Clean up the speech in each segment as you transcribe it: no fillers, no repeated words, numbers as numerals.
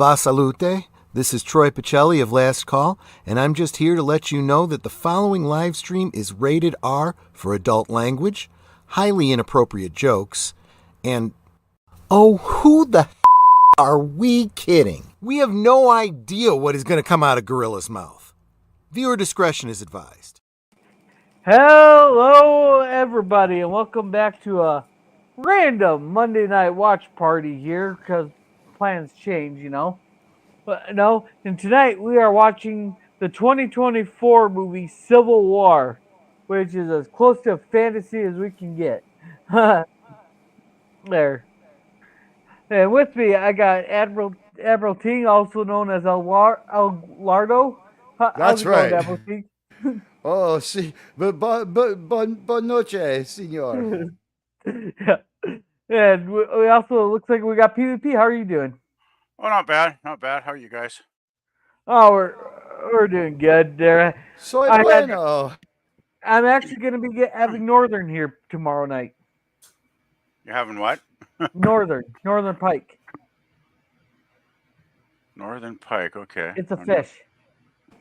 Va salute. This is Troy Pacelli of Last Call, and I'm just here to let you know that the following live stream is rated R for adult language, highly inappropriate jokes, and oh, who the are we kidding? We have no idea what is going to come out of Gorilla's mouth. Viewer discretion is advised. Hello, everybody, and welcome back to a random Monday night watch party here, because plans change, you know. But no, and tonight we are watching the 2024 movie Civil War, which is as close to fantasy as we can get. There. And with me, I got Admiral Ting, also known as El Lardo. That's right. Admiral Ting? Oh, sí. Bon noche, senor. Yeah. And we also, looks like we got PvP. How are you doing? Oh, not bad. Not bad. How are you guys? Oh, we're doing good there. Soy bueno. I'm actually going to be having Northern here tomorrow night. You're having what? Northern pike. Northern pike. Okay. It's a fish.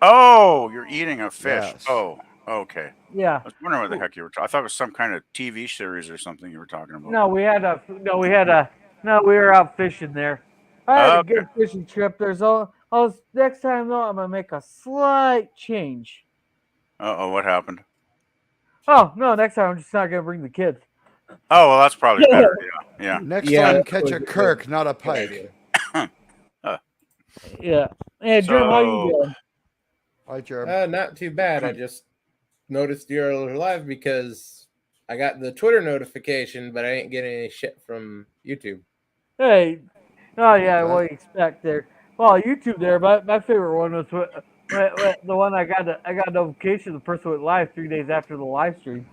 Oh, you're eating a fish. Yes. Oh, okay. Yeah. I was wondering what the heck you were talking. I thought it was some kind of TV series or something you were talking about. No, we were out fishing there. I had a good fishing trip. Next time though, I'm gonna make a slight change. What happened? Oh no, next time I'm just not gonna bring the kids. Oh, well, that's probably better. Yeah. Next time, catch a Kirk, not a pike. Yeah. Hey, Jerm, how you doing? Hi, Jerm. Not too bad. I just noticed you're live because I got the Twitter notification, but I ain't getting any shit from YouTube. Hey. Oh yeah, what do you expect there? Well, YouTube there, my favorite one was the one I got a notification the person went live 3 days after the live stream.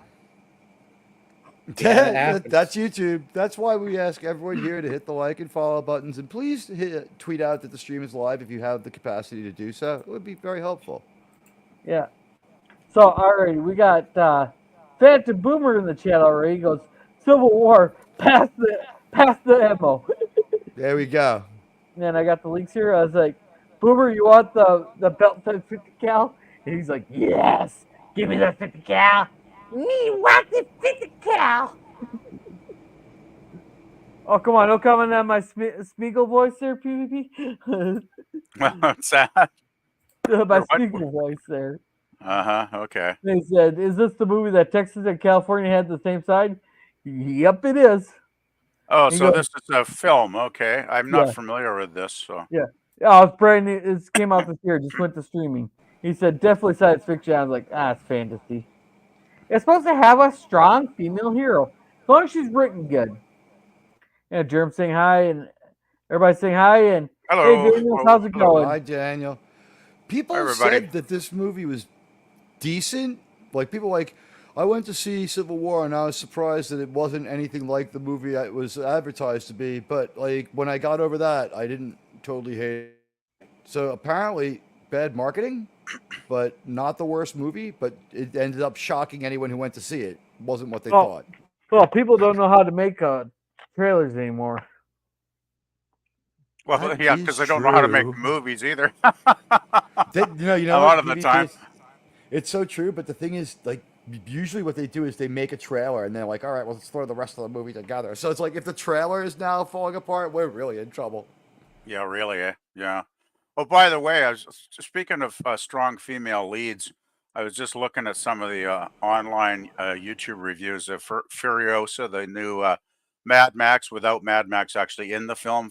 That's YouTube. That's why we ask everyone here to hit the like and follow buttons, and please tweet out that the stream is live if you have the capacity to do so. It would be very helpful. Yeah. So already we got Phantom Boomer in the chat already. He goes, Civil War, pass the ammo. There we go. And I got the links here. I was like, Boomer, you want the belt size 50 cal? And he's like, yes, give me that 50 cal. Me want the 50 cal. Oh, come on, don't comment on my Spiegel voice there, PvP. What's that? My Spiegel voice there. Okay. They said, is this the movie that Texas and California had the same side? Yep, it is. Oh, so this is a film. Okay. I'm not familiar with this. So. Yeah. Oh, it's brand new. It came out this year. Just went to streaming. He said, definitely science fiction. I was like, it's fantasy. It's supposed to have a strong female hero. As long as she's written good. Yeah, Jerm saying hi, and everybody saying hi, and hello. Hey, Daniel, how's it going? Hi, Daniel. People said that this movie was decent. Like, people I went to see Civil War, and I was surprised that it wasn't anything like the movie it was advertised to be. But, like, when I got over that, I didn't totally hate it. So, apparently, bad marketing, but not the worst movie. But it ended up shocking anyone who went to see it. It wasn't what they thought. Well, people don't know how to make trailers anymore. Well, yeah, because they don't know how to make movies either. You know, a lot of the time. It's so true, but the thing is, like, usually what they do is they make a trailer and they're like, all right, well, let's throw the rest of the movie together. So it's like, if the trailer is now falling apart, we're really in trouble. Yeah, really. Yeah. Oh, by the way, I was speaking of strong female leads. I was just looking at some of the online YouTube reviews of Furiosa, the new Mad Max, without Mad Max actually in the film.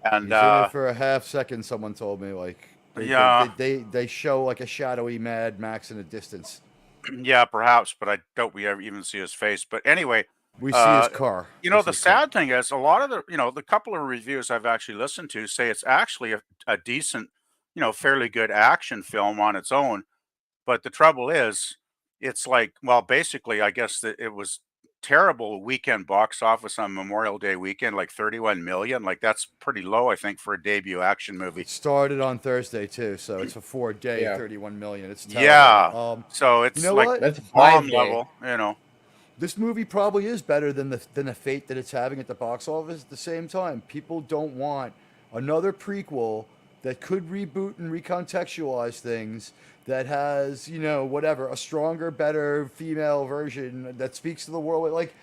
And He's in it for a half second, someone told me, like, they show like a shadowy Mad Max in the distance. Yeah, perhaps, but I doubt we ever even see his face. But anyway, we see his car. You know, the sad thing is, a lot of the couple of reviews I've actually listened to say it's actually a decent, fairly good action film on its own. But the trouble is, it's like, well, basically, I guess that it was terrible weekend box office on Memorial Day weekend, like 31 million. Like, that's pretty low, I think, for a debut action movie. It started on Thursday too, so it's a 4-day 31 million. It's terrible. Yeah. So it's like that's bomb level. This movie probably is better than the fate that it's having at the box office. At the same time, people don't want another prequel that could reboot and recontextualize things, that has, whatever, a stronger, better female version that speaks to the world. Like,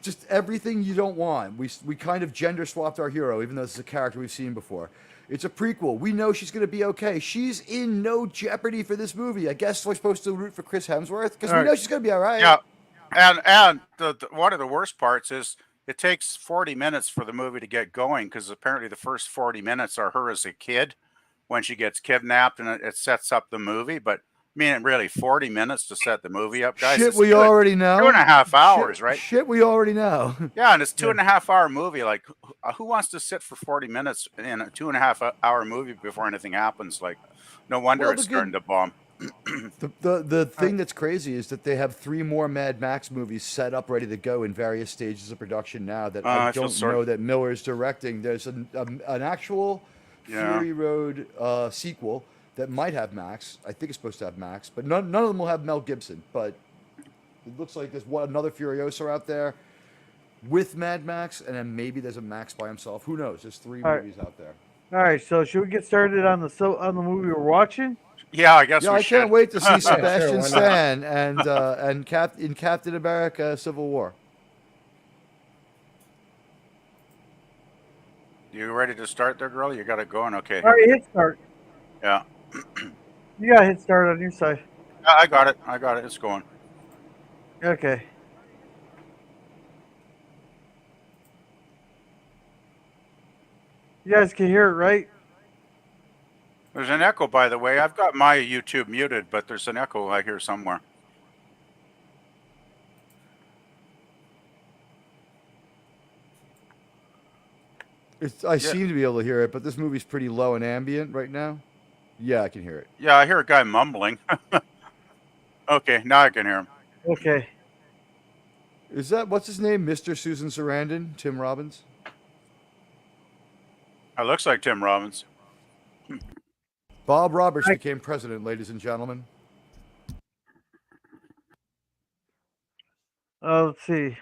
just everything you don't want. We kind of gender swapped our hero, even though this is a character we've seen before. It's a prequel. We know she's going to be okay. She's in no jeopardy for this movie. I guess we're supposed to root for Chris Hemsworth because we know she's going to be all right. Yeah, and the one of the worst parts is it takes 40 minutes for the movie to get going because apparently the first 40 minutes are her as a kid when she gets kidnapped, and it sets up the movie. But I mean, really, 40 minutes to set the movie up, guys. Shit, we already know. 2.5 hours, right? Shit, we already know. Yeah, and it's 2.5 hour movie. Like, who wants to sit for 40 minutes in a 2.5 hour movie before anything happens? Like, no wonder it's starting to bomb. The thing that's crazy is that they have 3 more Mad Max movies set up, ready to go in various stages of production now that I don't know that Miller's directing. There's an actual Fury Road sequel that might have Max. I think it's supposed to have Max, but none of them will have Mel Gibson. But it looks like there's another Furiosa out there with Mad Max, and then maybe there's a Max by himself. Who knows? There's 3 movies out there. All right, so should we get started on the movie we're watching? Yeah, I guess. I can't wait to see Sebastian Stan and Captain America: Civil War. You ready to start there, girl? You got it going? Okay. All right, hit start. Yeah. You got to hit start on your side. Yeah, I got it. It's going. Okay. You guys can hear it, right? There's an echo, by the way. I've got my YouTube muted, but there's an echo I hear somewhere. I seem to be able to hear it, but this movie's pretty low and ambient right now. Yeah, I can hear it. Yeah, I hear a guy mumbling. Okay, now I can hear him. Okay. Is that, what's his name? Mr. Susan Sarandon? Tim Robbins? It looks like Tim Robbins. Bob Roberts became president, ladies and gentlemen. Let's see.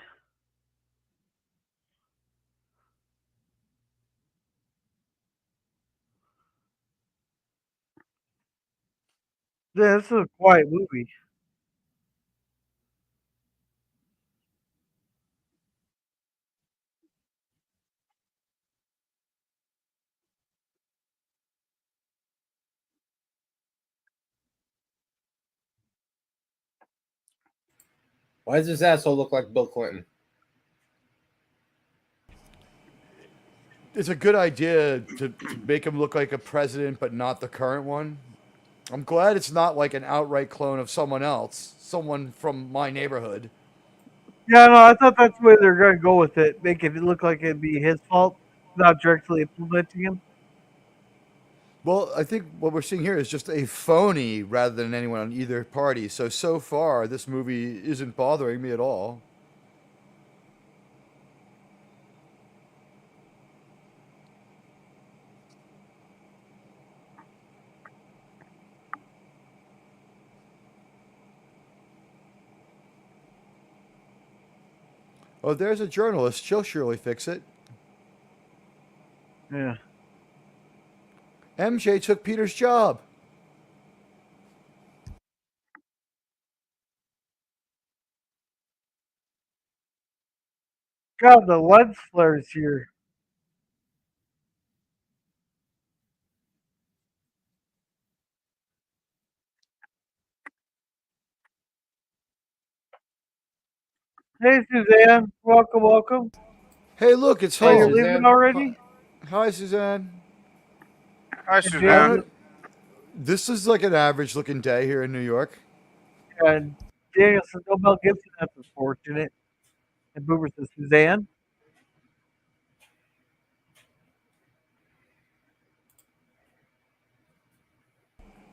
Yeah, this is a quiet movie. Why does this asshole look like Bill Clinton? It's a good idea to make him look like a president, but not the current one. I'm glad it's not like an outright clone of someone else, someone from my neighborhood. Yeah, no, I thought that's the way they're going to go with it. Make it look like it'd be his fault, without directly implementing him. Well, I think what we're seeing here is just a phony rather than anyone on either party. So far, this movie isn't bothering me at all. Oh, there's a journalist. She'll surely fix it. Yeah. MJ took Peter's job. God, the lens flares here. Hey, Suzanne. Welcome. Hey, look, it's Oh, home. you're leaving already? Hi, Suzanne. Hi, Suzanne. This is like an average-looking day here in New York. And Daniel says, no, Mel Gibson, that's unfortunate. And Boomer says, Suzanne?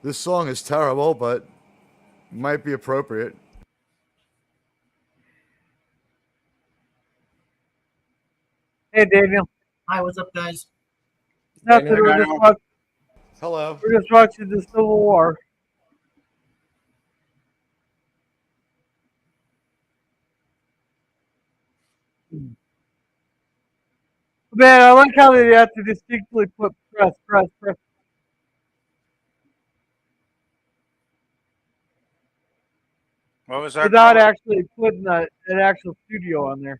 This song is terrible, but might be appropriate. Hey, Daniel. Hi, what's up, guys? Nothing. Hello. We're just watching the Civil War. Man, I like how they have to distinctly put press, press, press. What was that? Without actually putting an actual studio on there.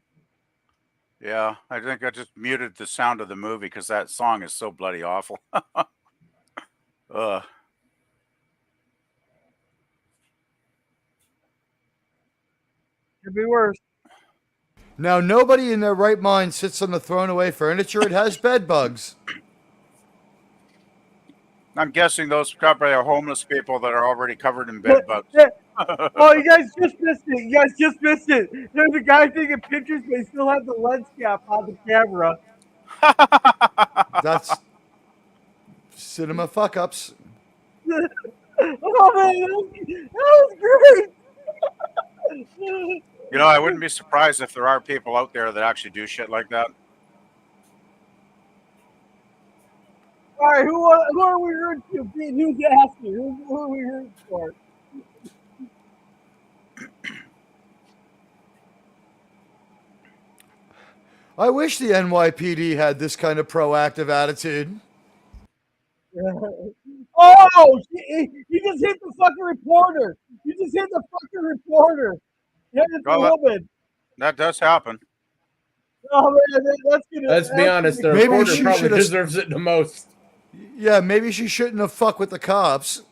Yeah, I think I just muted the sound of the movie because that song is so bloody awful. Ugh. Could be worse. Now, nobody in their right mind sits on the thrown away furniture. It has bed bugs. I'm guessing those probably are homeless people that are already covered in bed bugs. Oh, you guys just missed it. You guys just missed it. There's a guy taking pictures, but he still has the lens cap on the camera. That's cinema fuck ups. Oh, man, that was great. You know, I wouldn't be surprised if there are people out there that actually do shit like that. All right, who are we rooting to? Who's asking? Who are we rooting for? I wish the NYPD had this kind of proactive attitude. Oh, he just hit the fucking reporter. You just hit the fucking reporter. Yeah, it's a woman. That does happen. Oh man, that's gonna. Let's be honest, the reporter probably deserves it the most. Yeah, maybe she shouldn't have fucked with the cops.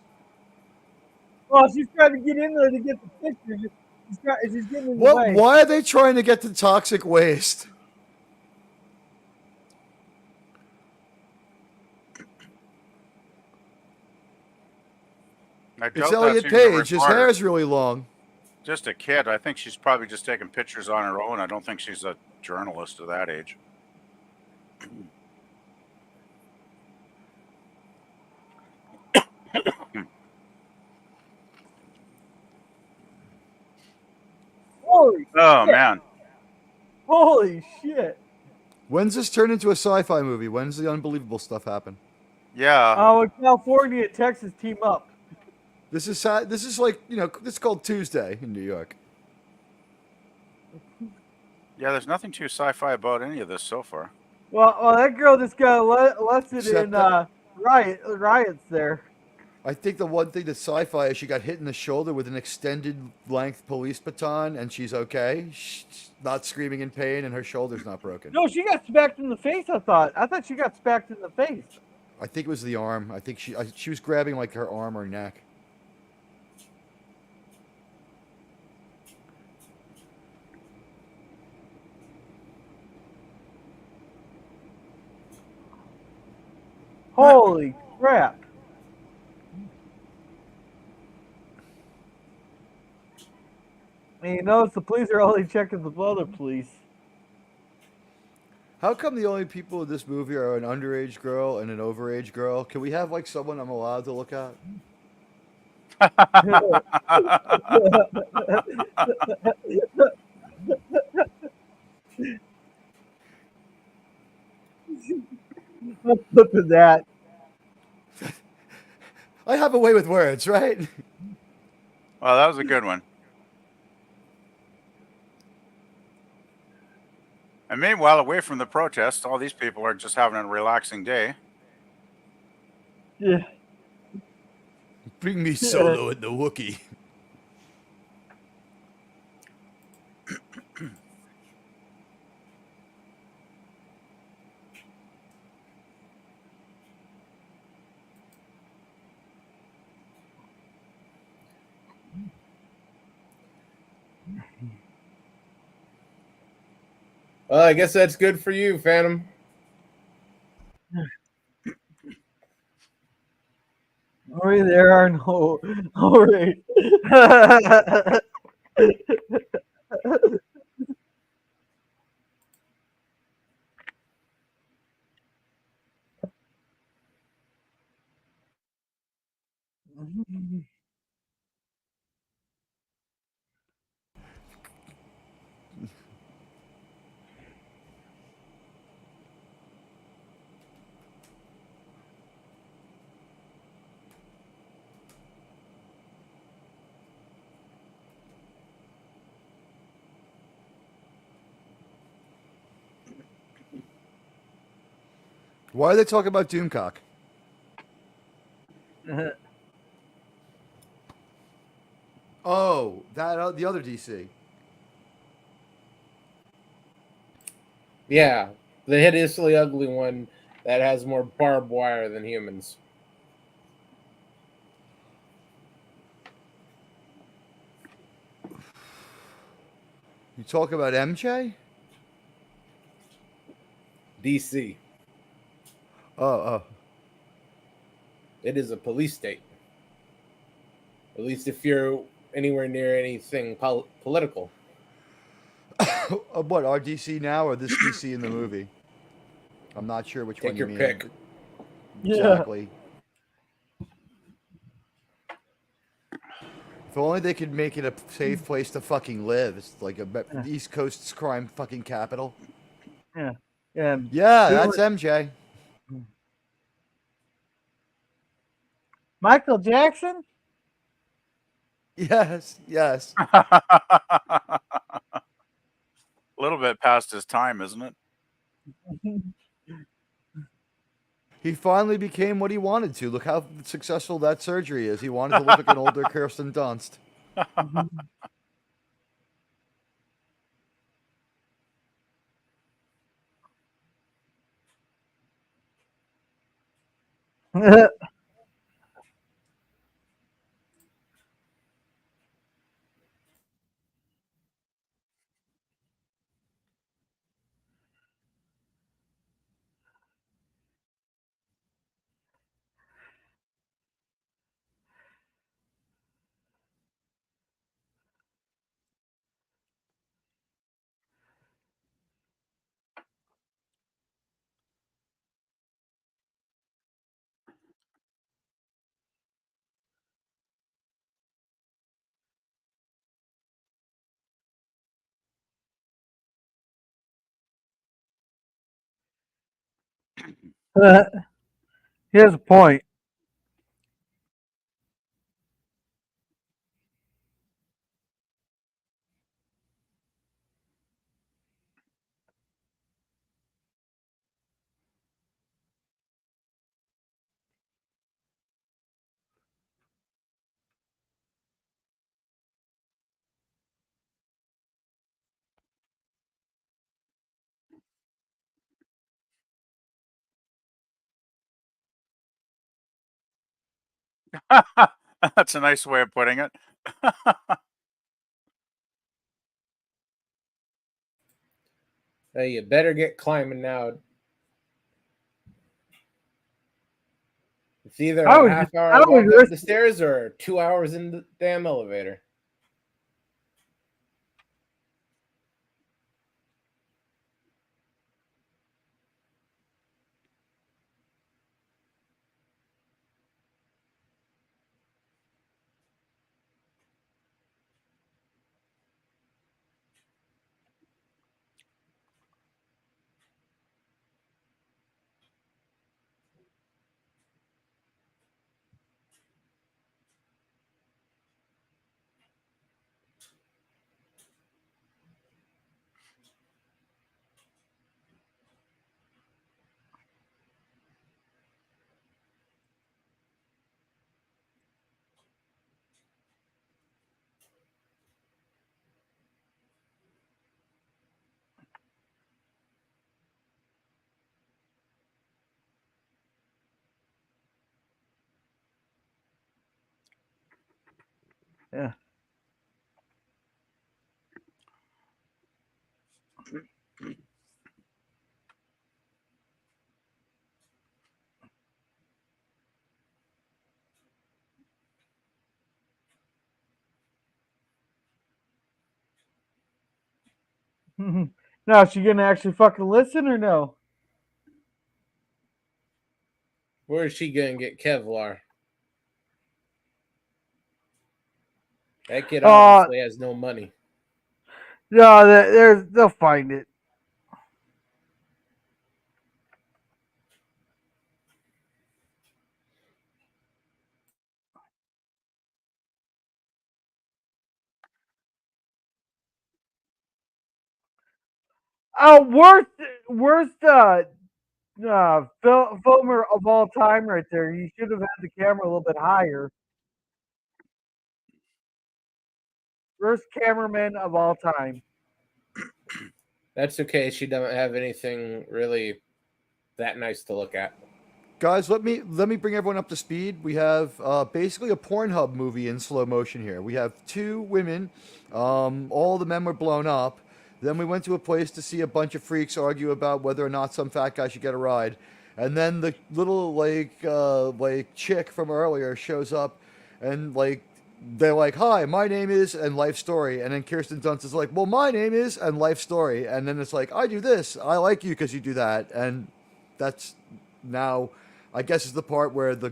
Well, she's trying to get in there to get the picture. She's getting in the way. Why are they trying to get the toxic waste? It's Elliot Page. His hair is really long. Just a kid. I think she's probably just taking pictures on her own. I don't think she's a journalist of that age. Holy oh, shit. Man. Holy shit. When's this turn into a sci-fi movie? When's the unbelievable stuff happen? Yeah. Oh, California and Texas team up. This is like, you know, this is called Tuesday in New York. Yeah, there's nothing too sci-fi about any of this so far. Well, that girl just got arrested in riots there. I think the one thing that's sci-fi is she got hit in the shoulder with an extended length police baton, and she's okay. She's not screaming in pain, and her shoulder's not broken. No, she got smacked in the face. I thought she got smacked in the face. I think it was the arm. I think she was grabbing like her arm or neck. Holy crap. And you notice the police are only checking the other police. How come the only people in this movie are an underage girl and an overage girl? Can we have like someone I'm allowed to look at? Look at that. I have a way with words, right? Well, that was a good one. And meanwhile, away from the protests, all these people are just having a relaxing day. Yeah. Bring me Solo and the Wookiee. Well, I guess that's good for you, Phantom. Sorry, there are no. All right. Why are they talking about Doomcock? Oh, that the other DC. Yeah, the hideously ugly one that has more barbed wire than humans. You talk about MJ? DC. Oh. It is a police state. At least if you're anywhere near anything political. What, our DC now or this DC in the movie? I'm not sure which Take one you your mean. pick. Exactly. If only they could make it a safe place to fucking live. It's like the East Coast's crime fucking capital. Yeah. Yeah, that's MJ. Michael Jackson? Yes. A little bit past his time, isn't it? He finally became what he wanted to. Look how successful that surgery is. He wanted to look like an older Kirsten Dunst. He has a point. That's a nice way of putting it. Hey, you better get climbing now. It's either a half hour walk up the stairs or 2 hours in the damn elevator. Yeah. Now, is she gonna actually fucking listen or no? Where is she gonna get Kevlar? That kid obviously has no money. No, they'll find it. Oh, worst filmer of all time right there. You should have had the camera a little bit higher. First cameraman of all time. That's okay. She doesn't have anything really that nice to look at. Guys, let me bring everyone up to speed. We have basically a Pornhub movie in slow motion here. We have two women. All the men were blown up. Then we went to a place to see a bunch of freaks argue about whether or not some fat guy should get a ride. And then the little like chick from earlier shows up, and like they're like, "Hi, my name is," and life story. And then Kirsten Dunst is like, "Well, my name is," and life story. And then it's like, "I do this. I like you because you do that." And that's now, I guess, is the part where the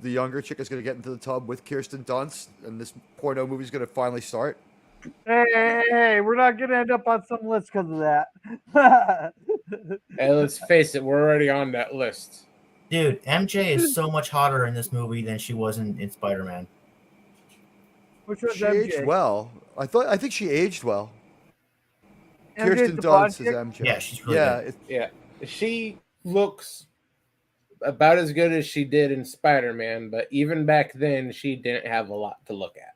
younger chick is going to get into the tub with Kirsten Dunst, and this porno movie is going to finally start. Hey, we're not going to end up on some list because of that. Hey, let's face it, we're already on that list. Dude, MJ is so much hotter in this movie than she was in Spider-Man. Which was She MJ? aged well. I think she aged well. MJ's Kirsten the blonde Dunst is chick? MJ. Yeah, she's really good. Yeah, she looks about as good as she did in Spider-Man, but even back then, she didn't have a lot to look at.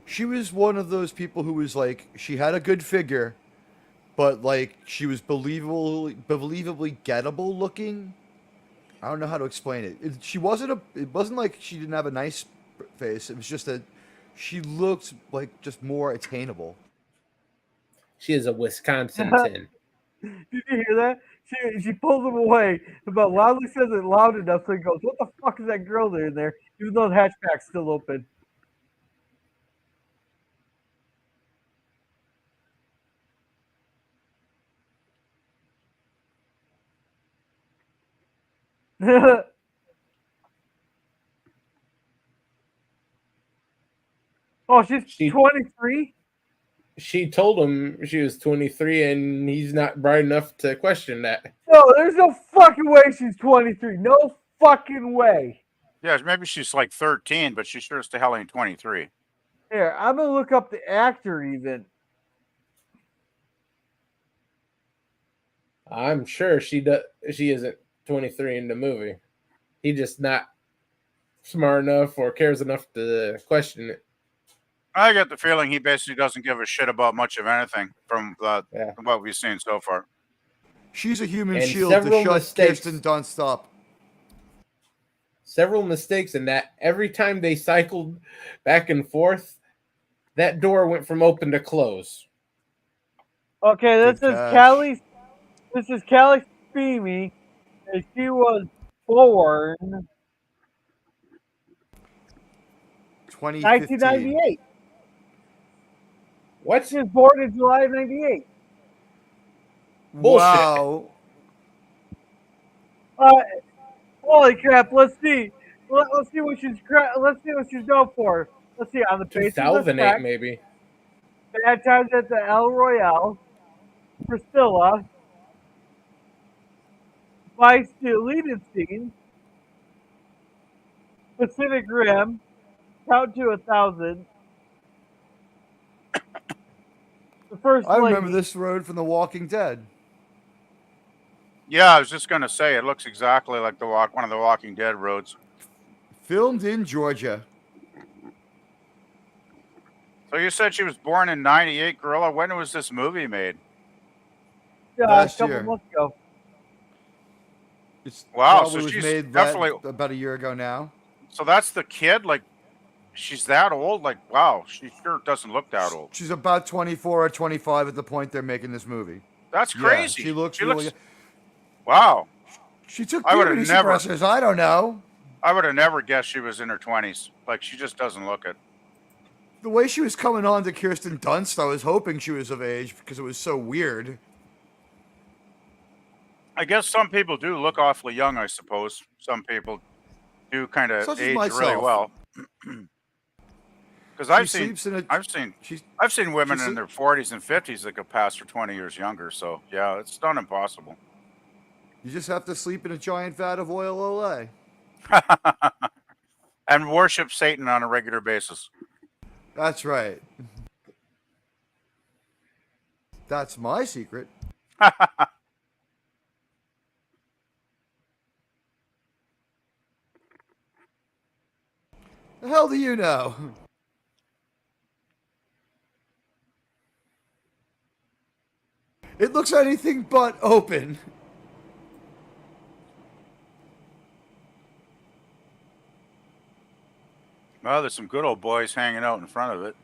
She was one of those people who was like, she had a good figure, but like she was believably gettable looking. I don't know how to explain it. It wasn't like she didn't have a nice face. It was just that she looked like just more attainable. She is a Wisconsin 10. Did you hear that? She pulls him away, but loudly says it loud enough so he goes, "What the fuck is that girl there in there?" Even though the hatchback's still open. Oh, she's 23? She told him she was 23, and he's not bright enough to question that. No, there's no fucking way she's 23. No fucking way. Yeah, maybe she's like 13, but she sure as to hell ain't 23. Here, I'm going to look up the actor even. I'm sure she isn't 23 in the movie. He just not smart enough or cares enough to question it. I get the feeling he basically doesn't give a shit about much of anything from what we've seen so far. She's a human And shield to several shut mistakes. Kirsten Dunst up. Several mistakes in that. Every time they cycled back and forth, that door went from open to close. Okay, this Good is catch. Cailee Spaeny, and she was born 2015. 1998. What? She was born in July of 98. Bullshit. Wow. Holy crap! Let's see. Let's see what she's known for. Let's see on the basis of 2008, fact, maybe. Bad Times at the El Royale, Priscilla, Vice deleted scene, Pacific Rim, Count to 1,000. The First I Lady. remember this road from The Walking Dead. Yeah, I was just gonna say it looks exactly like one of the Walking Dead roads. Filmed in Georgia. So you said she was born in '98, Gorilla. When was this movie made? Last a couple year. months ago. It's Wow, probably so was she's made definitely- about a year ago now. So that's the kid. Like, she's that old. Like, wow, she sure doesn't look that old. She's about 24 or 25 at the point they're making this movie. That's Yeah, crazy. she looks really. Wow. She took I would've puberty never- suppressors. I don't know. I would have never guessed she was in her 20s. Like, she just doesn't look it. The way she was coming on to Kirsten Dunst, I was hoping she was of age because it was so weird. I guess some people do look awfully young, I suppose. Some people do kind of Such as age really myself. well. Because I've She seen sleeps in a. she's- women she in their 40s and 50s that could pass for 20 years younger. So yeah, it's not impossible. You just have to sleep in a giant vat of oil Olay. And worship Satan on a regular basis. That's right. That's my secret. The hell do you know? It looks anything but open. Well, there's some good old boys hanging out in front of it.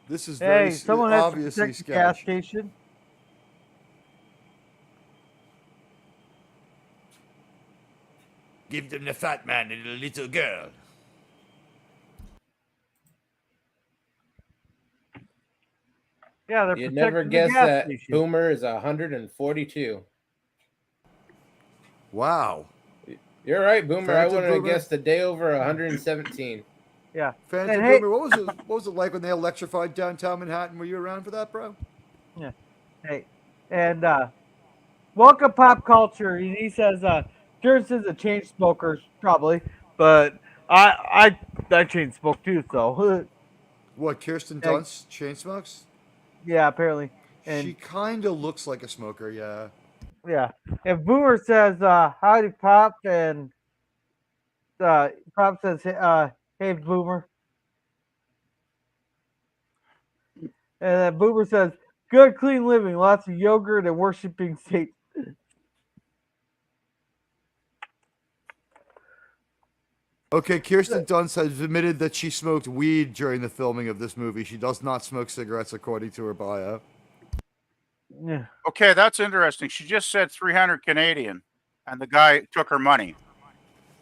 This is very someone has to obviously protect the gas sketch. station. Give them the fat man and the little girl. Yeah, they're You'd protecting never the guess gas that station. Boomer is 142. Wow. You're right, Boomer. Phantom I wouldn't have Boomer? guessed a day over 117. Yeah. Phantom And hey- Boomer, what was it like when they electrified downtown Manhattan? Were you around for that, bro? Yeah. Hey, and welcome pop culture. He says, Durst is a chain smoker, probably, but I chain smoke too. So What, Kirsten Yeah. Dunst chain smokes? yeah, apparently, and She kind of looks like a smoker, yeah. yeah. And Boomer says, howdy, Pop, and Pop says, hey, Boomer. And then Boomer says, good, clean living, lots of yogurt and worshiping Satan. Okay, Kirsten Dunst has admitted that she smoked weed during the filming of this movie. She does not smoke cigarettes, according to her bio. Yeah. Okay, that's interesting. She just said 300 Canadian, and the guy took her money.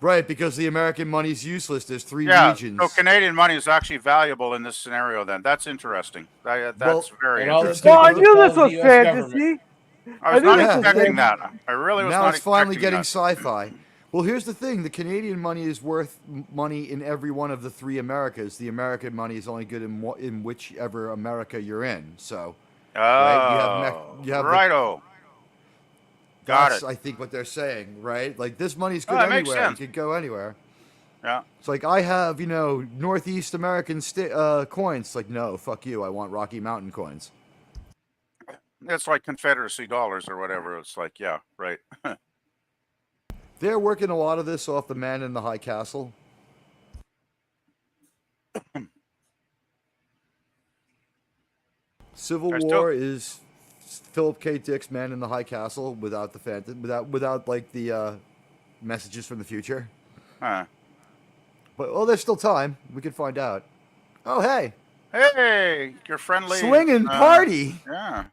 Right, because the American money's useless. There's three Yeah, regions. so Canadian money is actually valuable in this scenario. Then that's interesting. That's Well, very and all interesting. Well, I It's knew this all was the US fantasy. I was I knew not this was expecting fantasy. that. I really was now not it's finally expecting getting that. sci-fi. Well, here's the thing: the Canadian money is worth money in every one of the three Americas. The American money is only good in whichever America you're in. So, right? You have righto. Got that's it. I think what they're saying, right? Like this money's good that makes anywhere. You sense. could go anywhere. Yeah. It's like I have, Northeast American coins. It's like, no, fuck you. I want Rocky Mountain coins. It's like Confederacy dollars or whatever. It's like, yeah, right. They're working a lot of this off the Man in the High Castle. Civil War is Philip K. Dick's Man in the High Castle without the Phantom, without like the messages from the future. Huh. But there's still time. We can find out. Oh hey, Hey, you're friendly. swinging party. Yeah.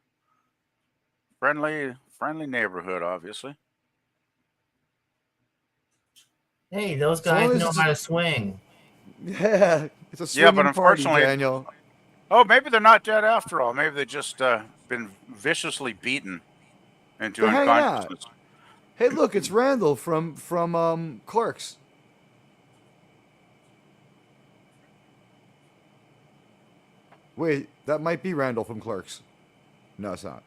Friendly neighborhood, obviously. Hey, those So long guys as know it's how to swing. Yeah, it's a Yeah, swinging but party, unfortunately- Daniel. Oh, maybe they're not dead after all. Maybe they just been viciously beaten into They're hanging out. unconsciousness. Hey, look, it's Randall from Clerks. Wait, that might be Randall from Clerks. No, it's not.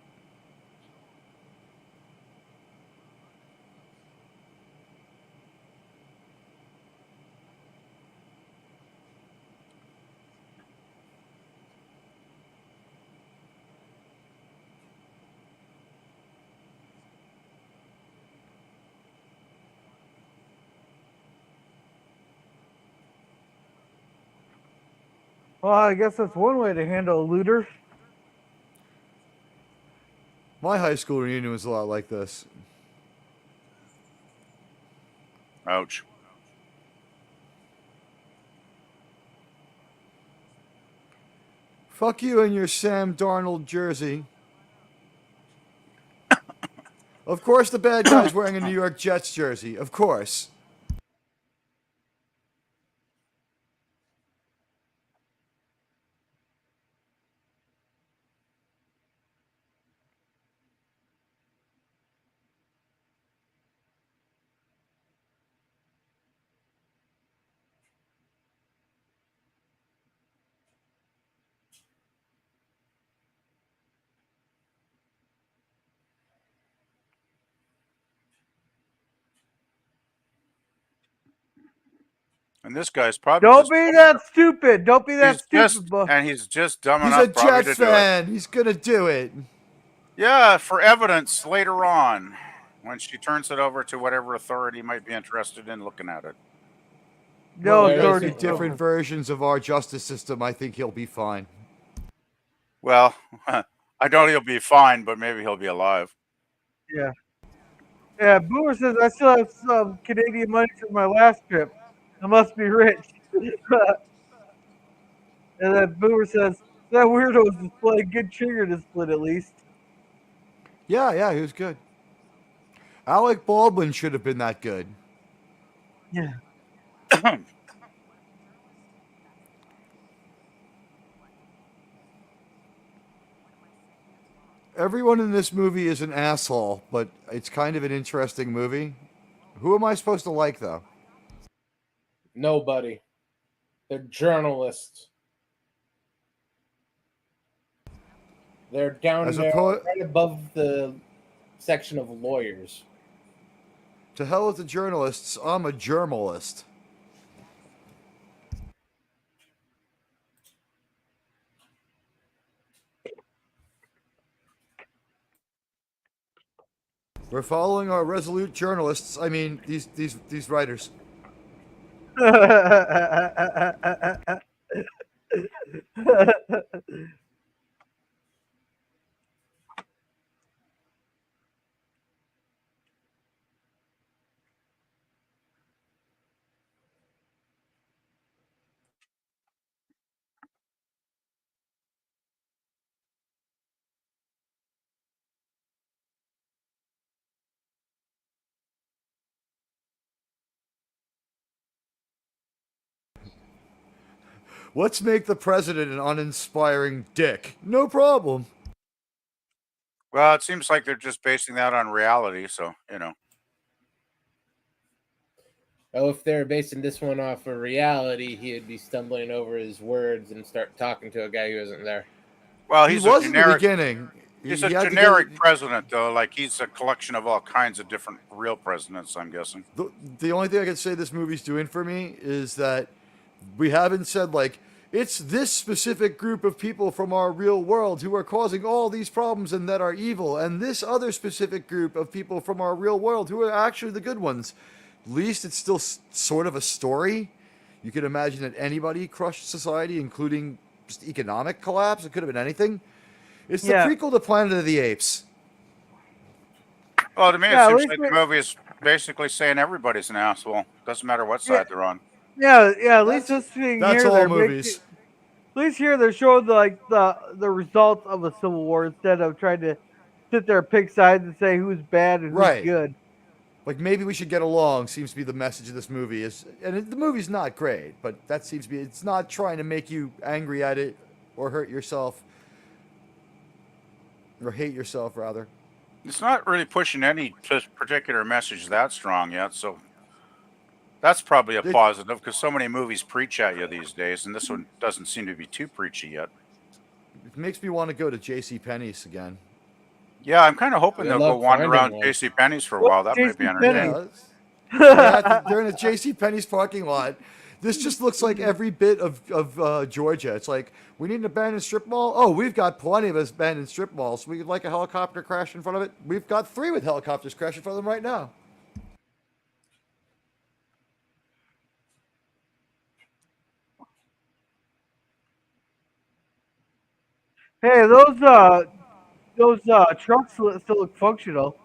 Well, I guess that's one way to handle a looter. My high school reunion was a lot like this. Ouch. Fuck you and your Sam Darnold jersey. Of course the bad guy's wearing a New York Jets jersey. Of course. And this guy's probably Don't just, be that stupid. Don't be that he's stupid, just, boy. and he's just dumb He's enough a probably Jets to do it. fan. He's gonna do it. Yeah, for evidence later on when she turns it over to whatever authority might be interested in looking at it. No, Well, it's there's already different versions of our justice system. I think he'll be fine. Well, I don't. He'll be fine, but maybe he'll be alive. Yeah. Yeah, Boomer says, I still have some Canadian money from my last trip. I must be rich. And then Boomer says, that weirdo was displaying good trigger discipline at least. Yeah, he was good. Alec Baldwin should have been that good. Yeah. Everyone in this movie is an asshole, but it's kind of an interesting movie. Who am I supposed to like, though? Nobody. They're journalists. They're down As there oppo- right above the section of lawyers. To hell with the journalists. I'm a journalist. We're following our resolute journalists. I mean, these writers. Let's make the president an uninspiring dick. No problem. Well, it seems like they're just basing that on reality, so Oh, if they're basing this one off of reality, he'd be stumbling over his words and start talking to a guy who isn't there. Well, He he's was a in the generic. beginning. He's He a had to get generic it- president, though. Like he's a collection of all kinds of different real presidents. I'm guessing. The only thing I can say this movie's doing for me is that we haven't said, like, it's this specific group of people from our real world who are causing all these problems and that are evil, and this other specific group of people from our real world who are actually the good ones. At least it's still sort of a story. You could imagine that anybody crushed society, including just economic collapse. It could have been anything. It's the Yeah. prequel to Planet of the Apes. Well, to me, Yeah, it at seems least like we- the movie is basically saying everybody's an asshole. Doesn't matter what side they're on. Yeah, at least this thing That's here, all they're movies. at least here they're showing the results of a civil war instead of trying to sit there and pick sides and say who's bad and who's Right. good. Like, maybe we should get along seems to be the message of this movie. The movie's not great, but that seems to be, it's not trying to make you angry at it or hurt yourself or hate yourself, rather. It's not really pushing any particular message that strong yet, so that's probably a positive because so many movies preach at you these days, and this one doesn't seem to be too preachy yet. It makes me want to go to JCPenney's again. Yeah, I'm kind of hoping Good they'll go luck wander finding around one. JCPenney's for a while. That might be JCPenney? entertaining. They're in a JCPenney's parking lot. This just looks like every bit of Georgia. It's like, we need an abandoned strip mall. Oh, we've got plenty of abandoned strip malls. We'd like a helicopter crash in front of it. We've got 3 with helicopters crash in front of them right now. Hey, those trucks still look functional.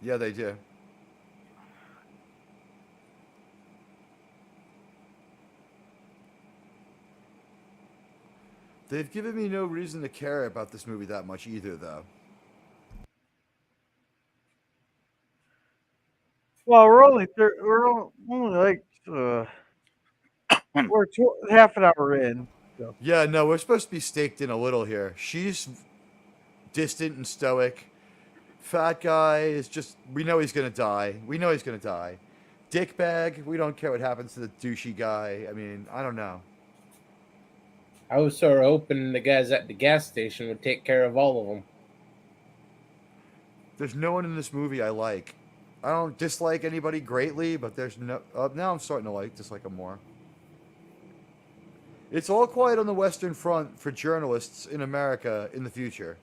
Yeah, they do. They've given me no reason to care about this movie that much either, though. Well, we're only like we're half an hour in. So. Yeah, no, we're supposed to be staked in a little here. She's distant and stoic. Fat guy is just, we know he's going to die. Dickbag, we don't care what happens to the douchey guy. I mean, I don't know. I was sort of hoping the guys at the gas station would take care of all of them. There's no one in this movie I like. I don't dislike anybody greatly, but there's no... now I'm starting to dislike them more. It's all quiet on the Western Front for journalists in America in the future.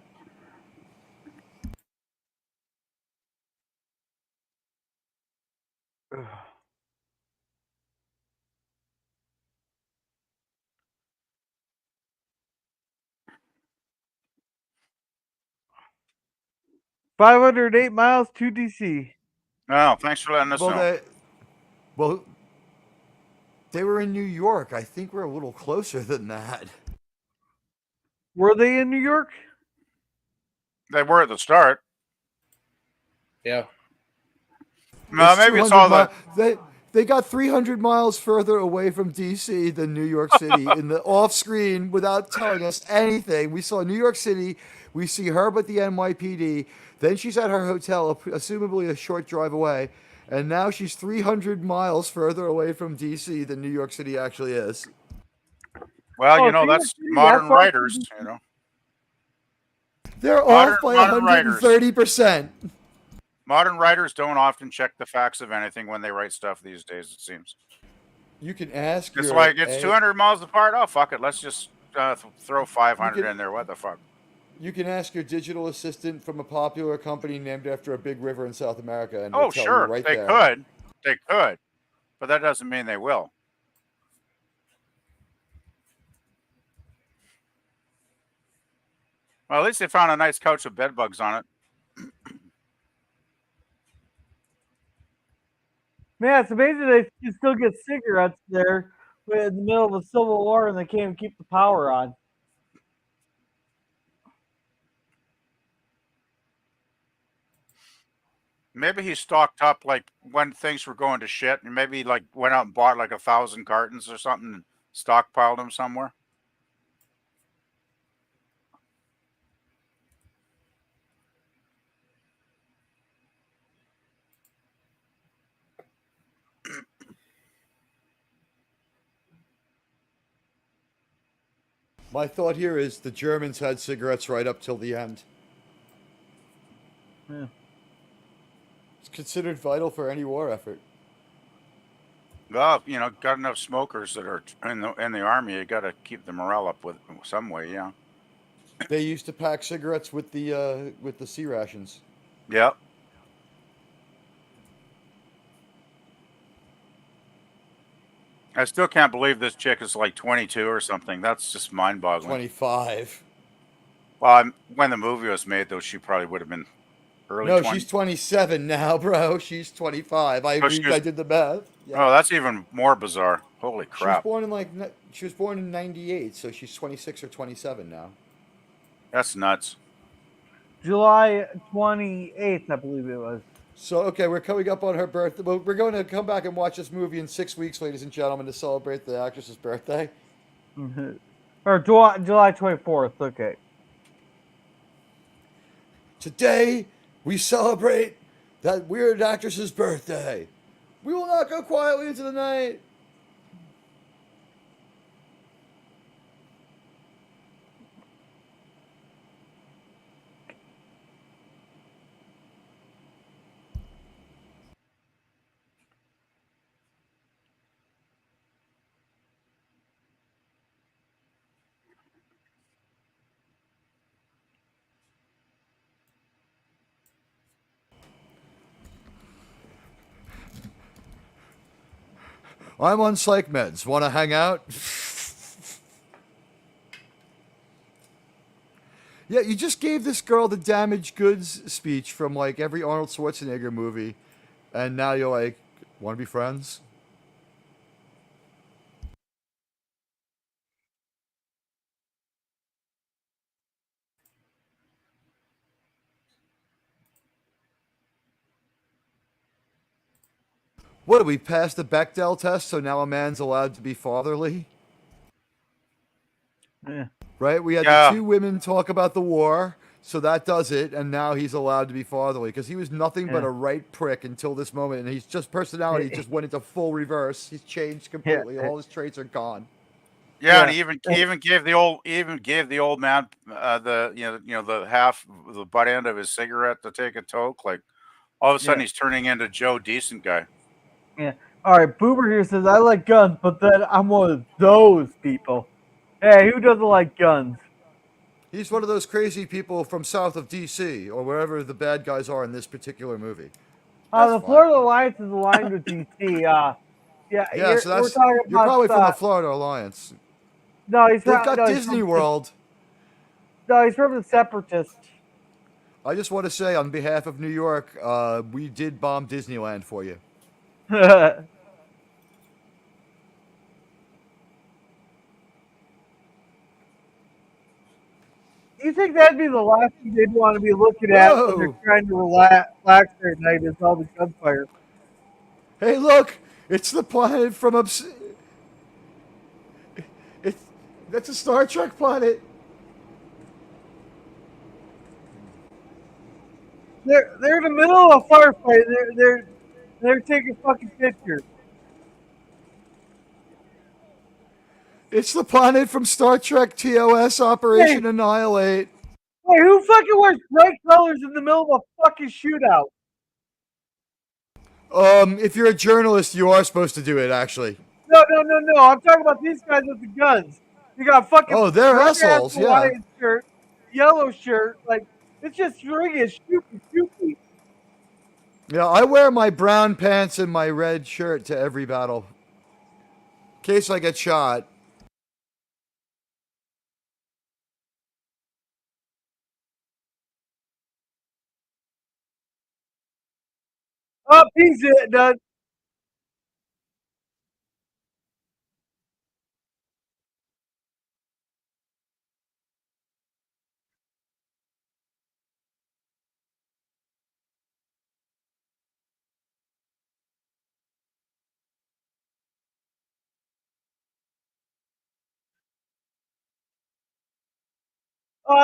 508 miles to DC. Oh, thanks for letting us know. They were in New York. I think we're a little closer than that. Were they in New York? They were at the start. Yeah. Maybe it's all that. They got 300 miles further away from DC than New York City in the off screen without telling us anything. We saw New York City. We see Herb at the NYPD. Then she's at her hotel, assumably a short drive away. And now she's 300 miles further away from DC than New York City actually is. Well, that's modern writers, They're off by 130%. Modern writers don't often check the facts of anything when they write stuff these days, it seems. You can ask. It's like it's 200 miles apart. Oh, fuck it. Let's just throw 500 in there. What the fuck? You can ask your digital assistant from a popular company named after a big river in South America. And oh, sure. They could. They could. But that doesn't mean they will. Well, at least they found a nice couch with bed bugs on it. Man, it's amazing they can still get cigarettes there in the middle of a civil war and they can't even keep the power on. Maybe he stocked up like when things were going to shit, and maybe like went out and bought like 1,000 cartons or something and stockpiled them somewhere. My thought here is the Germans had cigarettes right up till the end. Yeah. It's considered vital for any war effort. Well, got enough smokers that are in the army. You got to keep the morale up with some way, yeah. They used to pack cigarettes with the C rations. Yep. I still can't believe this chick is like 22 or something. That's just mind-boggling. 25. Well, when the movie was made, though, she probably would have been early. No, 20s. She's 27 now, bro. She's 25. I did the math. Yeah. Oh, that's even more bizarre. Holy crap! She was born in '98, so she's 26 or 27 now. That's nuts. July 28th, I believe it was. So, okay, we're coming up on her birthday. Well, we're going to come back and watch this movie in 6 weeks, ladies and gentlemen, to celebrate the actress's birthday. Mm-hmm. Or July 24th, okay. Today, we celebrate that weird actress's birthday. We will not go quietly into the night. I'm on psych meds. Want to hang out? Yeah, you just gave this girl the damaged goods speech from like every Arnold Schwarzenegger movie, and now you're like, want to be friends? What, did we pass the Bechdel test, so now a man's allowed to be fatherly? Yeah. Right? We had the two women talk about the war, so that does it, and now he's allowed to be fatherly, because he was nothing but a right prick until this moment, and he's just personality just went into full reverse. He's changed completely. All his traits are gone. Yeah, and he even gave the old man the half the butt end of his cigarette to take a toke. Like all of a sudden he's turning into Joe Decent guy. Yeah. All right, Boober here says I like guns, but then I'm one of those people. Hey, who doesn't like guns? He's one of those crazy people from south of DC or wherever the bad guys are in this particular movie. The Florida Alliance is aligned with DC. Yeah, so we're talking you're about, probably from the Florida Alliance. No, They've got Disney World. No, he's from the Separatists. I just want to say, on behalf of New York, we did bomb Disneyland for you. You think that'd be the last thing they'd want to be looking at when they're trying to relax their night is all the gunfire? Hey, look! It's the planet from that's a Star Trek planet. They're in the middle of a firefight. They're taking fucking pictures. It's the planet from Star Trek TOS Operation Annihilate. Wait, who fucking wears bright colors in the middle of a fucking shootout? If you're a journalist, you are supposed to do it, actually. No. I'm talking about these guys with the guns. You got fucking. Oh, they're assholes, yeah. Hawaiian shirt, yellow shirt. Like, it's just friggin' shoot. Yeah, I wear my brown pants and my red shirt to every battle. In case I get shot. Oh, he's it, done.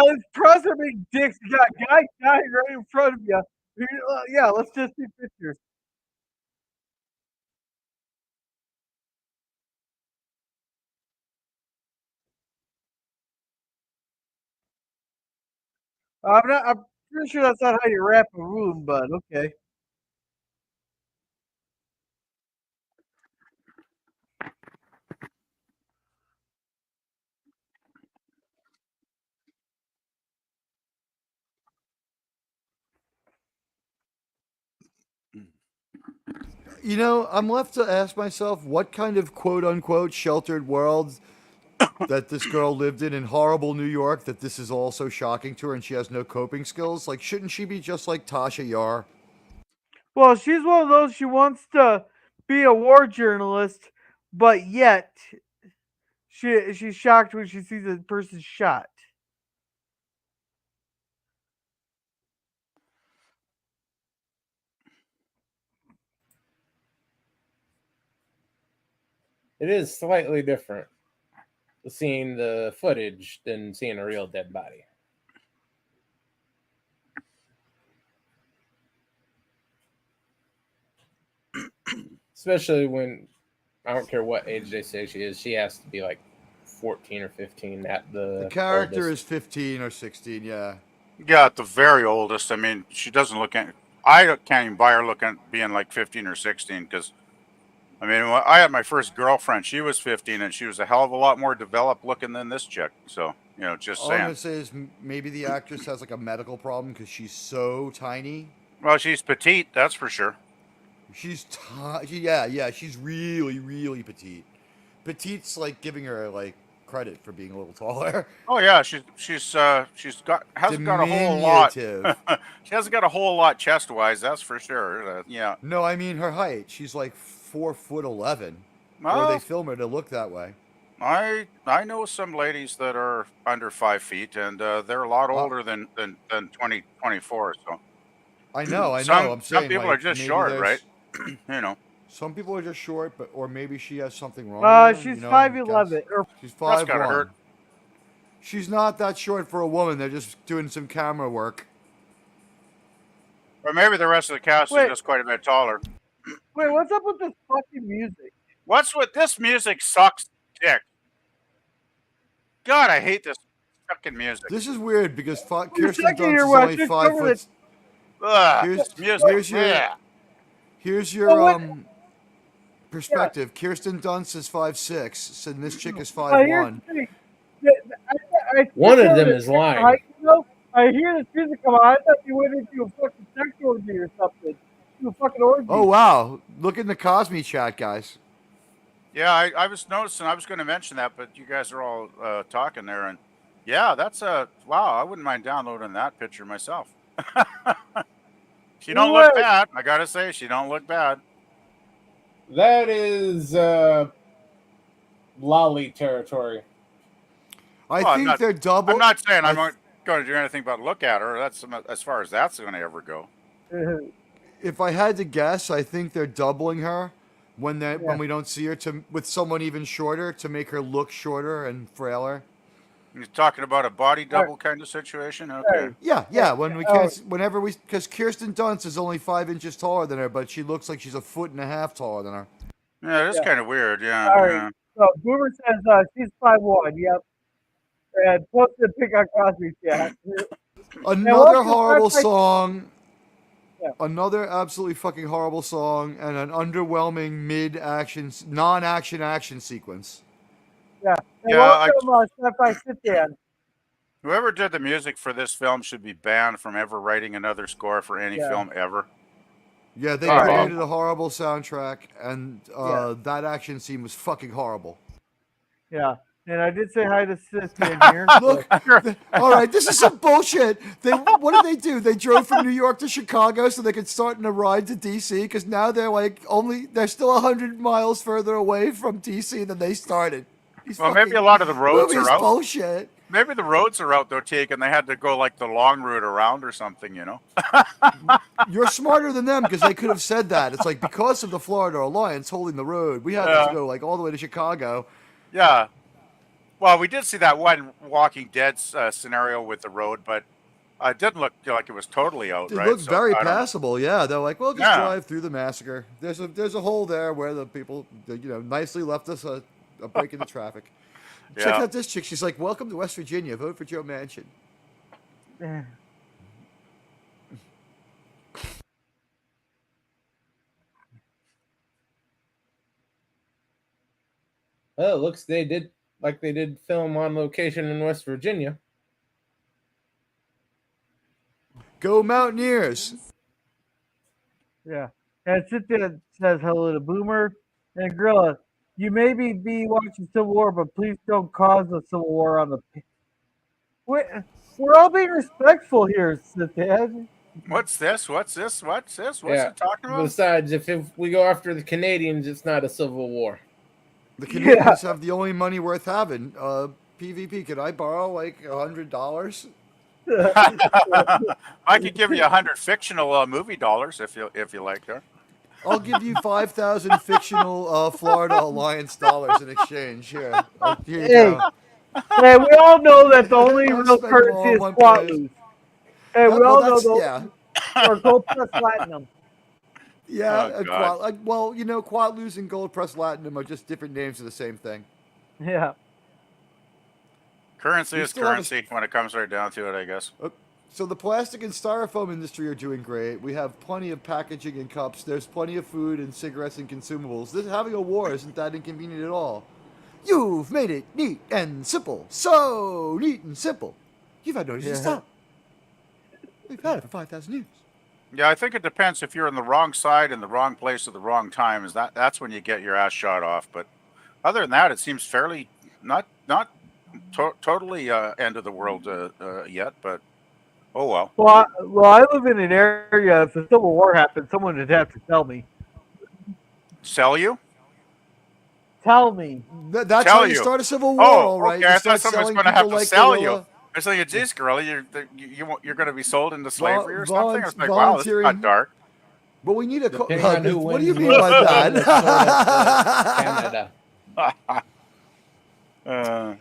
This presser big dicks. You got guy dying right in front of you. Yeah, let's just see pictures. I'm pretty sure that's not how you wrap a wound, but okay. You know, I'm left to ask myself what kind of quote-unquote sheltered world that this girl lived in horrible New York that this is all so shocking to her and she has no coping skills. Like, shouldn't she be just like Tasha Yar? Well, she's one of those, she wants to be a war journalist, but yet she's shocked when she sees a person shot. It is slightly different seeing the footage than seeing a real dead body. Especially when, I don't care what age they say she is, she has to be like 14 or 15 at the character oldest. is 15 or 16, yeah. Yeah, at the very oldest. I mean, she doesn't look at. I can't even buy her looking being like 15 or 16 because, I mean, when I had my first girlfriend, she was 15 and she was a hell of a lot more developed looking than this chick. So, you know, just All saying. I'm gonna say is maybe the actress has like a medical problem because she's so tiny. Well, she's petite, that's for sure. She's yeah, she's really, really petite. Petite's like giving her like credit for being a little taller. Oh yeah, hasn't got a whole lot. She hasn't got a whole lot chest wise, that's for sure. Yeah. No, I mean her height. She's like 4'11". Or they film her to look that way. I know some ladies that are under 5 feet, and they're a lot older than 24. So I know. I'm saying some people are just short, right? You know. Some people are just short, or maybe she has something wrong. She's 5'11". She's 5'1". That's gotta hurt. She's not that short for a woman. They're just doing some camera work. Or maybe the rest of the cast is just quite a bit taller. Wait, what's up with this fucking music? What's with this music? Sucks dick. God, I hate this fucking music. This is weird because Kirsten Dunst is only 5 foot. Here's your perspective. Yeah. Kirsten Dunst is 5'6", and this chick is 5'1". One of them is lying. I hear this music come on. I thought you went into a fucking sex orgy or something. to a fucking orgy. Oh wow! Look in the Cosme chat, guys. Yeah, I was noticing. I was going to mention that, but you guys are all talking there, and yeah, that's a wow. I wouldn't mind downloading that picture myself. She don't look bad. I gotta say, she don't look bad. That is lolly territory. I think they're double. I'm not saying I'm not going to do anything but look at her. That's as far as that's going to ever go. If I had to guess, I think they're doubling her when we don't see her with someone even shorter to make her look shorter and frailer. You're talking about a body double kind of situation? Okay. Yeah. Because Kirsten Dunst is only 5 inches taller than her, but she looks like she's 1.5 feet taller than her. Yeah, that's kind of weird. Yeah. All right. So Boomer says she's 5'1". Yep. And posted a pic on Cosby chat. Another horrible song. Yeah. Another absolutely fucking horrible song and an underwhelming mid-action, non-action action sequence. Yeah. Welcome, Sci-Fi Sit Down. Whoever did the music for this film should be banned from ever writing another score for any film ever. Yeah, they created a horrible soundtrack, and that action scene was fucking horrible. Yeah. And I did say hi to Cynthia here. Look, all right, this is some bullshit. What did they do? They drove from New York to Chicago so they could start in a ride to DC, because now they're they're still 100 miles further away from DC than they started. Well, maybe a lot of the roads are out. Bullshit. Maybe the roads are out, though, Teak, and they had to go like the long route around or something, you know? You're smarter than them, because they could have said that. It's like, because of the Florida Alliance holding the road, we had to go all the way to Chicago. Yeah. Well, we did see that one Walking Dead scenario with the road, but it didn't look like it was totally out, right? It looked very passable, yeah. They're like, well, just drive through the massacre. There's a hole there where the people, nicely left us a break in the traffic. Check out this chick. She's like, welcome to West Virginia. Vote for Joe Manchin. Well, it looks they did film on location in West Virginia. Go Mountaineers! Yeah. And Cynthia says hello to Boomer and Gorilla. You may be watching Civil War, but please don't cause a Civil War on the... We're all being respectful here, Cynthia. What's this? What's he talking about? Besides, if we go after the Canadians, it's not a Civil war. The Canadians have the only money worth having. PvP, could I borrow like $100? I could give you 100 fictional movie dollars if you like that. I'll give you 5,000 fictional Florida Alliance dollars in exchange. Here you go. Hey, we all know that the only real currency is Quatloos. Hey, we all know or gold press platinum. Yeah, Quatloos and gold press platinum are just different names of the same thing. Yeah. Currency is currency when it comes right down to it, I guess. So the plastic and styrofoam industry are doing great. We have plenty of packaging and cups. There's plenty of food and cigarettes and consumables. Having a war isn't that inconvenient at all. You've made it neat and simple. So neat and simple. You've had no reason to stop. We've had it for 5,000 years. Yeah, I think it depends if you're in the wrong side in the wrong place at the wrong time. That's when you get your ass shot off. But other than that, it seems fairly not totally end of the world yet. But oh well. Well, I live in an area. If the Civil War happened, someone would have to tell me. Sell you? Tell me. That's how you start a civil war, all right. Okay. I thought someone's going to have to sell you. I say, geez, girl, you're going to be sold into slavery or something? I was like, wow, this is not dark. But we need a... what do you mean by that?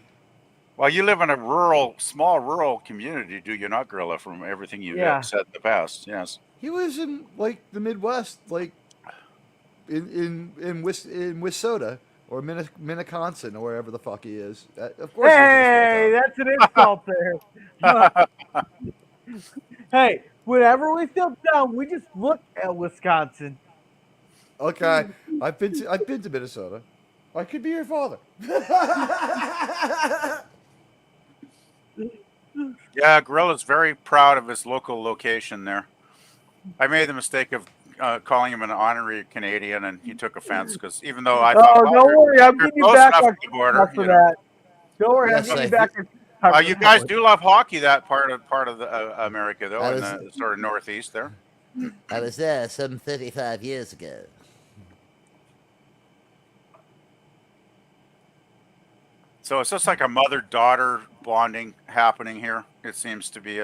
Well, you live in a small rural community, do you not, Gorilla, from everything you've said in the past? Yes. He lives in, the Midwest, in Wissota. Or Minneconsin, or wherever the fuck he is. Of course. Hey, that's an insult there. Hey, whenever we feel down, we just look at Wisconsin. Okay, I've been to Minnesota. I could be your father. Yeah, Gorilla's very proud of his local location there. I made the mistake of calling him an honorary Canadian, and he took offense because even though I thought, oh, don't worry, I'm you're getting you close back enough on to the border, TikTok for that. Don't worry, I'm Yes, getting you I back on TikTok. you guys do love hockey, that part of the America, though, I in was- the sort of northeast there. I was there some 35 years ago. So it's just like a mother-daughter bonding happening here. It seems to be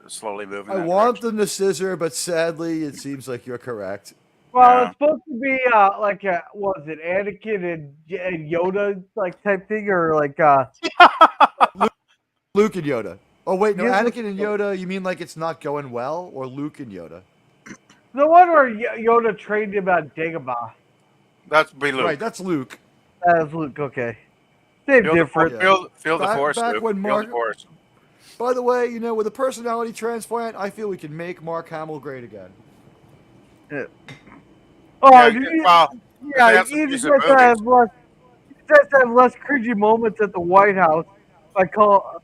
slowly moving. I that want direction. them to scissor, but sadly, it seems like you're correct. Well, Yeah. it's supposed to be like a, what was it, Anakin and Yoda like type thing, or like Luke and Yoda. Oh wait, no, Yeah, Anakin and Yoda. You mean like it's not going well, or Luke and Yoda? the one where Yoda trained him on Dagobah. That's be Luke. Right, that's Luke. That was Luke. Okay, same Feel difference. feel the force, Back Luke. when Feel Mark. the force. By the way, you know, with a personality transplant, I feel we can make Mark Hamill great again. Oh, Yeah, you, well, yeah, that's a you piece just of have to movies. have less. You just have to have less cringy moments at the White House by call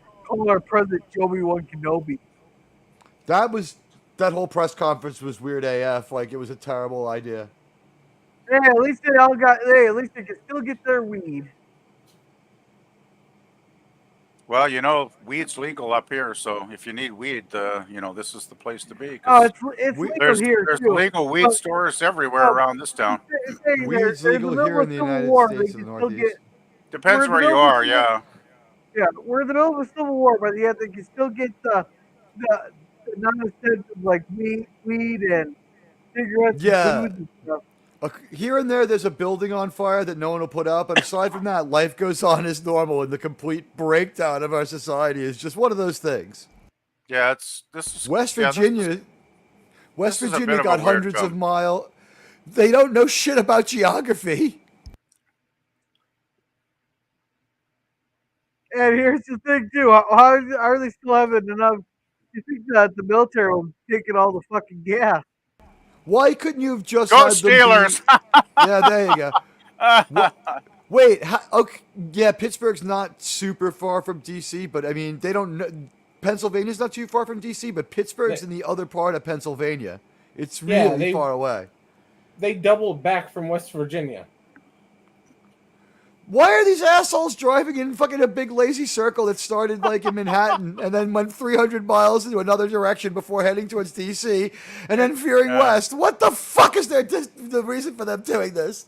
our president Obi-Wan Kenobi. That whole press conference was weird AF. Like it was a terrible idea. Hey, at least they all got. Hey, at least they can still get their weed. Well, you know, weed's legal up here, so if you need weed, you know, this is the place to be. Oh, 'Cause it's legal there's here there's too. legal weed But- stores everywhere around this town. It's saying Weed's they're legal in the middle here in of the Civil United War, States they and the can still Northeast. Depends we're where in the you middle of are, Civil- yeah. Yeah, we're in the middle of a Civil War, but yet they can still get the non-essentials like weed and cigarettes Yeah. and food and stuff. Here and there's a building on fire that no one will put out, but aside from that, life goes on as normal, and the complete breakdown of our society is just one of those things. Yeah, this is West yeah, this Virginia, is- West this is a Virginia bit of got a weird hundreds of film. miles. They don't know shit about geography. And here's the thing too: how are they still having enough? You think that the military will be taking all the fucking gas? Why couldn't you have just Go had them Steelers! Yeah, there you go. Wait, okay, yeah, Pittsburgh's not super far from DC, but I mean, they don't know. Pennsylvania's not too far from DC, but Pittsburgh's in the other part of Pennsylvania. It's really far away. They doubled back from West Virginia. Why are these assholes driving in fucking a big lazy circle that started like in Manhattan and then went 300 miles into another direction before heading towards DC and then veering west? What the fuck is the reason for them doing this?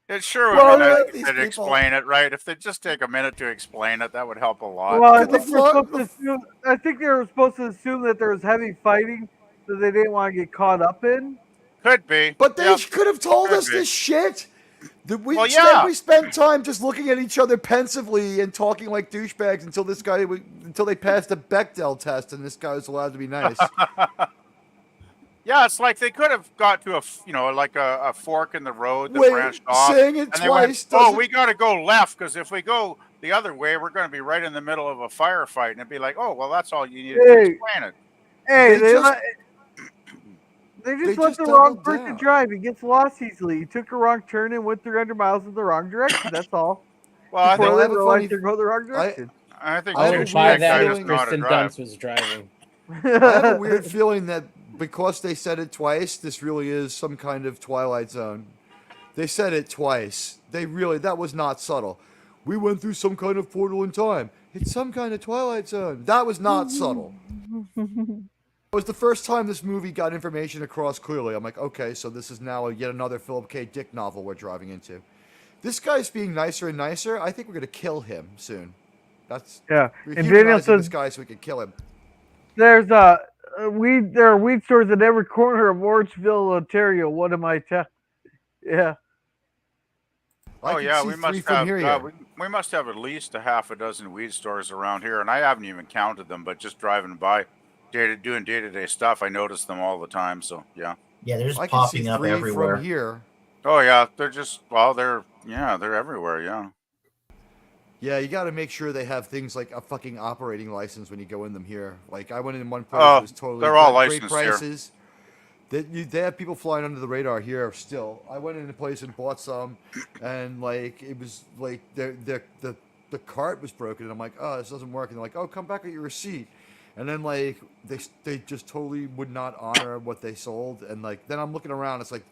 It sure would Well, be nice like if these they'd people- explain it, right? If they just take a minute to explain it, that would help a lot. Well, I Could the think, they're floor- supposed to assume, I think they were supposed to assume that there was heavy fighting that they didn't want to get caught up in. Could be. But they Yep. could have told Could us be. this shit. Well, yeah. We spent time just looking at each other pensively and talking like douchebags until they passed the Bechdel test and this guy was allowed to be nice. Yeah, it's like they could have got to a fork in the road that Wait, branched off. saying it and they went, twice oh, doesn't- we got to go left because if we go the other way, we're going to be right in the middle of a firefight. And it'd be like, oh, well, that's all you needed to Hey. explain it. Hey, They they they just let just the wrong doubled person down. drive. He gets lost easily. He took a wrong turn and went 300 miles in the wrong direction. That's all. Well, I Before think, I they have a realized funny- they're going the wrong direction. I think I I have a would douchebag buy weird that guy if doesn't know how to Kristen drive. Dunst was driving. I have a weird feeling that because they said it twice, this really is some kind of Twilight Zone. They said it twice. That was not subtle. We went through some kind of portal in time. It's some kind of Twilight Zone. That was not subtle. It was the first time this movie got information across clearly. I'm like, okay, so this is now yet another Philip K. Dick novel we're driving into. This guy's being nicer and nicer. I think we're gonna kill him soon. Yeah, We're and Daniel humanizing this says guy so we can kill him. there's weed. There are weed stores in every corner of Orangeville, Ontario. What am I telling? Yeah. I Oh can yeah, see we three must from have here. we must have at least a half a dozen weed stores around here, and I haven't even counted them. But just driving by, doing day-to-day stuff, I notice them all the time. So yeah. Yeah, they're just I can see popping up 3 everywhere. from here. Oh yeah, they're everywhere. Yeah. Yeah, you got to make sure they have things like a fucking operating license when you go in them here. Like I went in one place, Oh, it was totally they're all great licensed here. prices. They have people flying under the radar here still. I went in a place and bought some, and like it was like the cart was broken, and I'm like, oh, this doesn't work, and they're like, oh, come back with your receipt. and then like they just totally would not honor what they sold, and like then I'm looking around, it's like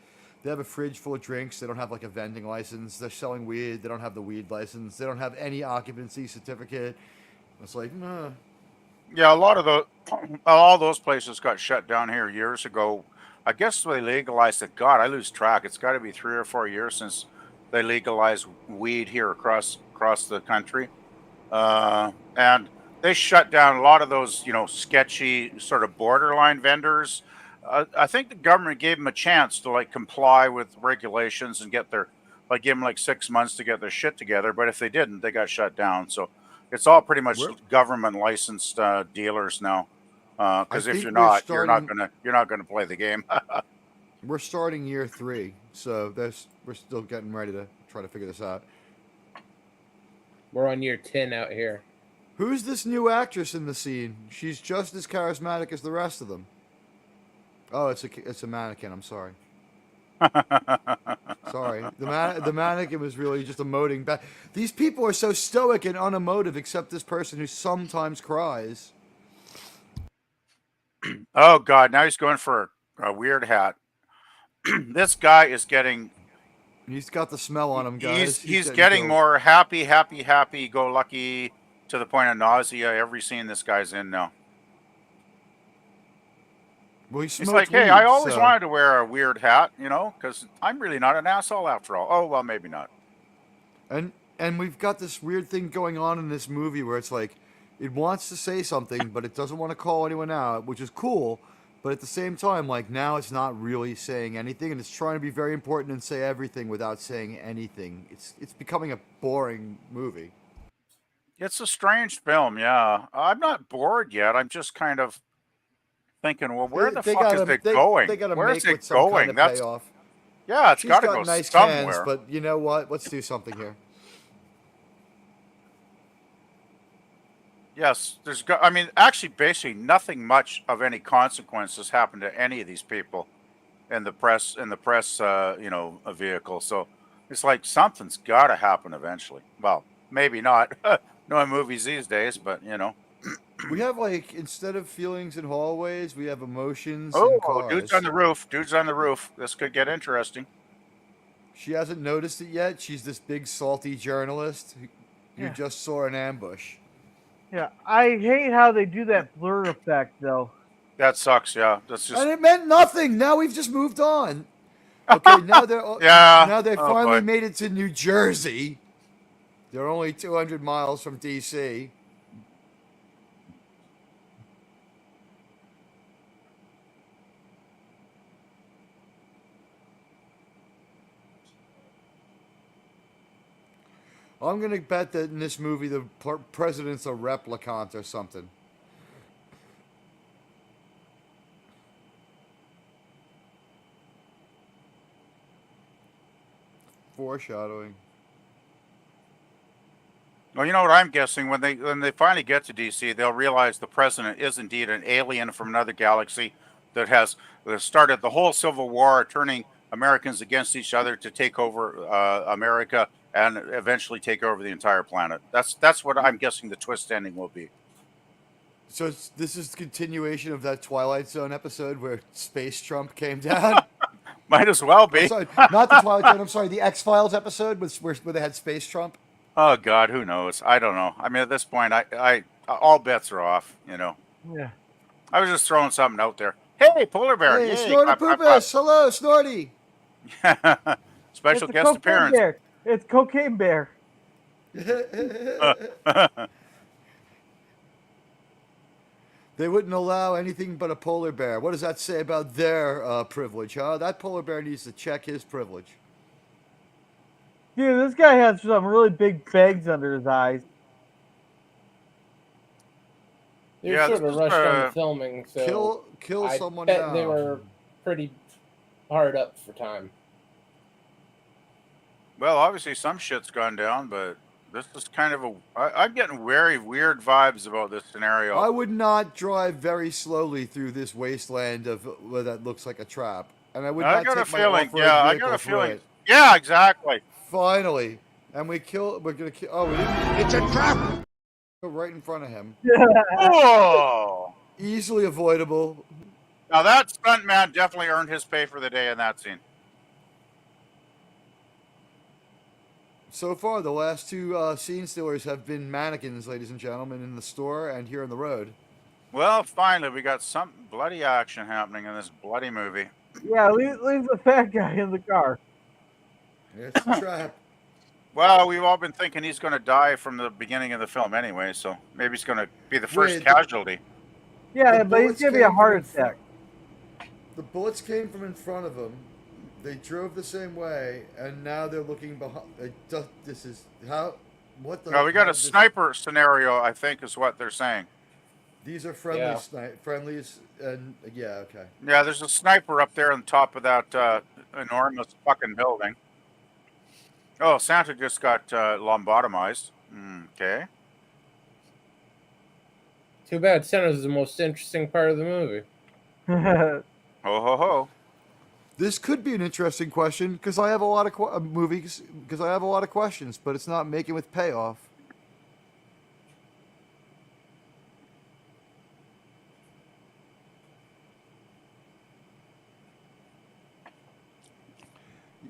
they have a fridge full of drinks, they don't have like a vending license, they're selling weed, they don't have the weed license, they don't have any occupancy certificate. It's like, nah. Yeah, a lot of all those places got shut down here years ago. I guess they legalized it. God, I lose track. It's got to be 3 or 4 years since they legalized weed here across the country, and they shut down a lot of those, sketchy sort of borderline vendors. I think the government gave them a chance to like comply with regulations and give them like 6 months to get their shit together. But if they didn't, they got shut down. So it's all pretty much government licensed dealers now. Because if you're not gonna play the game. We're starting year 3, so we're still getting ready to try to figure this out. We're on year 10 out here. Who's this new actress in the scene? She's just as charismatic as the rest of them. Oh, it's a mannequin. I'm sorry. Sorry. The mannequin was really just emoting back. These people are so stoic and unemotive, except this person who sometimes cries. Oh God! Now he's going for a weird hat. This guy is getting. He's got the smell on him, guys. He's getting more happy, go lucky, to the point of nausea every scene this guy's in now. Well, he's like, hey, I always wanted to wear a weird hat, because I'm really not an asshole after all. Oh well, maybe not. And we've got this weird thing going on in this movie where it's like, it wants to say something, but it doesn't want to call anyone out, which is cool. But at the same time, like, now it's not really saying anything, and it's trying to be very important and say everything without saying anything. It's becoming a boring movie. It's a strange film, yeah. I'm not bored yet. I'm just kind of thinking, well, where the fuck is it going? Where is it going? That's payoff. Yeah, it's got to go nice somewhere. Cans, but you know what? Let's do something here. Yes, actually, basically nothing much of any consequence has happened to any of these people in the press, vehicle. So it's like something's got to happen eventually. Well, maybe not. No movies these days, but We have instead of feelings in hallways, we have emotions. Oh, in cars. Dude's on the roof. This could get interesting. She hasn't noticed it yet. She's this big salty journalist who just saw an ambush. Yeah, I hate how they do that blur effect, though. That sucks. Yeah, that's just. And it meant nothing. Now we've just moved on. Okay, now they're Now they finally made it to New Jersey. They're only 200 miles from DC. I'm going to bet that in this movie, the president's a replicant or something. Foreshadowing. Well, you know what I'm guessing? When they finally get to DC, they'll realize the president is indeed an alien from another galaxy that started the whole Civil War, turning Americans against each other to take over America and eventually take over the entire planet. That's what I'm guessing the twist ending will be. So this is the continuation of that Twilight Zone episode where Space Trump came down? Might as well be. Sorry, not the Twilight Zone, I'm sorry, the X-Files episode where they had Space Trump? Oh, God, who knows? I don't know. I mean, at this point, I all bets are off, Yeah. I was just throwing something out there. Hey, polar bear. Hey, Yay, Snorty Poopus. Hello, Snorty. Special guest appearance. Bear. It's Cocaine Bear. They wouldn't allow anything but a polar bear. What does that say about their privilege, huh? That polar bear needs to check his privilege. Dude, this guy has some really big bags under his eyes. They were sort of rushed on the filming, so kill someone bet down. They were pretty hard up for time. Well, obviously some shit's gone down, but this is kind of I'm getting very weird vibes about this scenario. I would not drive very slowly through this wasteland of where that looks like a trap, and I would not take my off-road vehicle through it. Yeah, exactly. Finally, and we're gonna kill. Oh, we didn't. It's a trap. Go right in front of him. Oh. Easily avoidable. Now that stuntman definitely earned his pay for the day in that scene. So far, the last two scene stealers have been mannequins, ladies and gentlemen, in the store and here on the road. Well, finally, we got some bloody action happening in this bloody movie. Yeah, leave the fat guy in the car. It's a trap. Well, we've all been thinking he's going to die from the beginning of the film anyway, so maybe he's going to be the first casualty. Yeah, but he's going to be a heart attack. The bullets came from in front of him. They drove the same way, and now they're looking behind. This is how. What the? No, we got a sniper scenario, I think, is what they're saying. These are friendly friendlies, and yeah, okay. Yeah, there's a sniper up there on top of that enormous fucking building. Oh, Santa just got lobotomized. Okay. Too bad Santa's the most interesting part of the movie. Ho ho ho. This could be an interesting question because I have a lot of movies because I have a lot of questions, but it's not making with payoff.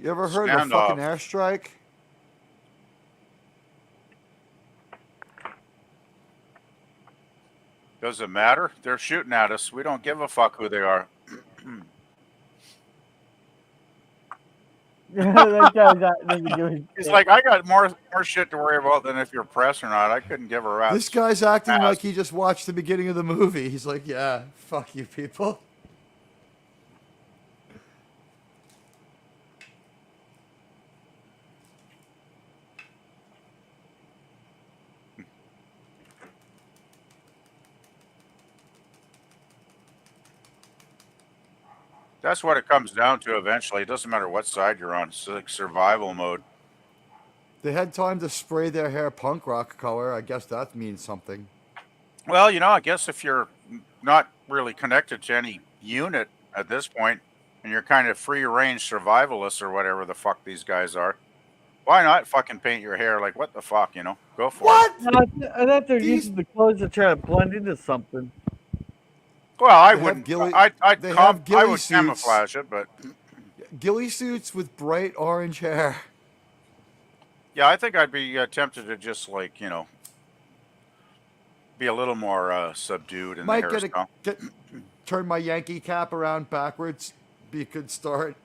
You ever heard of a fucking airstrike? Does it matter? They're shooting at us. We don't give a fuck who they are. It's like, I got more shit to worry about than if you're press or not. I couldn't give a rat's. This guy's acting like he just watched the beginning of the movie. He's like, yeah, fuck you people. That's what it comes down to eventually. It doesn't matter what side you're on. It's like survival mode. They had time to spray their hair punk rock color. I guess that means something. Well, I guess if you're not really connected to any unit at this point, and you're kind of free-range survivalists or whatever the fuck these guys are, why not fucking paint your hair? Like, what the fuck, Go for it. I thought they're using the clothes to try to blend into something. Well, I wouldn't. I would camouflage it, but ghillie suits with bright orange hair. Yeah, I think I'd be tempted to just be a little more subdued in the hairstyle. Turn my Yankee cap around backwards. Be a good start.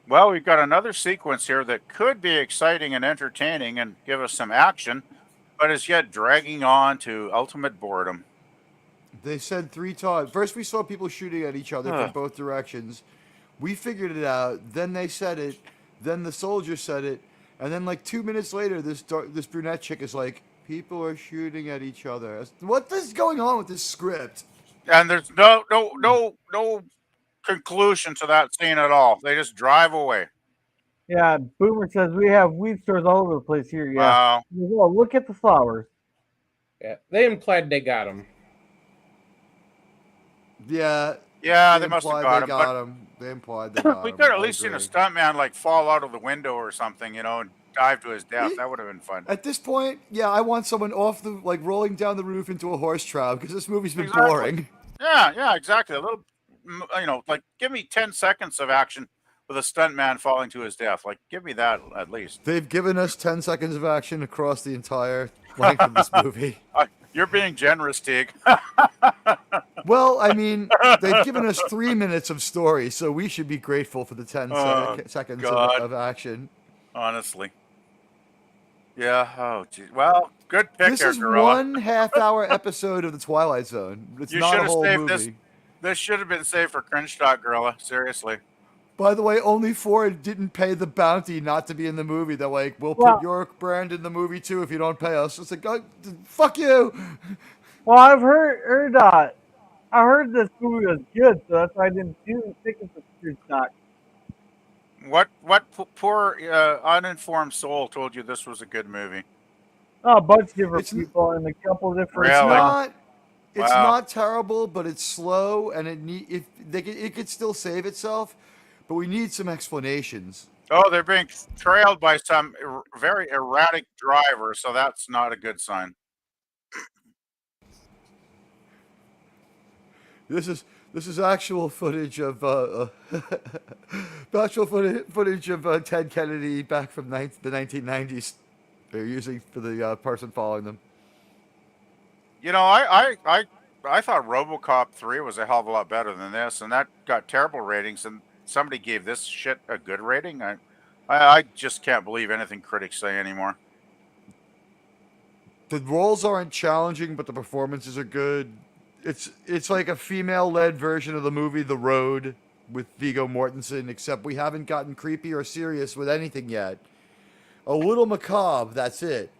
Well, we've got another sequence here that could be exciting and entertaining and give us some action, but is yet dragging on to ultimate boredom. They said 3 times. First, we saw people shooting at each other from both directions. We figured it out. Then they said it. Then the soldier said it. And then, like 2 minutes later, this brunette chick is like, "People are shooting at each other." What is going on with this script? And there's no conclusion to that scene at all. They just drive away. Yeah, Boomer says we have weed stores all over the place here. Yeah. Wow. Well, look at the flowers. Yeah, they implied they got him. Yeah. Yeah, they must have got him. They implied they got him. We could have at least seen a stuntman fall out of the window or something, and dive to his death. That would have been fun. At this point, yeah, I want someone off the rolling down the roof into a horse trough because this movie's been boring. Yeah, exactly. A little, give me 10 seconds of action with a stuntman falling to his death. Like, give me that at least. They've given us 10 seconds of action across the entire length of this movie. You're being generous, Teague. Well, I mean, they've given us 3 minutes of story, so we should be grateful for the 10 seconds of action. Honestly. Yeah, oh, geez. Well, good pick. This is Gorilla. 1.5 hour episode of The Twilight Zone. It's not a whole movie. This should have been saved for Cringe Stock, Gorilla. Seriously. By the way, only Ford didn't pay the bounty not to be in the movie. They're like, we'll put your brand in the movie too if you don't pay us. It's like, oh, fuck you. Well, I've heard this movie was good, so that's why I didn't do tickets for Cringe Stock. What poor uninformed soul told you this was a good movie? Oh, a bunch of different people and a couple of different. Really? It's not terrible, but it's slow, and it could still save itself. but we need some explanations. Oh, they're being trailed by some very erratic driver, so that's not a good sign. This is actual footage of footage of Ted Kennedy back from the 1990s. They're using for the person following them. You know, I thought RoboCop 3 was a hell of a lot better than this, and that got terrible ratings, and somebody gave this shit a good rating. I just can't believe anything critics say anymore. The roles aren't challenging, but the performances are good. It's like a female-led version of the movie The Road with Viggo Mortensen, except we haven't gotten creepy or serious with anything yet. A little macabre, that's it.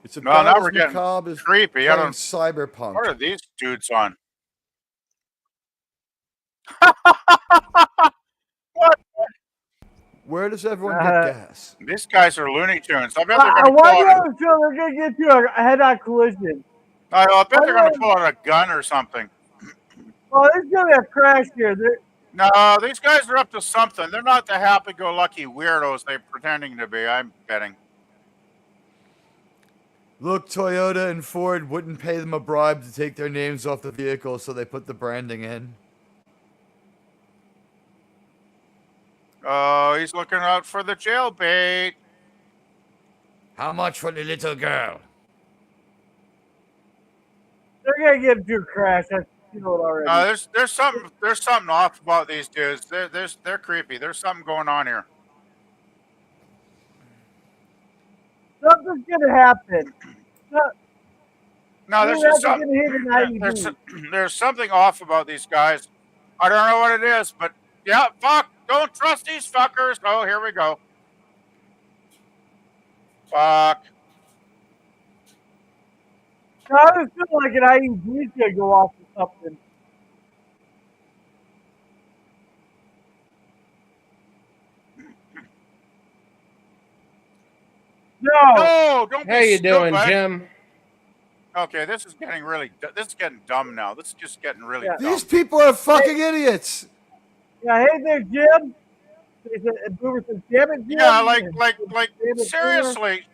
It's about now as we're getting macabre as creepy. I don't. cyberpunk. What are these dudes on? What? Where does everyone get gas? These guys are Looney Tunes. I bet they're I going to pull wonder out. if they're going to get to a head-on collision. I bet they're going to pull out a gun or something. Oh, there's going to be a crash here. No, these guys are up to something. They're not the happy-go-lucky weirdos they're pretending to be, I'm betting. Look, Toyota and Ford wouldn't pay them a bribe to take their names off the vehicle, so they put the branding in. Oh, he's looking out for the jailbait. How much for the little girl? They're going to get into a crash. You know it already. There's something off about these dudes. They're creepy. There's something going on here. Something's going to happen. No, there's just something. There's something off about these guys. I don't know what it is, but yeah, fuck. Don't trust these fuckers. Oh, here we go. Fuck. I just feel like an IED is going to go off or something. No, don't be How you doing, stupid. Jim? Okay, this is getting dumb now. This is just getting really dumb. These people are fucking idiots. Yeah, hey there, Jim. Boomer says, "Damn it, Jim." Yeah, like seriously.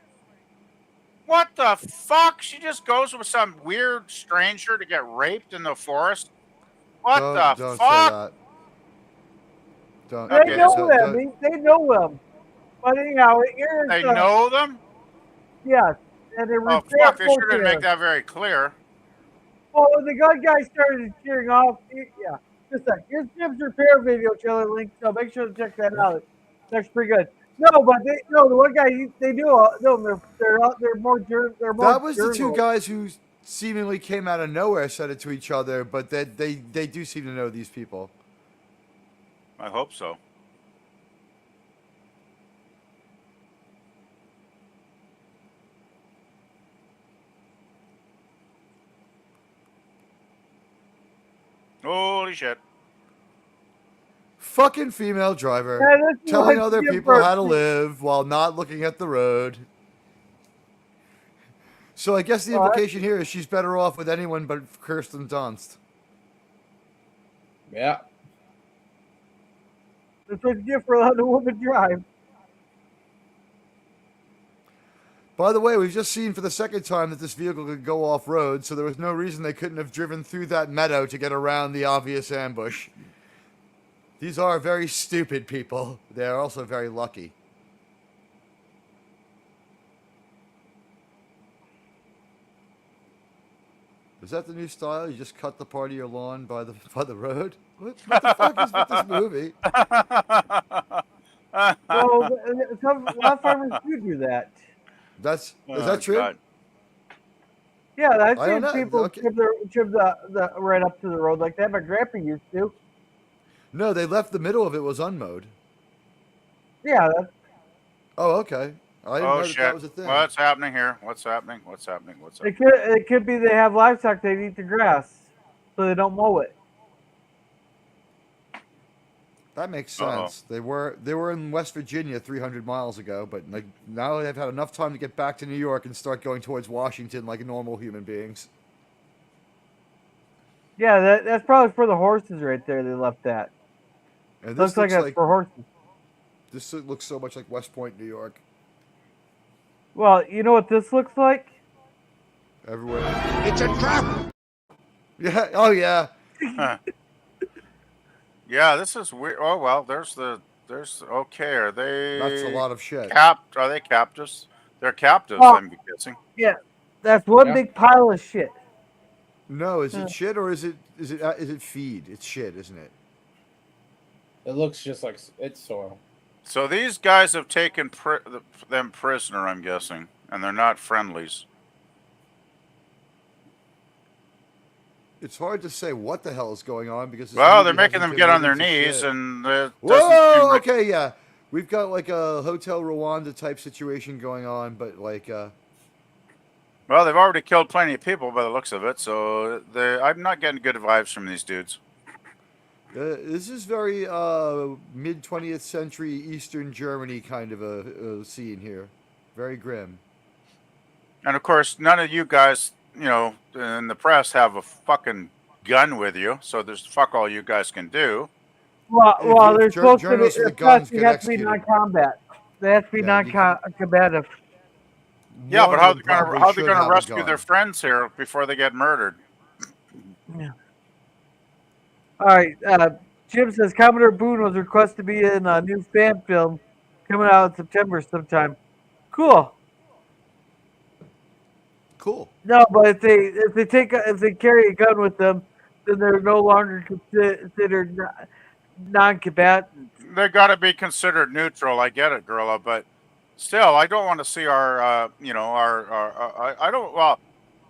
What the fuck? She just goes with some weird stranger to get raped in the forest? What the fuck? Don't. They know them. They know them. But anyhow, they know them? Yes. And they fuck, they sure didn't make that very clear. Well, when the gun guy started cheering off, yeah. Just a sec. Here's Jim's repair video trailer link, so make sure to check that out. That's pretty good. No, but the one guy they do. No, they're more. That was the two guys who seemingly came out of nowhere, said it to each other, but they do seem to know these people. I hope so. Holy shit. Fucking female driver telling other people how to live while not looking at the road. So I guess the implication here is she's better off with anyone but Kirsten Dunst. Yeah. That's what you get for letting a woman drive. By the way, we've just seen for the second time that this vehicle could go off-road, so there was no reason they couldn't have driven through that meadow to get around the obvious ambush. These are very stupid people. They are also very lucky. Is that the new style? You just cut the part of your lawn by the road? What the fuck is with this movie? Well, a lot of farmers do that. Is that true? God. Yeah, I've seen people trim the right up to the road like that. My grandpa used to. No, they left the middle of it was unmowed. Yeah. Oh, okay. I didn't know that was a thing. What's happening here? What's happening? It could be they have livestock that eat the grass, so they don't mow it. That makes sense. They were in West Virginia 300 miles ago, but like now they've had enough time to get back to New York and start going towards Washington like normal human beings. Yeah, that's probably for the horses right there. They left that. And Looks this like looks it's like for horses. this looks so much like West Point, New York. Well, you know what this looks like? Everywhere. It's a trap. Yeah. Oh yeah. Huh. Yeah, this is weird. Oh well, there's okay. Are That's a they lot of shit. capped? Are they captives? They're captives, Oh, I'm guessing. yeah. That's one Yeah. big pile of shit. No, is it shit or is it feed? It's shit, isn't it? It looks just like it's soil. So these guys have taken them prisoner, I'm guessing, and they're not friendlies. It's hard to say what the hell is going on because this Well, movie they're making hasn't them been get on moving their to knees, shit. and it doesn't seem Whoa! like. Okay, yeah, we've got like a Hotel Rwanda type situation going on, but like, Well, they've already killed plenty of people by the looks of it, so I'm not getting good vibes from these dudes. this is very mid 20th century Eastern Germany kind of a scene here, very grim. And of course, none of you guys, in the press have a fucking gun with you, so there's fuck all you guys can do. Well, they're supposed to be. Journalists with They guns get have to be executed. non-combat. They have to be Yeah, non-combative. Yeah, One but of how them they gonna probably how they should gonna have a rescue their gun. friends here before they get murdered? Yeah. All right. Jim says Commodore Boone was requested to be in a new fan film coming out in September sometime. Cool. Cool. No, but if they carry a gun with them, then they're no longer considered non-combatants. They got to be considered neutral. I get it, Gorilla, but still, I don't want to see I don't. Well,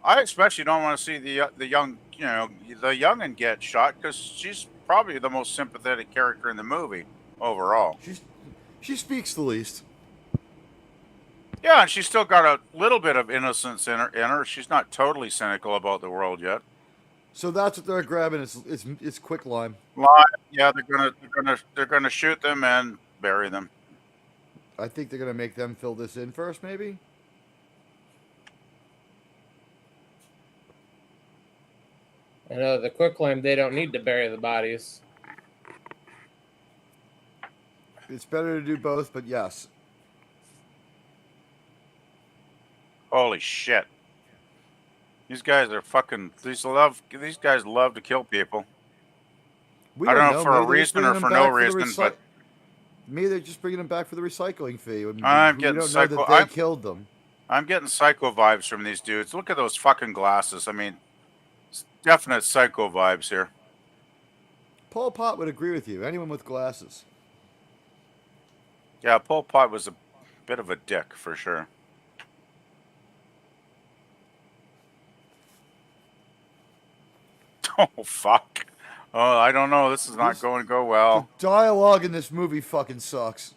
I especially don't want to see the young, the youngin get shot because she's probably the most sympathetic character in the movie overall. She speaks the least. Yeah, and she's still got a little bit of innocence in her. She's not totally cynical about the world yet. So that's what they're grabbing. It's quicklime. Yeah, they're gonna shoot them and bury them. I think they're gonna make them fill this in first, maybe. I know the quicklime. They don't need to bury the bodies. It's better to do both, but yes. Holy shit! These guys are fucking. These guys love to kill people. We I don't know know. for a Maybe they're just reason or bringing for them no back for the reason, but maybe they're just bringing them back for the recycling fee. I'm we getting don't know that they killed them. I'm getting psycho vibes from these dudes. Look at those fucking glasses. I mean, definite psycho vibes here. Pol Pot would agree with you. Anyone with glasses. Yeah, Pol Pot was a bit of a dick for sure. Oh fuck! Oh, I don't know. This is not going to go well. The dialogue in this movie fucking sucks.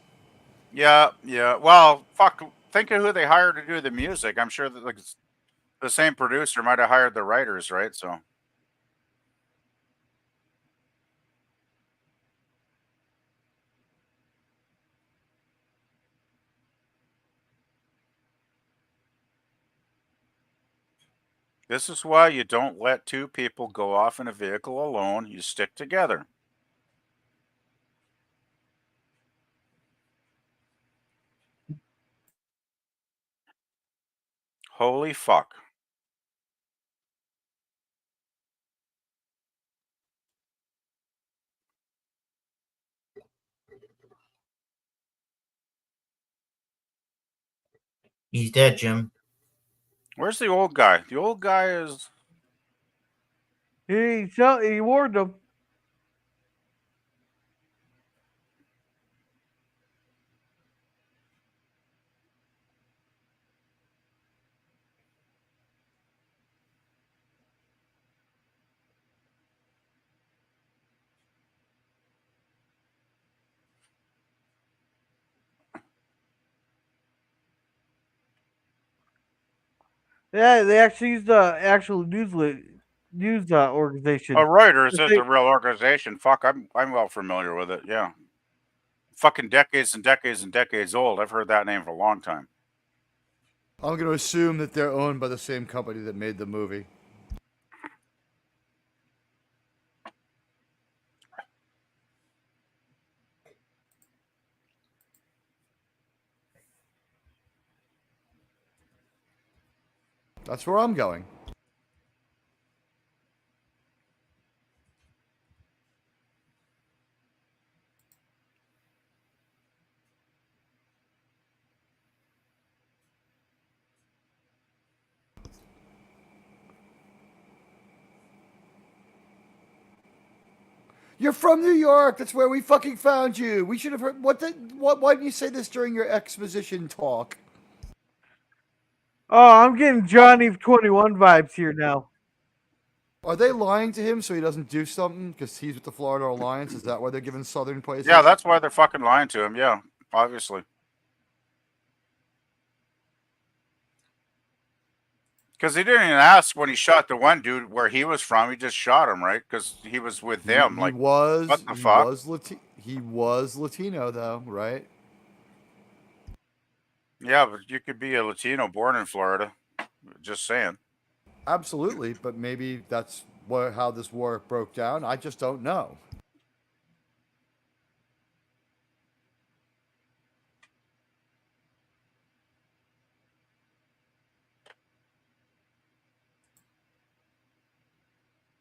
Yeah. Well, fuck. Think of who they hired to do the music. I'm sure that the same producer might have hired the writers, right? So. This is why you don't let two people go off in a vehicle alone. You stick together. Holy fuck. He's dead, Jim. Where's the old guy? The old guy is... He warned them. Yeah, they actually used the actual news organization. Oh, Reuters is a real organization. Fuck, I'm well familiar with it. Yeah. Fucking decades and decades and decades old. I've heard that name for a long time. I'm going to assume that they're owned by the same company that made the movie. That's where I'm going. You're from New York. That's where we fucking found you. We should have heard. Why didn't you say this during your exposition talk? Oh, I'm getting Johnny 21 vibes here now. Are they lying to him so he doesn't do something because he's with the Florida Alliance? Is that why they're giving Southern places? Yeah, that's why they're fucking lying to him. Yeah, obviously. Because he didn't even ask when he shot the one dude where he was from. He just shot him, right? Because he was with them. He was. What the fuck? He was Latino, though, right? Yeah, but you could be a Latino born in Florida. Just saying. Absolutely, but maybe that's how this war broke down. I just don't know.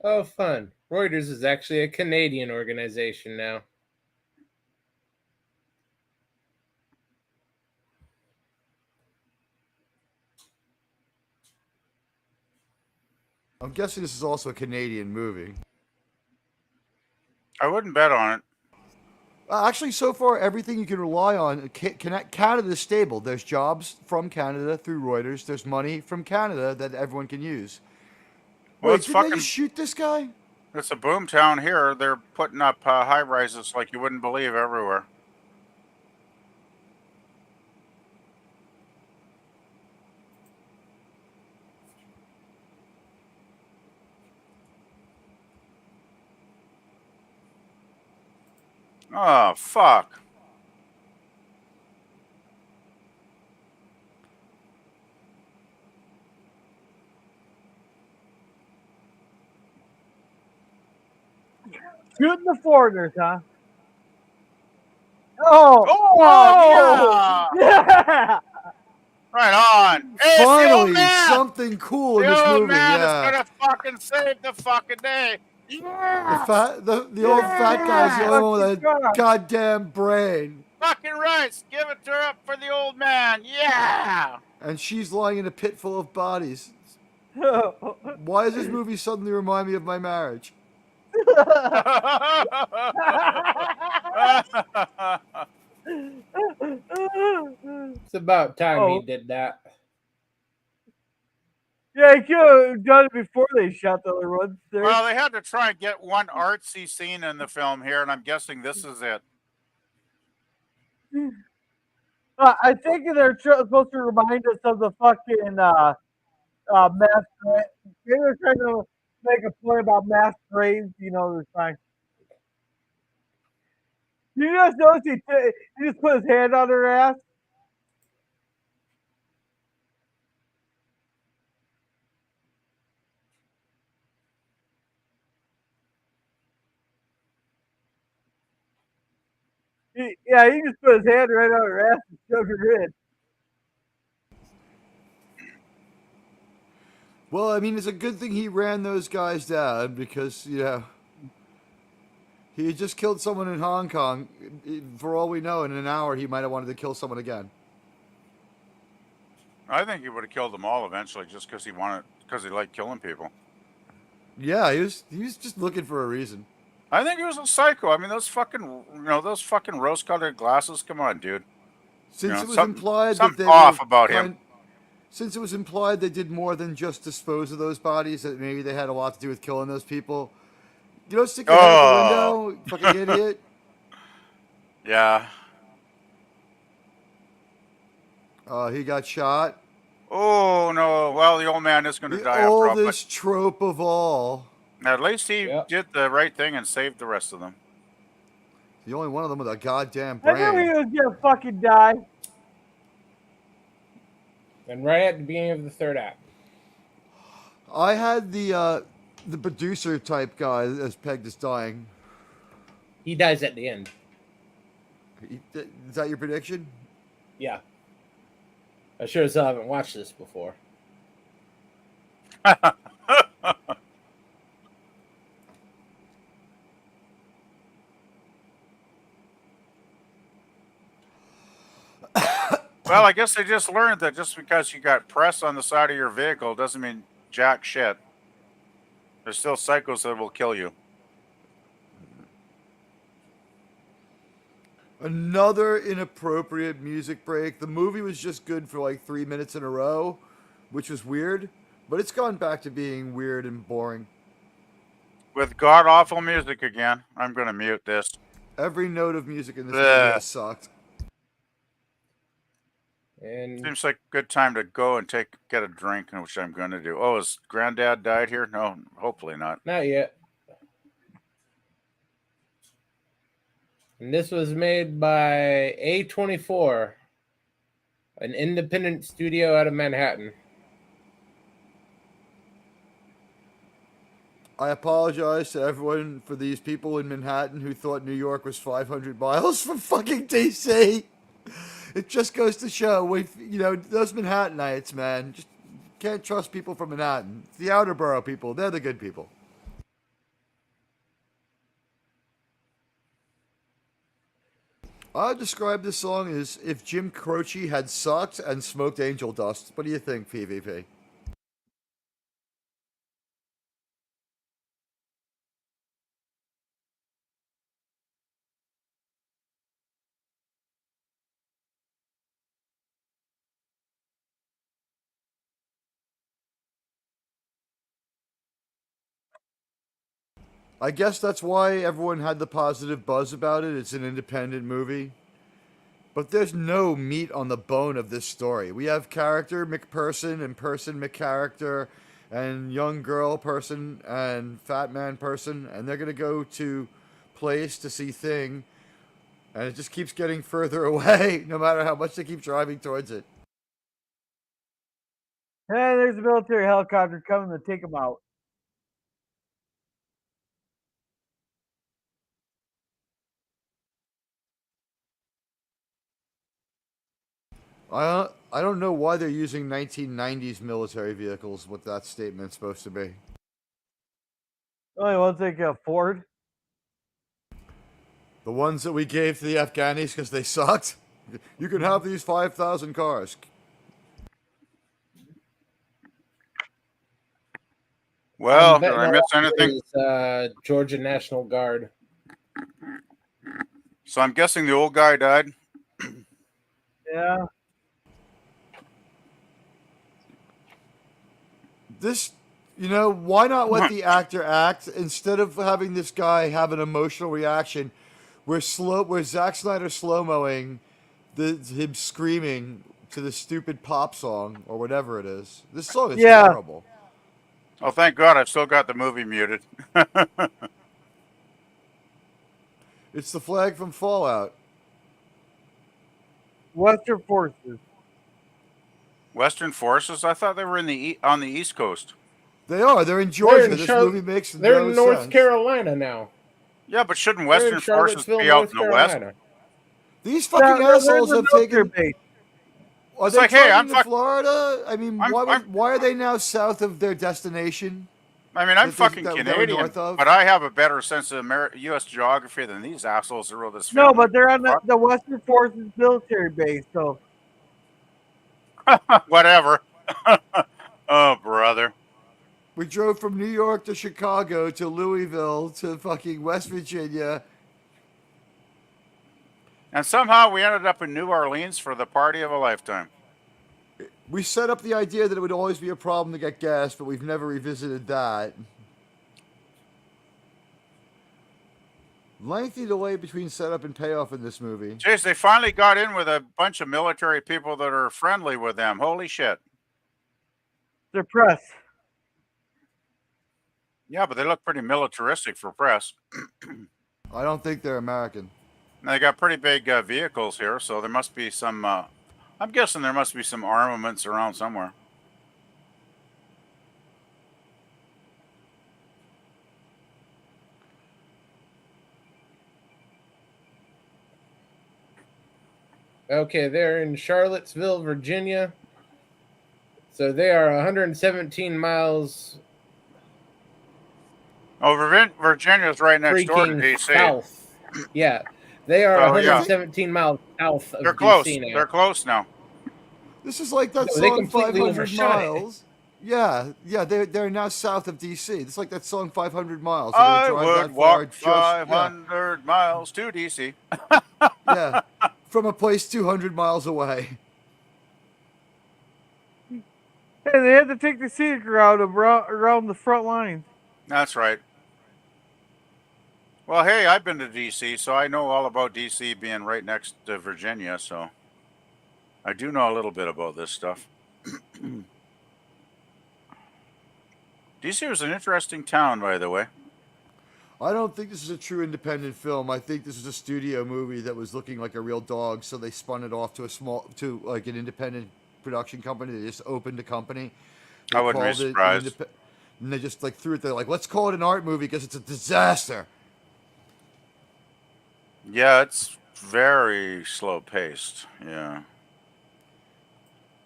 Oh, fun. Reuters is actually a Canadian organization now. I'm guessing this is also a Canadian movie. I wouldn't bet on it. Actually, so far, everything you can rely on, Canada's stable. There's jobs from Canada through Reuters. There's money from Canada that everyone can use. Well, Wait, did they just shoot this guy? It's a boom town here. They're putting up high rises like you wouldn't believe everywhere. Oh, fuck. Shooting the foreigners, huh? Oh! Yeah! Right on. Hey, Finally, something cool in this movie. The old man Yeah. is gonna fucking save the fucking day. Yeah. The old fat guy's the only one with a goddamn brain. Fucking right. Give it to her up for the old man. Yeah. And she's lying in a pit full of bodies. Why does this movie suddenly remind me of my marriage? It's about time he did that. Yeah, he could have done it before they shot the other ones. Well, they had to try and get one artsy scene in the film here, and I'm guessing this is it. I think they're supposed to remind us of the fucking mass. They were trying to make a point about mass graves. You know, they're trying. You just notice he just put his hand on her ass. He just put his hand right on her ass and shoved her in. Well, I mean, it's a good thing he ran those guys down because, he had just killed someone in Hong Kong. For all we know, in an hour, he might have wanted to kill someone again. I think he would have killed them all eventually, just because he liked killing people. Yeah, he was just looking for a reason. I think he was a psycho. I mean, those fucking rose-colored glasses. Come on, dude. Since it was implied that something off about him. Since it was implied they did more than just dispose of those bodies, that maybe they had a lot to do with killing those people. You don't stick your head out the window, fucking idiot. Yeah. He got shot. Oh no! Well, the old man is going to die. The oldest trope of all. At least he did the right thing and saved the rest of them. The only one of them with a goddamn brain. I knew he was gonna fucking die. And right at the beginning of the third act. I had the producer type guy as pegged as dying. He dies at the end. Is that your prediction? Yeah. I sure as hell haven't watched this before. Well, I guess they just learned that just because you got press on the side of your vehicle doesn't mean jack shit. There's still psychos that will kill you. Another inappropriate music break. The movie was just good for like 3 minutes in a row, which was weird, but it's gone back to being weird and boring. With god awful music again. I'm going to mute this. Every note of music in this movie has sucked. And seems like a good time to go and get a drink, which I'm going to do. Oh, has Granddad died here? No, hopefully not. Not yet. And this was made by A24, an independent studio out of Manhattan. I apologize to everyone for these people in Manhattan who thought New York was 500 miles from fucking DC. It just goes to show, those Manhattanites, man, just can't trust people from Manhattan. It's the outer borough people. They're the good people. I describe this song as if Jim Croce had sucked and smoked angel dust. What do you think, PvP? I guess that's why everyone had the positive buzz about it. It's an independent movie. But there's no meat on the bone of this story. We have character McPerson and person McCharacter and young girl person and fat man person, and they're going to go to place to see Thing, and it just keeps getting further away no matter how much they keep driving towards it. Hey, there's a military helicopter coming to take them out. I don't know why they're using 1990s military vehicles, what that statement's supposed to be. Only ones they can afford. The ones that we gave to the Afghanis because they sucked? You can have these 5,000 cars. Well, did I miss anything? Georgia National Guard. So I'm guessing the old guy died? Yeah. This, why not let the actor act instead of having this guy have an emotional reaction where Zack Snyder slow-moing him screaming to the stupid pop song or whatever it is. This song is terrible. Oh, thank God, I've still got the movie muted. It's the flag from Fallout. Western Forces. Western Forces? I thought they were on the East Coast. They are. They're in Georgia. This movie makes no sense. They're in North Carolina now. Yeah, but shouldn't Western Forces be out in the West? These fucking assholes have taken... Are they traveling to Florida? I mean, why are they now south of their destination? I mean, I'm fucking Canadian, but I have a better sense of U.S. geography than these assholes that wrote this film. No, but they're on the Western Forces military base, so... Whatever. Oh, brother. We drove from New York to Chicago to Louisville to fucking West Virginia. And somehow we ended up in New Orleans for the party of a lifetime. We set up the idea that it would always be a problem to get gas, but we've never revisited that. Lengthy delay between setup and payoff in this movie. Jeez, they finally got in with a bunch of military people that are friendly with them. Holy shit. They're press. Yeah, but they look pretty militaristic for press. I don't think they're American. Now, they got pretty big vehicles here, so there must be some... I'm guessing there must be some armaments around somewhere. Okay, they're in Charlottesville, Virginia. So they are 117 miles. Oh, Virginia's right next door to Freaking DC. south. Yeah, they are So, 117 miles south of They're close. DC now. They're close now. This is like that No, they song completely 500 overshot it. miles. Yeah, they're now south of DC. It's like that song 500 miles. I would walk 500 miles to DC. Yeah, from a place 200 miles away. Hey, they had to take the scenic route around the front lines. That's right. Well, hey, I've been to DC, so I know all about DC being right next to Virginia, so I do know a little bit about this stuff. DC was an interesting town, by the way. I don't think this is a true independent film. I think this is a studio movie that was looking like a real dog, so they spun it off to like an independent production company. They just opened a company. I wouldn't be surprised. And they just like threw it there, like, let's call it an art movie because it's a disaster. Yeah, it's very slow paced. Yeah.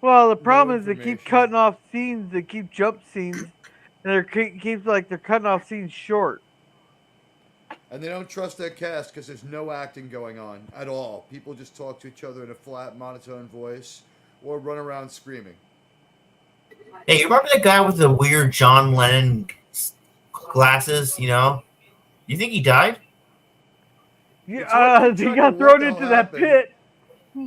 Well, the problem is they keep cutting off scenes. They keep jump scenes, and they're cutting off scenes short. And they don't trust their cast because there's no acting going on at all. People just talk to each other in a flat, monotone voice or run around screaming. Hey, you remember the guy with the weird John Lennon glasses? You know, you think he died? Yeah, he got thrown into that pit.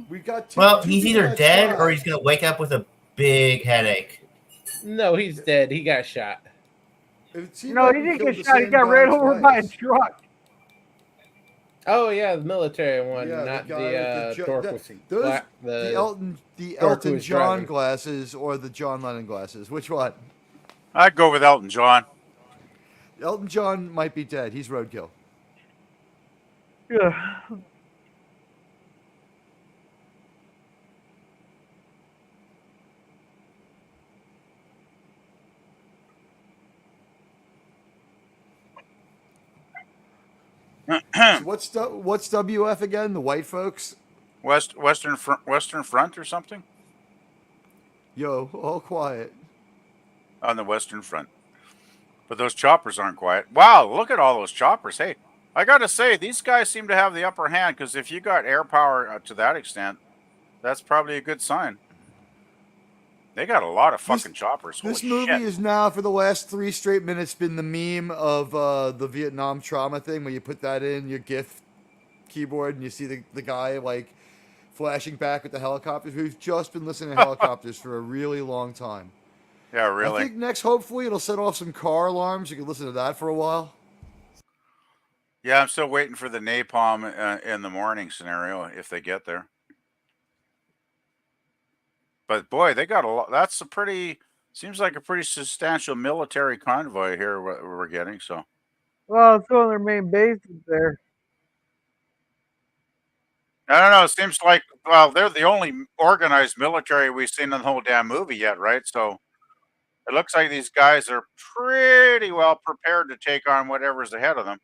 We got he's either dead or he's gonna wake up with a big headache. No, he's dead. He got shot. No, he didn't get shot. He got ran over by a truck. Oh yeah, the military one, not the dork with the Elton John glasses or the John Lennon glasses. Which one? I'd go with Elton John. Elton John might be dead. He's roadkill. Yeah. So what's WF again? The white folks? Western Front or something? Yo, all quiet. On the Western Front. But those choppers aren't quiet. Wow, look at all those choppers. Hey, I got to say, these guys seem to have the upper hand because if you got air power to that extent, that's probably a good sign. They got a lot of fucking choppers. This movie is now, for the last 3 straight minutes, been the meme of the Vietnam trauma thing, where you put that in your GIF keyboard and you see the guy like flashing back with the helicopters, who's just been listening to helicopters for a really long time. Yeah, really. I think next, hopefully, it'll set off some car alarms. You can listen to that for a while. Yeah, I'm still waiting for the napalm in the morning scenario if they get there. But boy, they got a lot. That's a pretty, seems like a pretty substantial military convoy here we're getting. So, well, it's one of their main bases there. I don't know. It seems like, well, they're the only organized military we've seen in the whole damn movie yet, right? So it looks like these guys are pretty well prepared to take on whatever's ahead of them.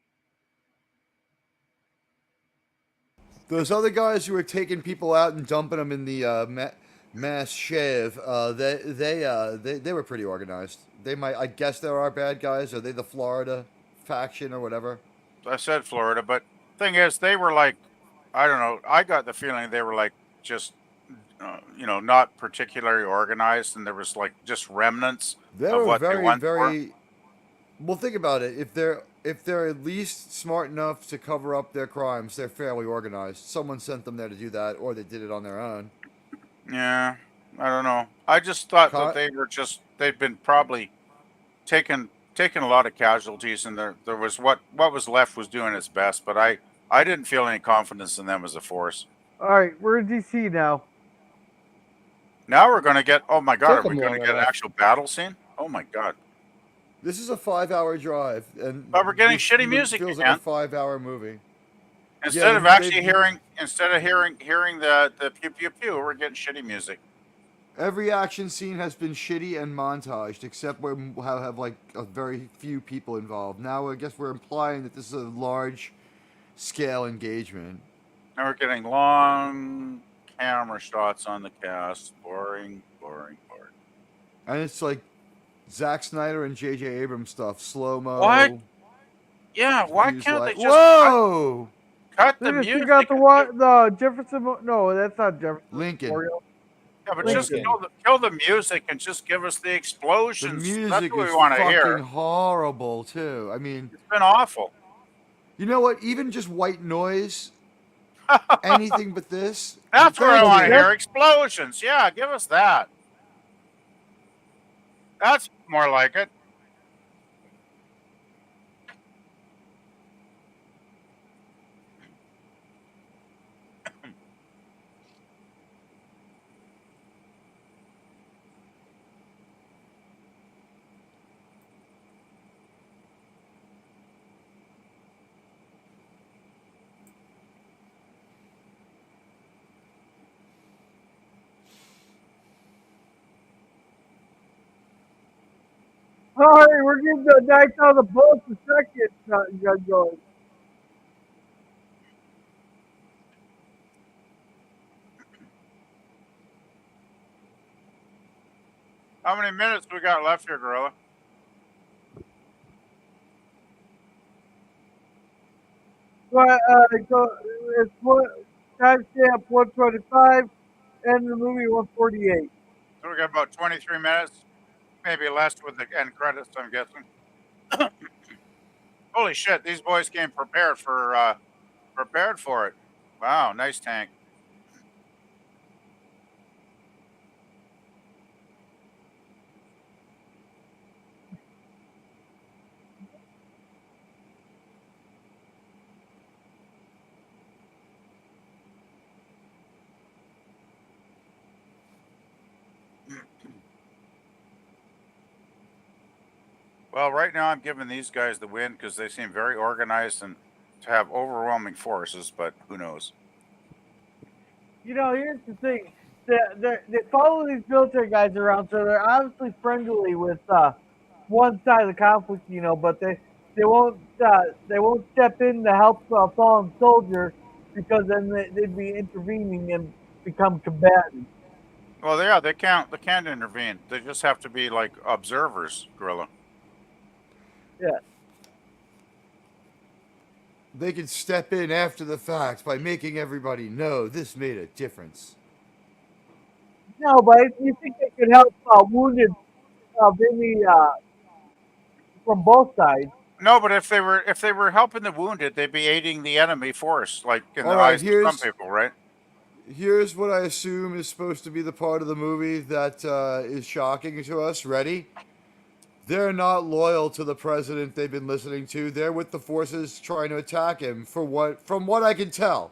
Those other guys who were taking people out and dumping them in the mass shave, they were pretty organized. They might, I guess, there are bad guys. Are they the Florida faction or whatever? I said Florida, but thing is, they were like, I don't know. I got the feeling they were like just, not particularly organized, and there was like just remnants of what they went for. Well, think about it. If they're at least smart enough to cover up their crimes, they're fairly organized. Someone sent them there to do that, or they did it on their own. Yeah, I don't know. I just thought that they'd been probably taking a lot of casualties, and there was what was left was doing its best, but I didn't feel any confidence in them as a force. All right, we're in DC now. Now we're going to get, oh my God, are we going to get an actual battle scene? Oh my God. This is a 5-hour drive, but we're getting shitty music feels again. Like a 5-hour movie. Instead of hearing the pew pew pew, we're getting shitty music. Every action scene has been shitty and montaged, except where we have like a very few people involved. Now I guess we're implying that this is a large scale engagement. Now we're getting long camera shots on the cast. Boring. And it's like Zack Snyder and J.J. Abrams stuff, slow mo. What? Yeah, why can't they just whoa? cut They the just music? took out the Jefferson. No, that's not Jefferson. Lincoln. Memorial. Yeah, but Lincoln. just kill the music and just give us the The explosions. music That's what is we want to fucking hear. horrible too. I mean, It's been awful. you know what? Even just white noise, anything but this. That's what I want to you. hear. Explosions. Yeah, give us that. That's more like it. All right, we're getting the Night on the Boat the second going. How many minutes we got left here, Gorilla? But it's timestamp 125, and the movie 148. So we got about 23 minutes, maybe less with the end credits, I'm guessing. Holy shit, these boys came prepared for it. Wow, nice tank. Well, right now I'm giving these guys the win because they seem very organized and to have overwhelming forces, but who knows? You know, here's the thing: they follow these military guys around, so they're obviously friendly with one side of the conflict. You know, but they won't step in to help a fallen soldier because then they'd be intervening and become combatants. Well, yeah, they can't intervene. They just have to be like observers, Gorilla. Yeah. They can step in after the fact by making everybody know this made a difference. No, but you think they could help wounded maybe from both sides? No, but if they were helping the wounded, they'd be aiding the enemy force, like in the eyes of some people, right? Here's what I assume is supposed to be the part of the movie that is shocking to us. Ready? They're not loyal to the president they've been listening to. They're with the forces trying to attack him. From what I can tell,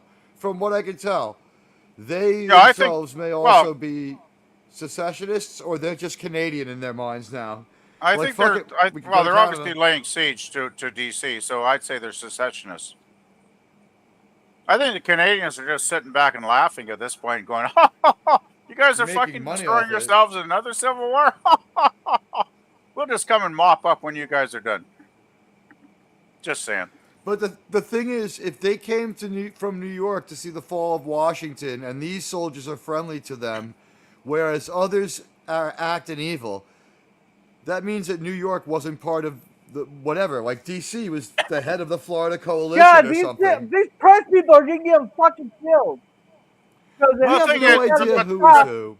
they themselves may also be secessionists, or they're just Canadian in their minds now. I think they're obviously laying siege to DC, so I'd say they're secessionists. I think the Canadians are just sitting back and laughing at this point, going, "Ha ha ha! You guys are fucking destroying yourselves in another civil war." We'll just come and mop up when you guys are done. Just saying. But the thing is, if they came from New York to see the fall of Washington, and these soldiers are friendly to them, whereas others are acting evil, that means that New York wasn't part of the whatever. Like DC was the head of the Florida coalition or something. These press people are getting them fucking killed. They have no idea who was who.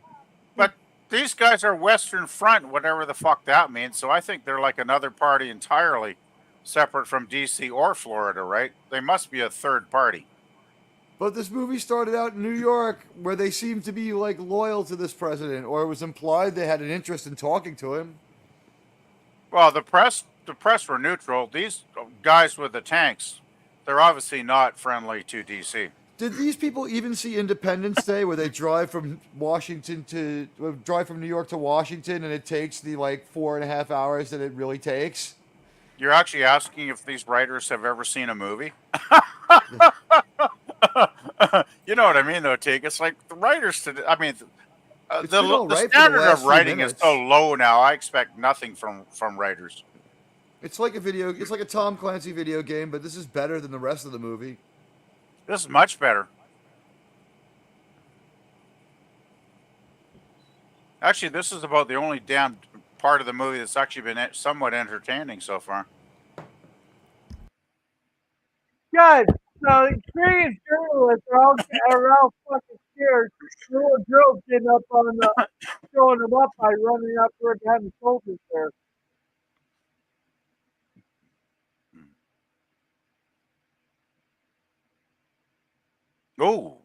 But these guys are Western Front, whatever the fuck that means. So I think they're like another party entirely separate from DC or Florida, right? They must be a third party. But this movie started out in New York, where they seemed to be like loyal to this president, or it was implied they had an interest in talking to him. Well, the press were neutral. These guys with the tanks, they're obviously not friendly to DC. Did these people even see Independence Day, where they drive from New York to Washington, and it takes the 4.5 hours that it really takes? You're actually asking if these writers have ever seen a movie? You know what I mean, though, Teague. It's like the writers today. I mean, the standard of writing is so low now. I expect nothing from writers. It's like a Tom Clancy video game, but this is better than the rest of the movie. This is much better. Actually, this is about the only damn part of the movie that's actually been somewhat entertaining so far. Guys, so experienced journalists are all fucking scared. Little Joe getting up on showing them up by running up right behind the soldiers there. Oh,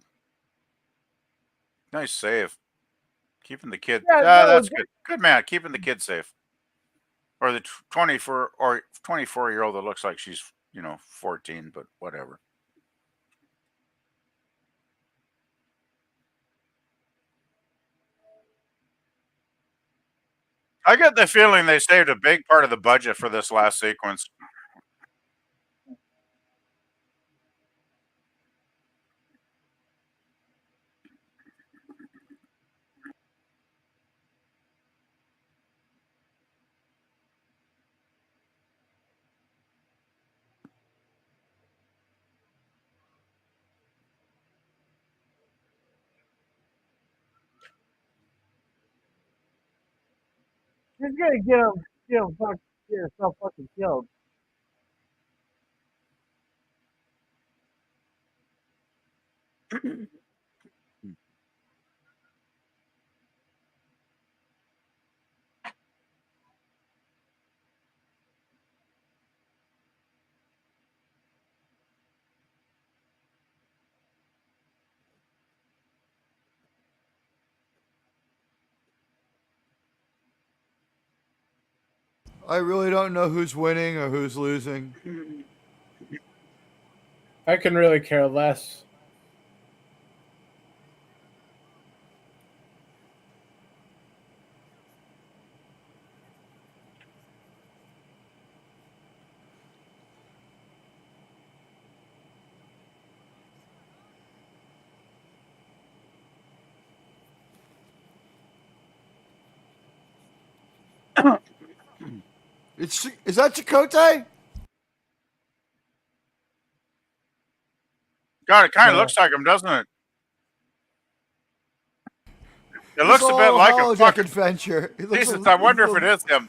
nice save. Keeping the kid. Yeah, no, That's good. Good man. Keeping the kid safe. Or the 24-year-old that looks like she's 14, but whatever. I get the feeling they saved a big part of the budget for this last sequence. She's gonna get herself fucking killed. I really don't know who's winning or who's losing. I can really care less. Is that Chakotay? God, it kind of looks like him, doesn't it? It looks a bit like him. Holodeck Adventure. Jesus, I wonder if it is him.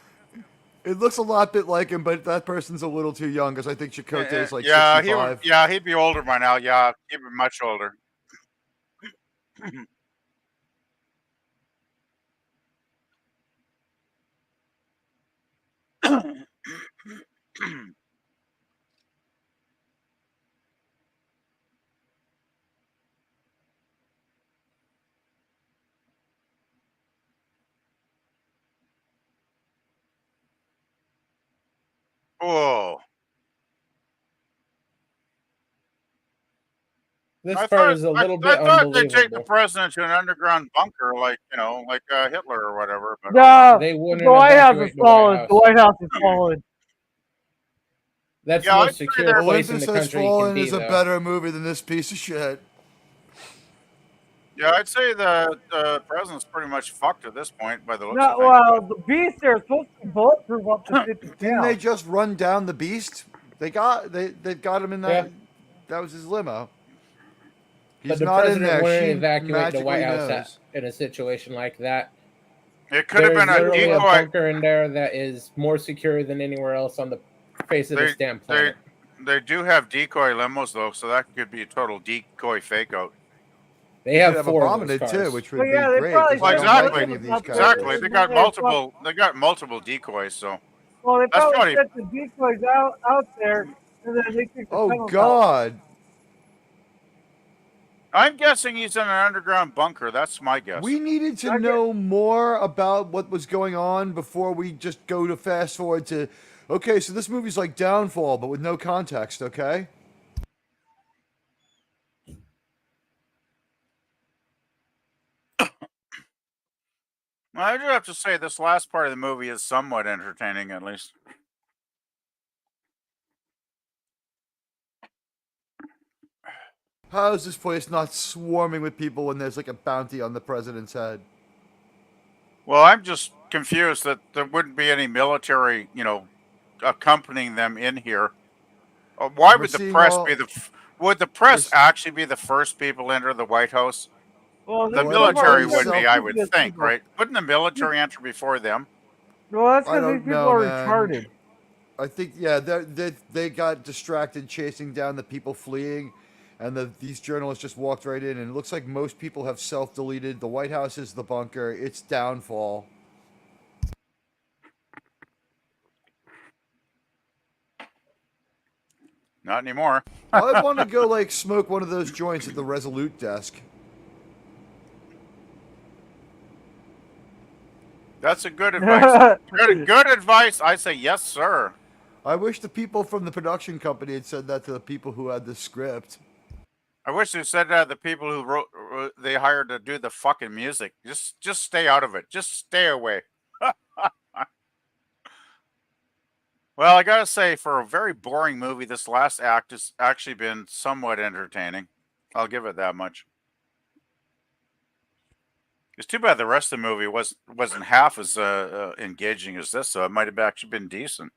It looks a lot bit like him, but that person's a little too young because I think Chakotay is like 65. He'd be older by now. Yeah, he'd be much older. Oh. This part is a little bit unbelievable. I thought they'd take the president to an underground bunker, like Hitler or whatever. But No, they wouldn't. The White House is fallen. The White House is fallen. That's the most secure place in the country. Fallen is a better movie than this piece of shit. Yeah, I'd say the president's pretty much fucked at this point by the looks of things. Well, the Beast are supposed to be bulletproof up to 50 pounds. Didn't they just run down the Beast? They've got him in that. Yeah. That was his limo. But the president wouldn't evacuate the White House in a situation like that. It could have been a decoy. A bunker in there that is more secure than anywhere else on the face of this damn planet. They do have decoy limos though, so that could be a total decoy fake out. They have 4 of those cars. too, which would be great. Exactly. They got multiple. They got multiple decoys. So. Well, they probably set the decoys out there, and then they took the Oh God. Out. I'm guessing he's in an underground bunker. That's my guess. We needed to know more about what was going on before we just go to fast forward to, okay, so this movie's like Downfall, but with no context, okay? Well, I do have to say this last part of the movie is somewhat entertaining, at least. How is this place not swarming with people when there's like a bounty on the president's head? Well, I'm just confused that there wouldn't be any military, accompanying them in here. Why would the press be would the press actually be the first people to enter the White House? Well, The this military is would be, I would because think, people- right? Wouldn't the military enter before them? Well, that's I because these don't people know, are man. retarded. I think, they got distracted chasing down the people fleeing, and these journalists just walked right in, and it looks like most people have self-deleted. The White House is the bunker. It's downfall. Not anymore. I want to go, like, smoke one of those joints at the Resolute desk. That's a good advice. Good advice. I say yes, sir. I wish the people from the production company had said that to the people who had the script. I wish they said that to the people who wrote, they hired to do the fucking music. Just stay out of it. Just stay away. Well, I gotta say, for a very boring movie, this last act has actually been somewhat entertaining. I'll give it that much. It's too bad the rest of the movie wasn't half as engaging as this, so it might have actually been decent.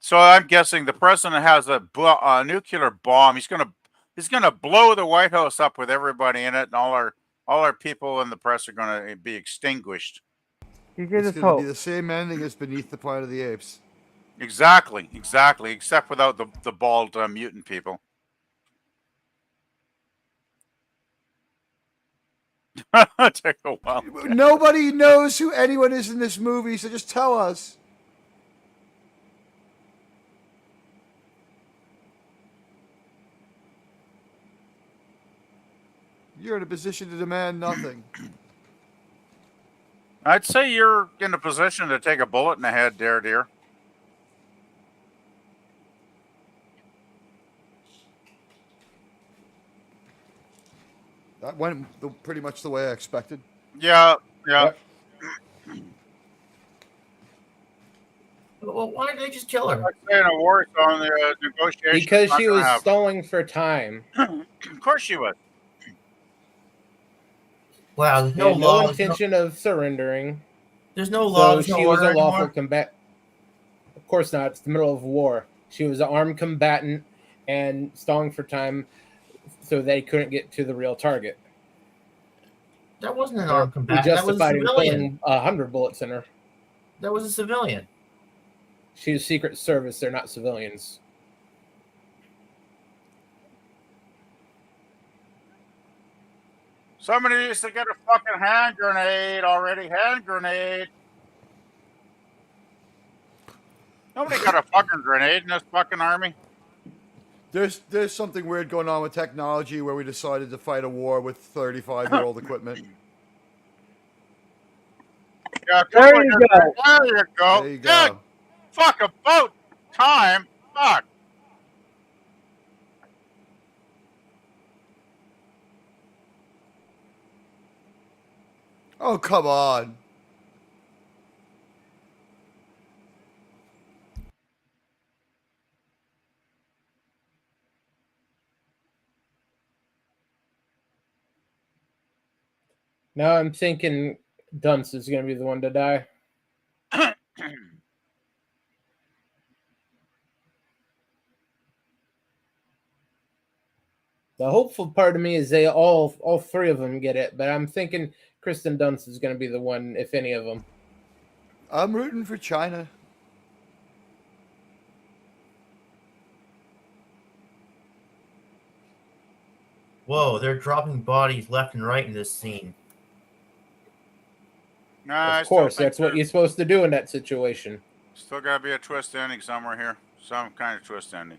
So I'm guessing the president has a nuclear bomb. He's gonna blow the White House up with everybody in it, and all our people in the press are gonna be extinguished. You can It's just going to hope. be the same ending as Beneath the Planet of the Apes. Exactly. Except without the bald mutant people. Take a while. Nobody knows who anyone is in this movie, so just tell us. You're in a position to demand nothing. I'd say you're in a position to take a bullet in the head, dear. That went pretty much the way I expected. Yeah. Yep. Well, why did they just kill her? I'd say in a war zone, the negotiations. Because not she gonna was happen. stalling for time. Of course she was. Wow, there's She no had law. no intention of surrendering. There's no law. So There's no she was order a lawful anymore. combatant. Of course not. It's the middle of war. She was an armed combatant and stalling for time so they couldn't get to the real target. That wasn't an They're armed combatant. That was a justified in civilian. putting 100 bullets in her. That was a civilian. She's Secret Service. They're not civilians. Somebody needs to get a fucking hand grenade already. Hand grenade. Nobody got a fucking grenade in this fucking army. There's something weird going on with technology where we decided to fight a war with 35-year-old equipment. Yeah, There you go. There you go. There you Good. go. Fuck about time. Fuck. Oh, come on. Now I'm thinking Dunst is going to be the one to die. The hopeful part of me is they all three of them get it, but I'm thinking Kirsten Dunst is going to be the one, if any of them. I'm rooting for China. Whoa, they're dropping bodies left and right in this scene. Nah, Of course, that's what you're supposed to do in that situation. Still gotta be a twist ending somewhere here. Some kind of twist ending.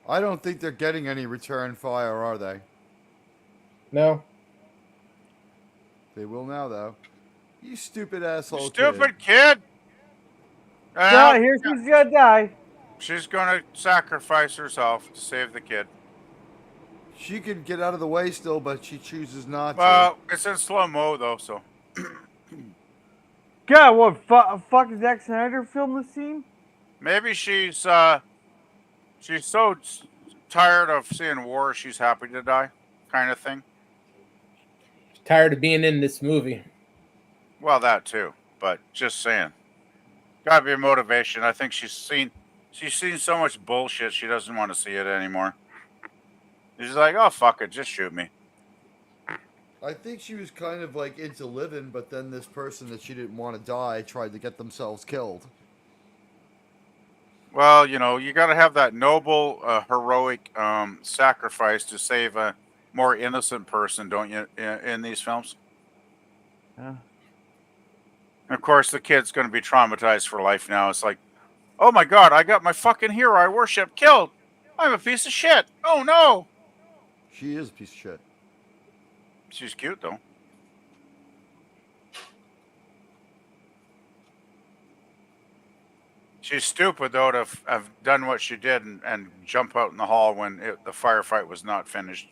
I don't think they're getting any return fire, are they? No? They will now, though. You stupid asshole Stupid kid. Yeah, here she's gonna die. She's gonna sacrifice herself to save the kid. She could get out of the way still, but she chooses not to. Well, it's in slow mo though, so. God, what fuck is Zack Snyder film this scene? Maybe she's so tired of seeing war, she's happy to die, kind of thing. Tired of being in this movie. Well, that too, but just saying. Gotta be a motivation. I think she's seen so much bullshit she doesn't want to see it anymore. She's like, oh fuck it, just shoot me. I think she was kind of like into living, but then this person that she didn't want to die tried to get themselves killed. Well, you got to have that noble, heroic sacrifice to save a more innocent person, don't you, in these films? Yeah. And of course, the kid's going to be traumatized for life now. It's like, oh my god, I got my fucking hero I worship killed. I'm a piece of shit. Oh no. She is a piece of shit. She's cute, though. She's stupid, though, to have done what she did and jump out in the hall when the firefight was not finished.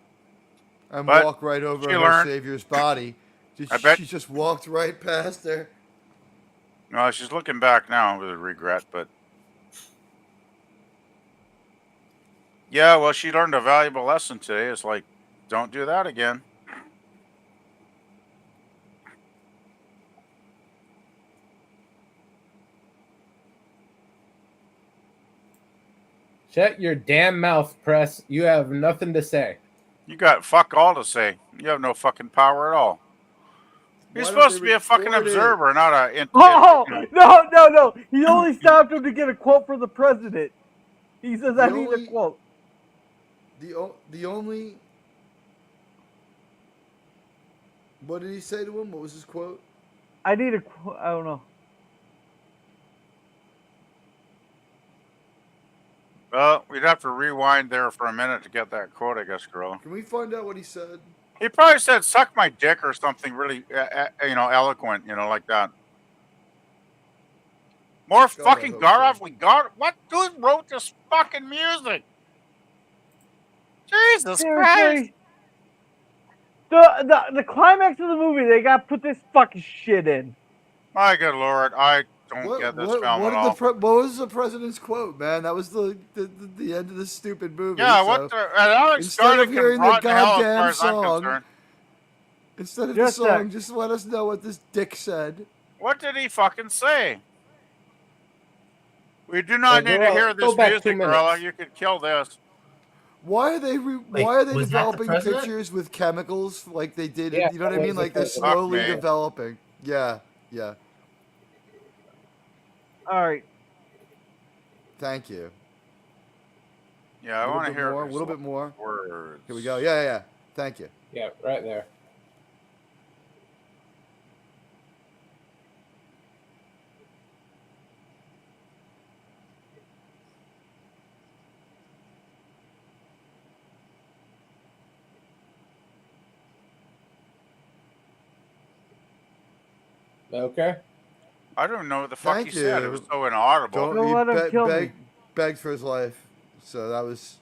And But walk right over she her learned. savior's body. I bet. She just walked right past her. No, she's looking back now with regret, but... Yeah, well, she learned a valuable lesson today. It's like, don't do that again. Shut your damn mouth, press. You have nothing to say. You got fuck all to say. You have no fucking power at all. You're supposed to be a fucking observer, not a... Oh, no. He only stopped him to get a quote from the president. He says, I need a quote. The only... What did he say to him? What was his quote? I need a quote. I don't know. Well, we'd have to rewind there for a minute to get that quote, I guess, girl. Can we find out what he said? He probably said, suck my dick or something really, eloquent, like that. More fucking Garov we got. What dude wrote this fucking music? Jesus Christ. The climax of the movie, they got to put this fucking shit in. My good Lord, I don't get this film at all. What was the president's quote, man? That was the end of this stupid movie. Yeah, what the... Alex Garland can rot in hell as far as I'm concerned. Instead of the song, just let us know what this dick said. What did he fucking say? We do not need to hear this music, Gorilla. You could kill this. Why are they developing pictures with chemicals like they did? You know what I mean? Like they're slowly developing. Yeah. All right. Thank you. Yeah, I want to hear a little bit more. Words. Here we go. Yeah. Thank you. Yeah, right there. Okay. I don't know what the fuck he said. It was so inaudible. Don't let him kill me. Begged for his life. So that was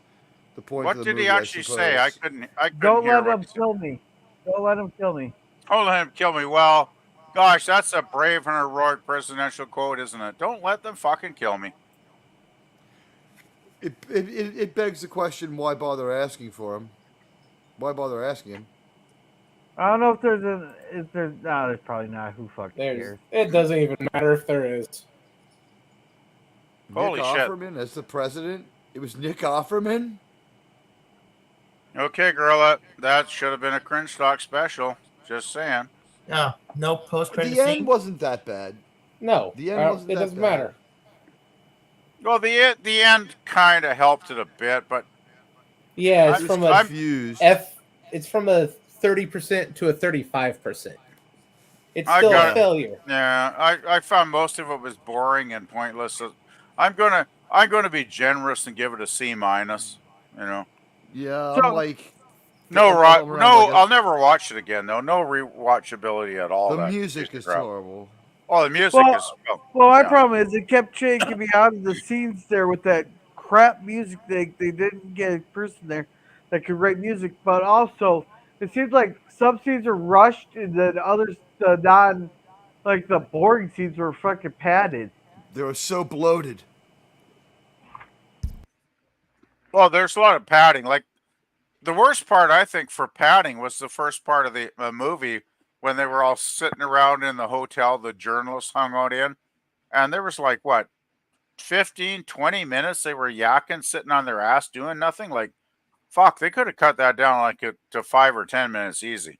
the point of the movie. What did he actually say? I couldn't Don't hear let him kill me. Don't let him kill me. Don't let him kill me. Well, gosh, that's a brave and heroic presidential quote, isn't it? Don't let them fucking kill me. It begs the question, why bother asking for him? Why bother asking him? I don't know if there's no, there's probably not. Who fucking cares? It doesn't even matter if there is. Holy shit. Nick Offerman as the president? It was Nick Offerman? Okay, Gorilla. That should have been a cringe talk special. Just saying. Yeah, no post-credit scene? The scene? end wasn't that bad. No. The end wasn't it that doesn't bad. matter. Well, the end kind of helped it a bit, but... Yeah, it's from a... confused. It's from a 30% to a 35%. It's still a failure. Yeah, I found most of it was boring and pointless. So I'm gonna be generous and give it a C-. Yeah, So, I'm like... I'll never watch it again, though. No rewatchability at all. The music is horrible. Oh, the music is... my problem is it kept taking me out of the scenes there with that crap music. They didn't get a person there that could write music, but also... It seems like some scenes are rushed, and then others Like the boring scenes were fucking padded. They were so bloated. Well, there's a lot of padding. Like the worst part, I think, for padding was the first part of the movie when they were all sitting around in the hotel the journalists hung out in, and there was like what 15, 20 minutes they were yakking, sitting on their ass doing nothing. Like, fuck, they could have cut that down like to 5 or 10 minutes easy.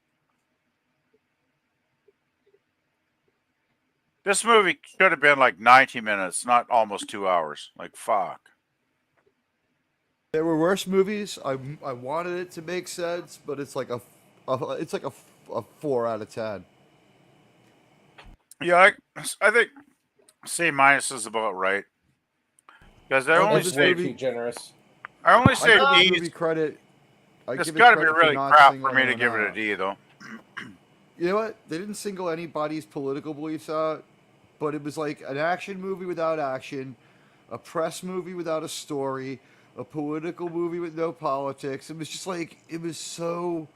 This movie could have been like 90 minutes, not almost 2 hours. Like, fuck. There were worse movies. I wanted it to make sense, but it's like a 4 out of 10. Yeah, I think C minus is about right. Because I only That's say way too generous. I only say I give the D. movie credit. It's got to be really crap for me to give it a D, though. You know what? They didn't single anybody's political beliefs out, but it was like an action movie without action, a press movie without a story, a political movie with no politics. It was just like, it was so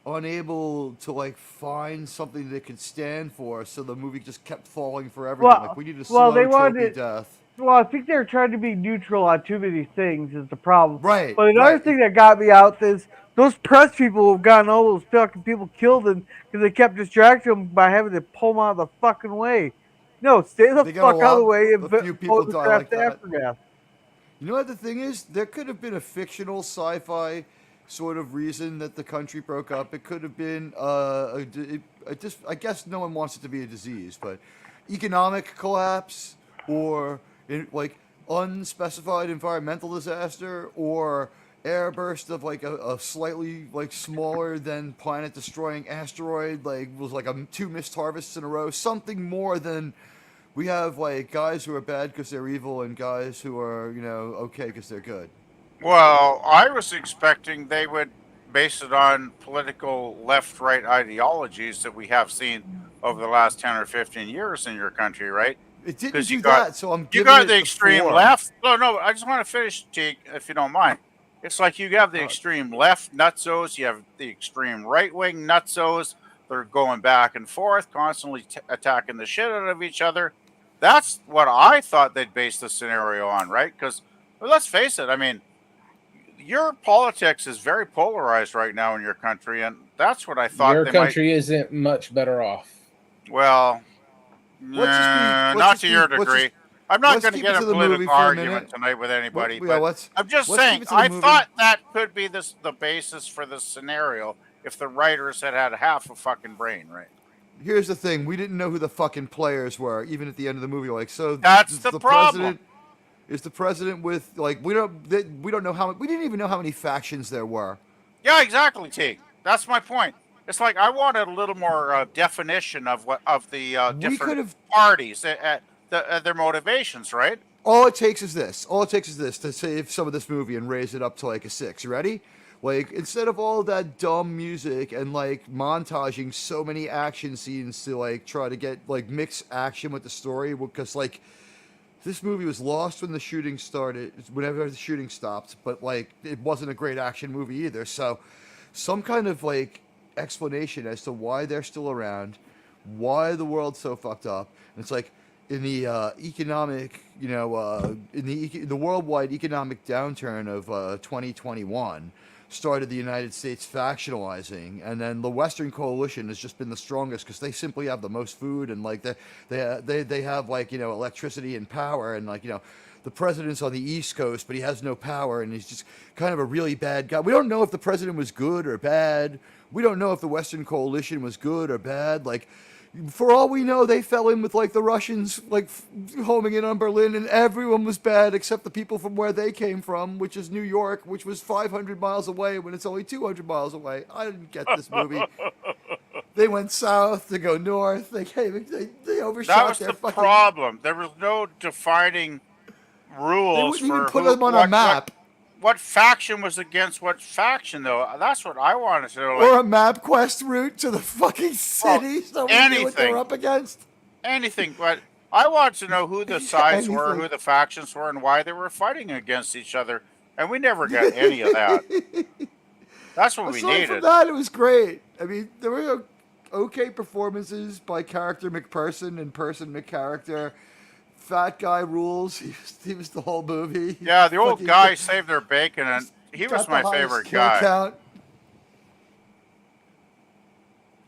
unable to like find something that it could stand for, so the movie just kept falling for everything. Well, like, we need a slow tropey death. Well, I think they're trying to be neutral on too many things is the problem. Right. But another right. thing that got me out is those press people who've gotten all those fucking people killed because they kept distracting them by having to pull them out of the fucking way. No, stay the fuck out of the way and a few people vote the die crap like to that. aftermath. You know what the thing is? There could have been a fictional sci-fi sort of reason that the country broke up. It could have been I guess no one wants it to be a disease, but economic collapse or like unspecified environmental disaster or airburst of like a slightly like smaller than planet destroying asteroid, like was like 2 missed harvests in a row, something more than we have like guys who are bad because they're evil and guys who are, okay because they're good. Well, I was expecting they would base it on political left-right ideologies that we have seen over the last 10 or 15 years in your country, right? It didn't do that, so I'm giving you got it the extreme 4. left. No, I just want to finish, Teague, if you don't mind. It's like you have the extreme left nutsos, you have the extreme right-wing nutsos. They're going back and forth, constantly attacking the shit out of each other. That's what I thought they'd base the scenario on, right? Because let's face it, I mean, your politics is very polarized right now in your country, and that's what I thought. Your country isn't much better off. Well, not to your degree. I'm not going to get a political argument tonight with anybody, but I'm just saying, I thought that could be the basis for the scenario if the writers had half a fucking brain, right? Here's the thing: we didn't know who the fucking players were, even at the end of the movie. Like, so that's the problem. President is the president with like we don't know we didn't even know how many factions there were. Yeah, exactly, T. That's my point. It's like I wanted a little more definition of the different parties, their motivations, right? All it takes is this to save some of this movie and raise it up to like a 6. You ready? Like, instead of all that dumb music and like montaging so many action scenes to like try to get like mix action with the story, because like this movie was lost when the shooting started, whenever the shooting stopped, but like it wasn't a great action movie either. So some kind of like explanation as to why they're still around, why the world's so fucked up. And it's like in the economic, in the worldwide economic downturn of 2021 started the United States factionalizing, and then the Western coalition has just been the strongest because they simply have the most food and like they have like electricity and power, and like the president's on the East Coast but he has no power and he's just kind of a really bad guy. We don't know if the president was good or bad. We don't know if the Western coalition was good or bad. Like, for all we know, they fell in with like the Russians, like homing in on Berlin, and everyone was bad except the people from where they came from, which is New York, which was 500 miles away when it's only 200 miles away. I didn't get this movie. They went south to go north. They overshot their fucking... That was the problem. There was no defining rules. They wouldn't even put them on a map. What faction was against what faction, though? That's what I wanted to know. Or a map quest route to the fucking city, so we knew what they were up against. Anything, but I want to know who the sides were, who the factions were, and why they were fighting against each other. And we never got any of that. That's what we needed. From that, it was great. I mean, there were okay performances by character McPerson and person McCharacter. Fat guy rules. He was the whole movie. Yeah, the old guy saved their bacon, and he was got the my highest favorite kill guy. count.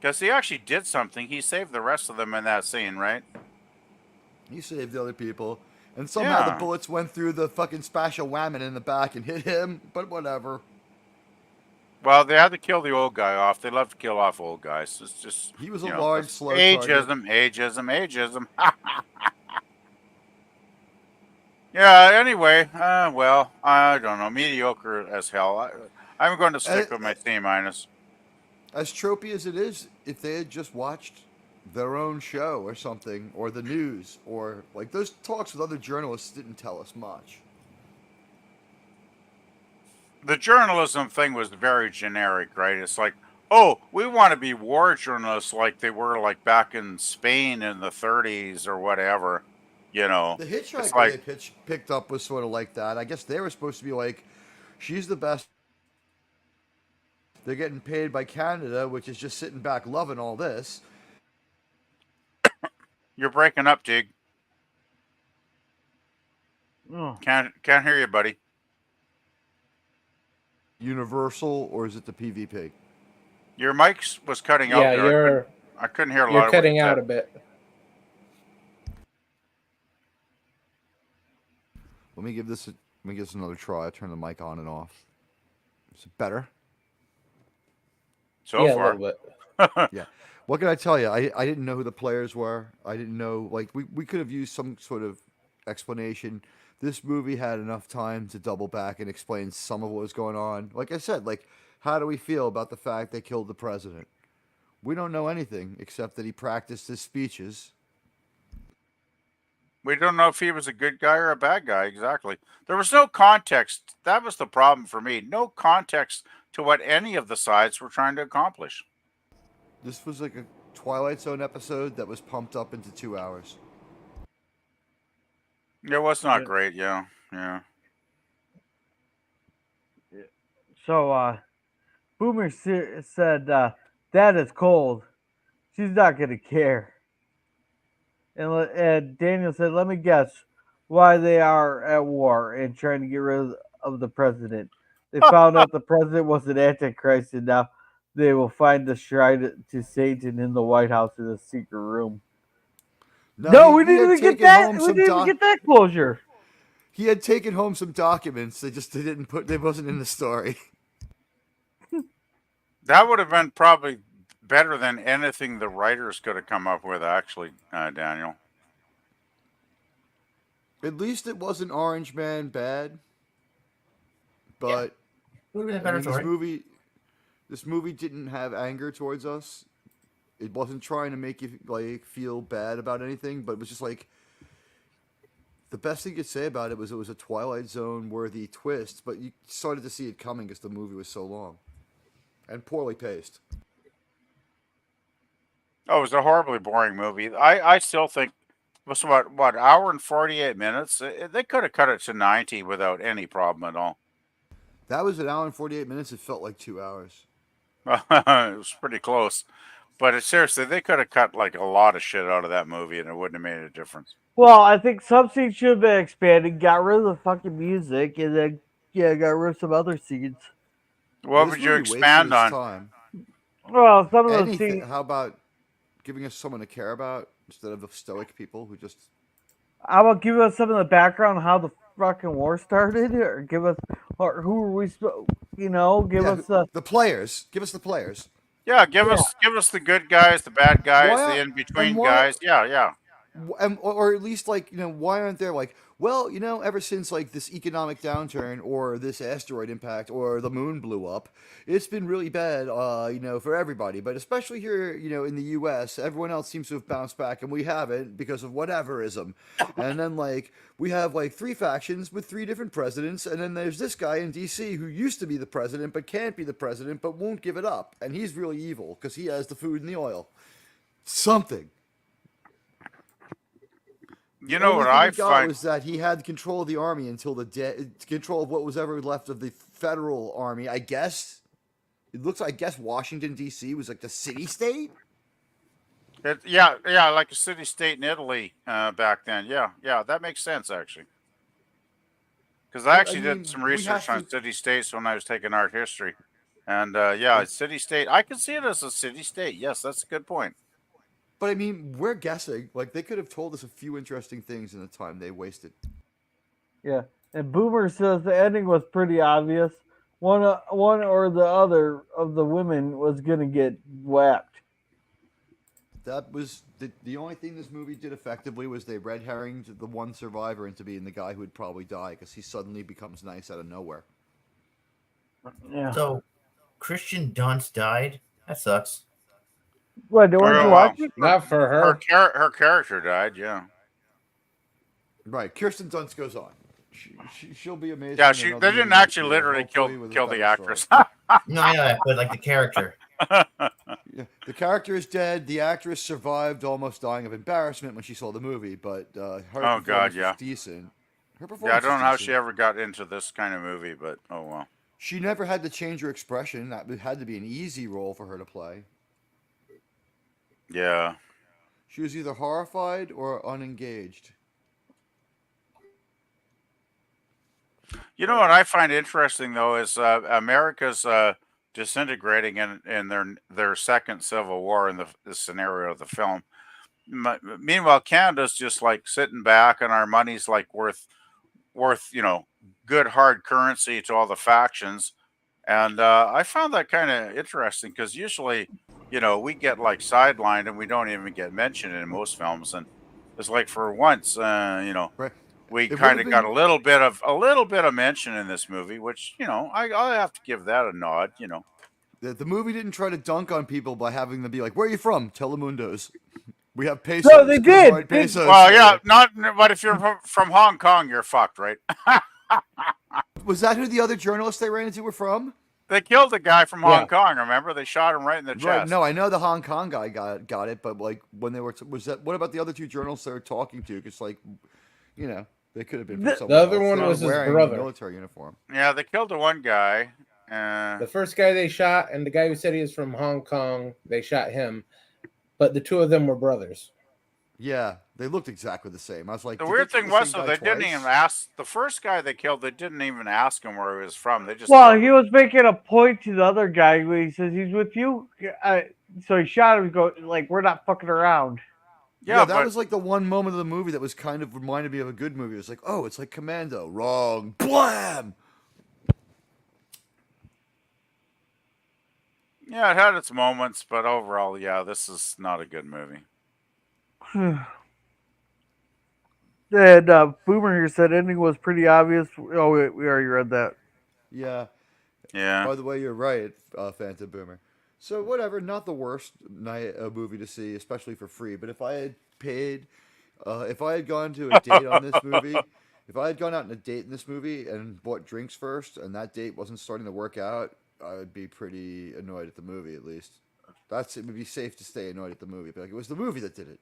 Because he actually did something. He saved the rest of them in that scene, right? He saved the other people. And somehow the bullets went through the fucking spatial whammon in the back and hit him, but whatever. Well, they had to kill the old guy off. They love to kill off old guys. It's just he was a large, slow ageism, ageism. Yeah. Anyway, well, I don't know. Mediocre as hell. I'm going to stick with my C-. As tropey as it is, if they had just watched their own show or something, or the news, or like those talks with other journalists didn't tell us much. The journalism thing was very generic, right? It's like, oh, we want to be war journalists like they were like back in Spain in the 30s or whatever, you know. The hitchhiker like, they picked up was sort of like that. I guess they were supposed to be like, she's the best. They're getting paid by Canada, which is just sitting back loving all this. You're breaking up, Dig. Oh. Can't hear you, buddy. Universal, or is it the PvP? Your mic was cutting out there. I couldn't hear a lot of You're cutting out a bit. Let me give this another try. I turn the mic on and off. Is it better? So far. A little bit. Yeah. What can I tell you? I didn't know who the players were. I didn't know, like, we could have used some sort of explanation. This movie had enough time to double back and explain some of what was going on. Like I said, like, how do we feel about the fact they killed the president? We don't know anything except that he practiced his speeches. We don't know if he was a good guy or a bad guy, exactly. There was no context. That was the problem for me. No context to what any of the sides were trying to accomplish. This was like a Twilight Zone episode that was pumped up into 2 hours. It was not great, yeah. So, Boomer said, Dad is cold. She's not going to care. And Daniel said, let me guess why they are at war and trying to get rid of the president. They found out the president was an antichrist, and now they will find the shrine to Satan in the White House in a secret room. No, we didn't even get that. We didn't even get that closure. He had taken home some documents. They didn't put. They wasn't in the story. That would have been probably better than anything the writers could have come up with, actually, Daniel. At least it wasn't Orange Man bad. But would have been a better story. This movie didn't have anger towards us. It wasn't trying to make you like feel bad about anything, but it was just like the best thing you could say about it was a Twilight Zone worthy twist, but you started to see it coming because the movie was so long and poorly paced. Oh, it was a horribly boring movie. I still think it was what hour and 48 minutes. They could have cut it to 90 without any problem at all. That was an hour and 48 minutes. It felt like 2 hours. It was pretty close. But seriously, they could have cut like a lot of shit out of that movie and it wouldn't have made a difference. Well, I think some scenes should have been expanded, got rid of the fucking music, and then, got rid of some other scenes. What would you expand on? Time. Well, some of those scenes. How about giving us someone to care about instead of the stoic people who just... How about give us some of the background on how the fucking war started? Or give us... Or who are we... give us the players. Give us the players. Yeah, give us the good guys, the bad guys, the in-between guys. Yeah. Or at least, like, why aren't there, like, well, ever since, like, this economic downturn or this asteroid impact or the moon blew up, it's been really bad, for everybody. But especially here, in the U.S., everyone else seems to have bounced back, and we haven't because of whateverism. And then, like, we have, like, 3 factions with 3 different presidents, and then there's this guy in D.C. who used to be the president but can't be the president but won't give it up. And he's really evil because he has the food and the oil. Something. You know what I find was that he had control of the army until control of what was ever left of the federal army. I guess it looks like Washington D.C. was like the city state. Yeah, like a city-state in Italy back then. Yeah, that makes sense actually. Because I But I actually did mean, some we have research on to. city-states when I was taking art history, and yeah, city-state. I can see it as a city-state. Yes, that's a good point. But I mean, we're guessing. Like they could have told us a few interesting things in the time they wasted. Yeah, and Boomer says the ending was pretty obvious. One or the other of the women was gonna get whacked. That was the only thing this movie did effectively was they red herringed the one survivor into being the guy who would probably die because he suddenly becomes nice out of nowhere. Yeah. So Christian Dunst died. That sucks. What? Weren't you Oh well, watching? Not for her. her character died. Yeah. Right, Kirsten Dunst goes on. She'll be amazing. Yeah, in another they movie didn't next actually year, literally hopefully with a kill the better actress. story. No, I know that, but like the character. Yeah, the character is dead. The actress survived, almost dying of embarrassment when she saw the movie, but her Oh performance God, yeah. was decent. Her Yeah, I performance don't was know how decent. she ever got into this kind of movie, but oh well. She never had to change her expression. That had to be an easy role for her to play. Yeah. She was either horrified or unengaged. You know what I find interesting though is America's disintegrating in their second civil war in the scenario of the film. Meanwhile, Canada's just like sitting back, and our money's like worth good hard currency to all the factions. And I found that kind of interesting because usually, we get like sidelined and we don't even get mentioned in most films. And it's like for once, Right. we It would kind have of got been a little bit of mention in this movie, which I have to give that a nod. the movie didn't try to dunk on people by having them be like, "Where are you from?" Telemundos. We have pesos. No, they Go did. ride pesos. Well, yeah, not but if you're from Hong Kong, you're fucked, right? Was that who the other journalists they ran into were from? They killed the guy from Yeah. Hong Kong. Remember, they shot him right in the Right. chest. No, I know the Hong Kong guy got it, but like when they were was that what about the other two journalists they were talking to? Because like, they could have been from The somewhere other else. one They were was his wearing brother. a military uniform. Yeah, they killed the one guy. The first guy they shot and the guy who said he was from Hong Kong, they shot him. But the two of them were brothers. Yeah, they looked exactly the same. I was like, The did weird they kill thing the was, same though, guy they didn't twice? even ask the first guy they killed. They didn't even ask him where he was from. They just Well, killed he him. was making a point to the other guy when he says he's with you. So he shot him. He go like, "We're not fucking around." Yeah, Yeah, that but was like the one moment of the movie that was kind of reminded me of a good movie. It was like, oh, it's like Commando. Wrong. Blam! yeah, it had its moments, but overall, yeah, this is not a good movie. And Boomer here said ending was pretty obvious. Oh, we already read that. Yeah. Yeah. By the way, you're right, Phantom Boomer. So whatever, not the worst movie to see, especially for free. But if I had paid, if I had gone to a date on this movie, if I had gone out on a date in this movie and bought drinks first, and that date wasn't starting to work out, I would be pretty annoyed at the movie. At least it would be safe to stay annoyed at the movie. But like, it was the movie that did it.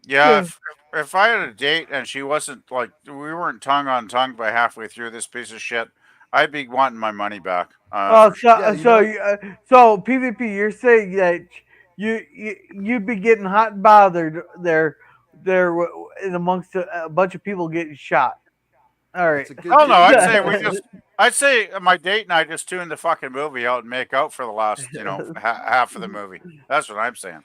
Yeah, if I had a date and she wasn't like we weren't tongue on tongue by halfway through this piece of shit, I'd be wanting my money back. Oh, for sure. so PvP, you're saying that you'd be getting hot and bothered there in amongst a bunch of people getting shot. All right. It's a good Oh no, date. I'd say my date and I just tune the fucking movie out and make out for the last half of the movie. That's what I'm saying.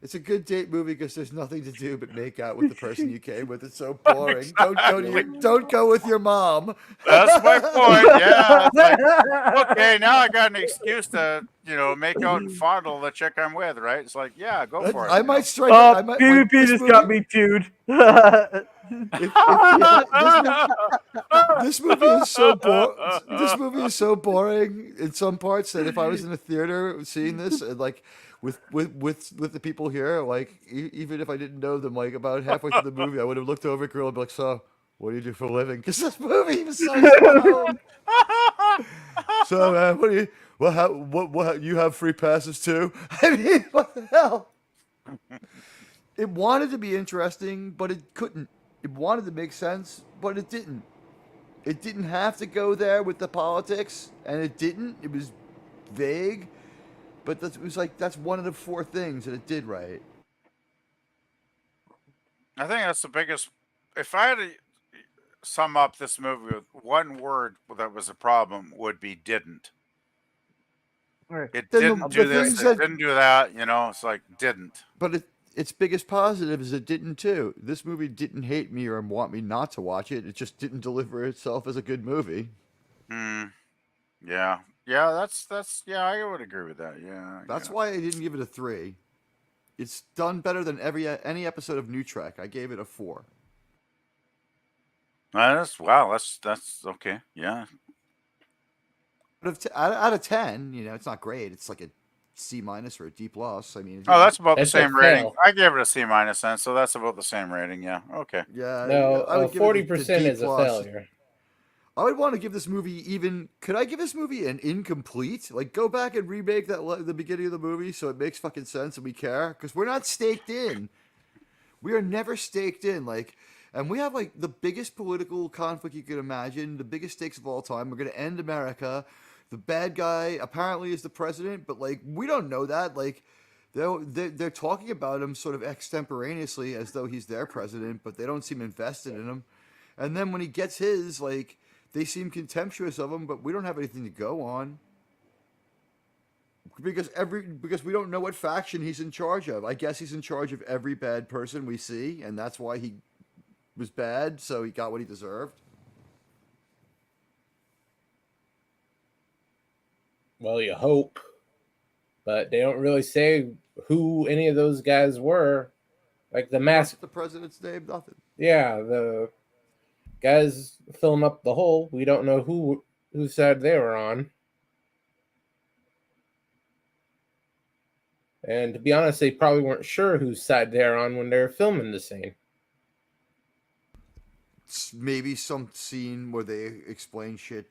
It's a good date movie because there's nothing to do but make out with the person you came with. It's so boring. Don't go with your mom. That's my point. Yeah. It's like, okay, now I got an excuse to make out and fondle the chick I'm with, right? It's like, yeah, go for it. I might strike. I might, PvP this just movie, got me tuned. This movie is so This movie is so boring in some parts that if I was in a theater seeing this, and like with the people here, like even if I didn't know them, like about halfway through the movie, I would have looked over at girl and be like, "So, what do you do for a living?" Because this movie was so slow. So, man, what you have free passes too? I mean, what the hell? It wanted to be interesting, but it couldn't. It wanted to make sense, but it didn't. It didn't have to go there with the politics, and it didn't. It was vague. But it was like that's one of the 4 things that it did right. I think that's the biggest. If I had to sum up this movie with one word that was a problem, would be didn't. Right. It Then didn't the do this. things It that- didn't do that. It's like didn't. But its biggest positive is it didn't too. This movie didn't hate me or want me not to watch it. It just didn't deliver itself as a good movie. Yeah. Yeah. That's. Yeah, I would agree with that. Yeah. That's why I didn't give it a 3. It's done better than any episode of New Trek. I gave it a 4. That's okay. Yeah. Out of 10, it's not great. It's like a C- or a D+. I mean, Oh, that's about the It's a same rating. fail. I gave it a C- then, so that's about the same rating. Yeah. Okay. yeah. No, I would give it the 40% D+. is a failure. I would want to give this movie could I give this movie an incomplete? Like, go back and remake the beginning of the movie so it makes fucking sense and we care? Because we're not staked in. We are never staked in. And we have, the biggest political conflict you could imagine, the biggest stakes of all time. We're going to end America. The bad guy apparently is the president, but, we don't know that. They're talking about him sort of extemporaneously as though he's their president, but they don't seem invested in him. And then when he gets his, they seem contemptuous of him, but we don't have anything to go on. Because we don't know what faction he's in charge of. I guess he's in charge of every bad person we see, and that's why he was bad, so he got what he deserved. Well, you hope. But they don't really say who any of those guys were. Like the mask. The president's name, nothing. Yeah, the guys filling up the hole. We don't know whose side they were on. And to be honest, they probably weren't sure whose side they're on when they were filming the scene. Maybe some scene where they explain shit,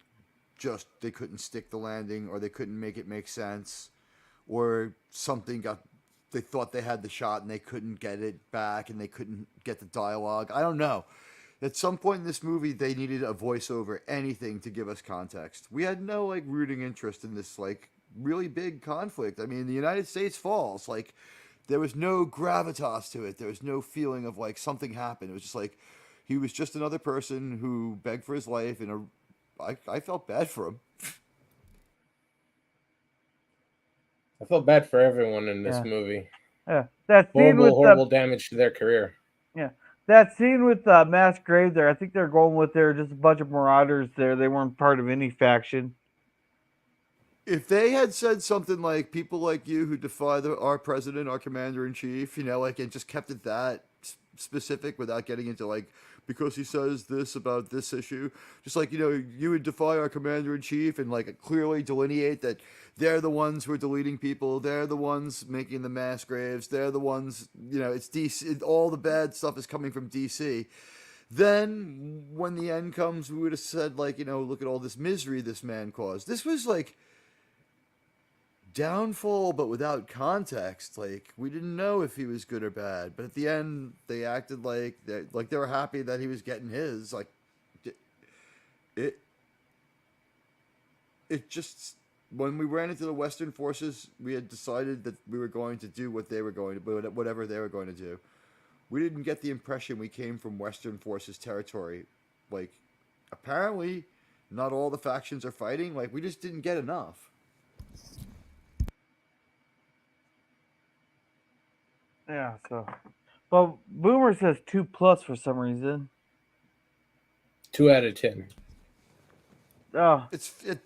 just they couldn't stick the landing, or they couldn't make it make sense, or something they thought they had the shot and they couldn't get it back and they couldn't get the dialogue. I don't know. At some point in this movie, they needed a voiceover, anything to give us context. We had no rooting interest in this really big conflict. I mean, the United States falls. There was no gravitas to it. There was no feeling of something happened. It was just he was just another person who begged for his life, and I felt bad for him. I felt bad for everyone in this movie. Yeah, that scene horrible damage to their career. Yeah, that scene with mass grave there. I think they're going with just a bunch of marauders there. They weren't part of any faction. If they had said something like "people like you who defy our president, our commander in chief," and just kept it that specific without getting into because he says this about this issue, just you would defy our commander in chief, and clearly delineate that they're the ones who are deleting people, they're the ones making the mass graves, they're the ones, it's DC, all the bad stuff is coming from DC. Then when the end comes, we would have said look at all this misery this man caused. This was downfall, but without context. We didn't know if he was good or bad, but at the end they acted like they were happy that he was getting his. It just, when we ran into the Western forces, we had decided that we were going to do what they were going to do, whatever they were going to do. We didn't get the impression we came from Western forces territory. Apparently not all the factions are fighting. We just didn't get enough. Yeah, so. Well, Boomer says 2+ for some reason. 2 out of 10. Oh.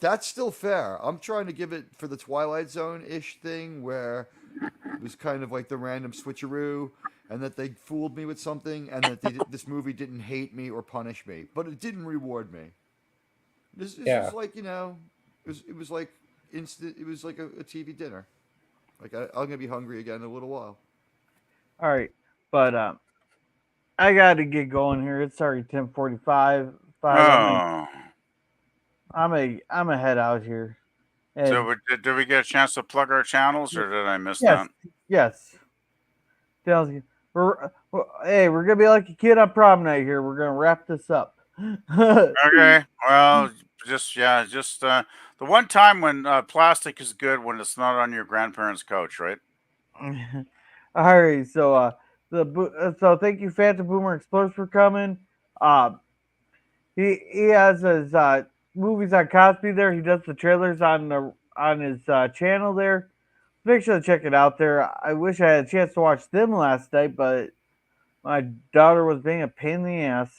That's still fair. I'm trying to give it for the Twilight Zone-ish thing where it was kind of the random switcheroo, and that they fooled me with something, and that this movie didn't hate me or punish me, but it didn't reward me. This was it was instant. It was like a TV dinner. I'm gonna be hungry again in a little while. All right, but I got to get going here. It's already 10:45. I'm a head out here. And So did we get a chance to plug our channels, or did I miss yes, that? yes. We're gonna be like a kid on prom night here. We're gonna wrap this up. Okay. Well, just The one time when plastic is good when it's not on your grandparents' couch, right? All right, so so thank you, Phantom Boomer Explorers, for coming. He has his movies on Cosby there. He does the trailers on his channel there. Make sure to check it out there. I wish I had a chance to watch them last night, but my daughter was being a pain in the ass.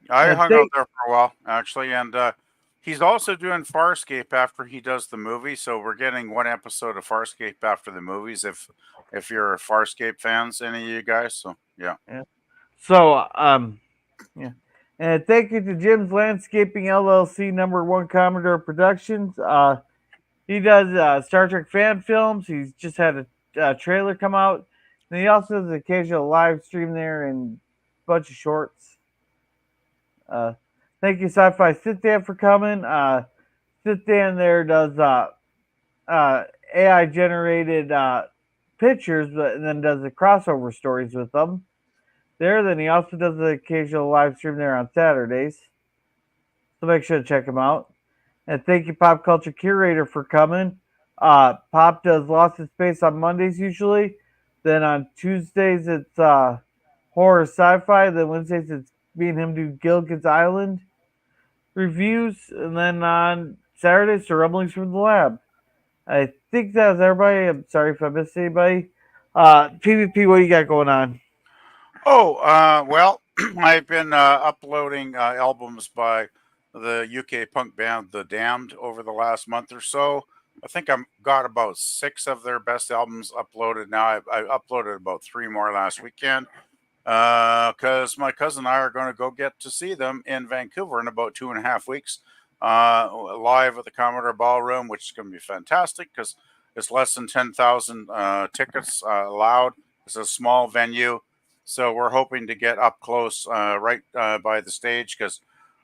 I hung out there for a while, actually, and he's also doing Farscape after he does the movie. So we're getting one episode of Farscape after the movies. If you're Farscape fans, any of you guys, so yeah. So yeah, and thank you to Jim's Landscaping LLC, #1 Commodore Productions. He does Star Trek fan films. He's just had a trailer come out. And he also does an occasional live stream there and a bunch of shorts. Thank you, Sci-Fi Sit Dan, for coming. Sit Dan there does AI generated pictures, and then does the crossover stories with them. Then he also does the occasional live stream there on Saturdays. So make sure to check him out. And thank you, Pop Culture Curator, for coming. Pop does Lost in Space on Mondays usually. Then on Tuesdays it's horror sci-fi. Then Wednesdays it's me and him do Gilligan's Island reviews. And then on Saturdays it's Rumblings from the Lab. I think that was everybody. I'm sorry if I missed anybody. PvP, what do you got going on? Oh, well, I've been uploading albums by the UK punk band The Damned over the last month or so. I think I've got about 6 of their best albums uploaded now. I uploaded about 3 more last weekend because my cousin and I are going to go get to see them in Vancouver in about 2.5 weeks, live at the Commodore Ballroom, which is going to be fantastic because it's less than 10,000 tickets allowed. It's a small venue. So we're hoping to get up close right by the stage because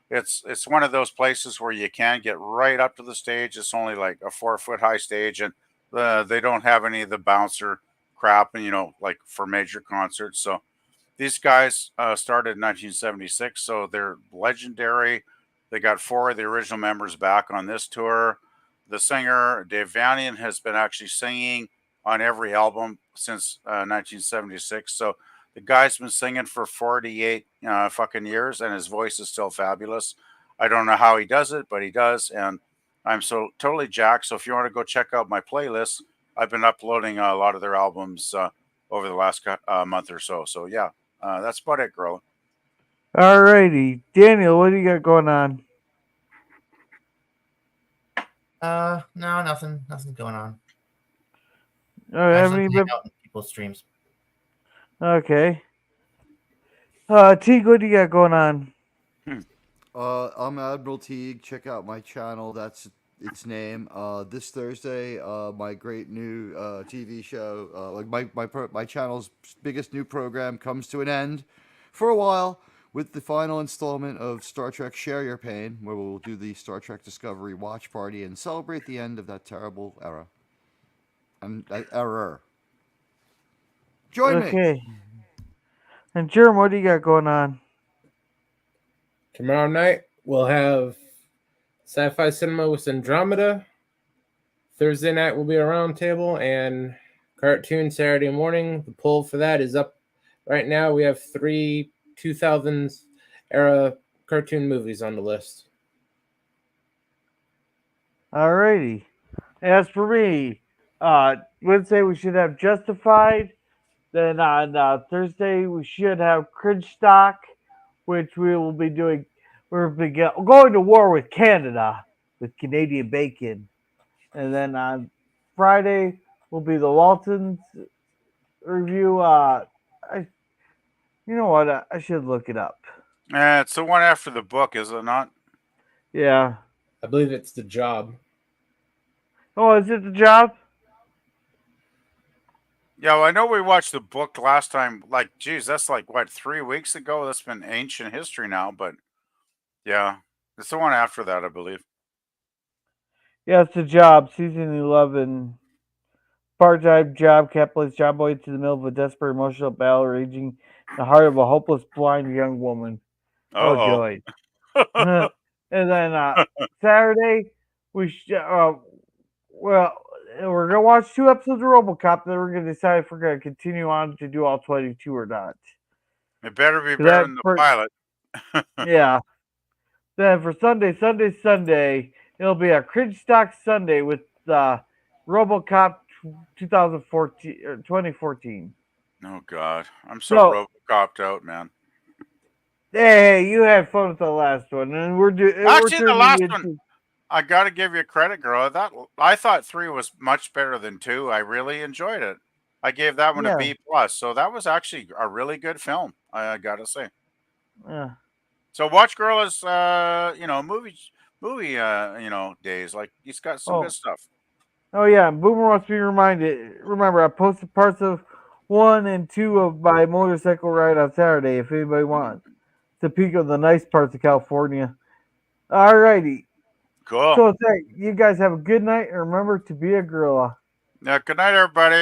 it's one of those places where you can get right up to the stage. It's only like a 4-foot high stage, and they don't have any of the bouncer crap, and like for major concerts. So these guys started in 1976, so they're legendary. They got 4 of the original members back on this tour. The singer Dave Vanian has been actually singing on every album since 1976. So the guy's been singing for 48 fucking years, and his voice is still fabulous. I don't know how he does it, but he does, and I'm so totally jacked. So if you want to go check out my playlist, I've been uploading a lot of their albums over the last month or so. So yeah, that's about it, girl. Alrighty, Daniel, what do you got going on? No, nothing's going on. Haven't been out in people's streams. Okay. Teague, what do you got going on? I'm Admiral Teague. Check out my channel. That's its name. This Thursday, my great new TV show, like my channel's biggest new program, comes to an end for a while with the final installment of Star Trek Share Your Pain, where we'll do the Star Trek Discovery watch party and celebrate the end of that terrible era. Error. Join me. Okay. And Jerm, what do you got going on? Tomorrow night we'll have Sci-Fi Cinema with Andromeda. Thursday night will be a round table, and cartoon Saturday morning. The poll for that is up right now. We have 3 2000s era cartoon movies on the list. Alrighty. As for me, Wednesday we should have Justified. Then on Thursday we should have Cringe Stock, which we will be doing. We're going to war with Canada with Canadian bacon. And then on Friday will be the Waltons review. You know what? I should look it up. It's the one after the book, is it not? Yeah. I believe it's The Job. Oh, is it The Job? Yeah, well, I know we watched the book last time. Like, geez, that's like, what, 3 weeks ago? That's been ancient history now, but yeah. It's the one after that, I believe. Yeah, it's The Job, season 11. Part-time job capitalist job boy to the middle of a desperate emotional battle raging in the heart of a hopeless blind young woman. Oh joy. And then Saturday well, we're gonna watch 2 episodes of RoboCop. Then we're gonna decide if we're gonna continue on to do all 22 or not. It better be better than the pilot. Yeah. Then for Sunday, it'll be a cringe stock Sunday with RoboCop 2014. Oh God, I'm so RoboCop'd out, man. Hey, you had fun with the last one, and Actually, the last one. I got to give you credit, girl. I thought 3 was much better than 2. I really enjoyed it. I gave that one a B+. So that was actually a really good film. I got to say. Yeah. So Watch Girl is, movie, days. Like he's got some good stuff. Oh yeah, Boomer wants to be reminded. Remember, I posted parts of 1 and 2 of my motorcycle ride on Saturday. If anybody wants to peek of the nice parts of California. Alrighty. Cool. So you guys have a good night, and remember to be a gorilla. Yeah. Good night, everybody.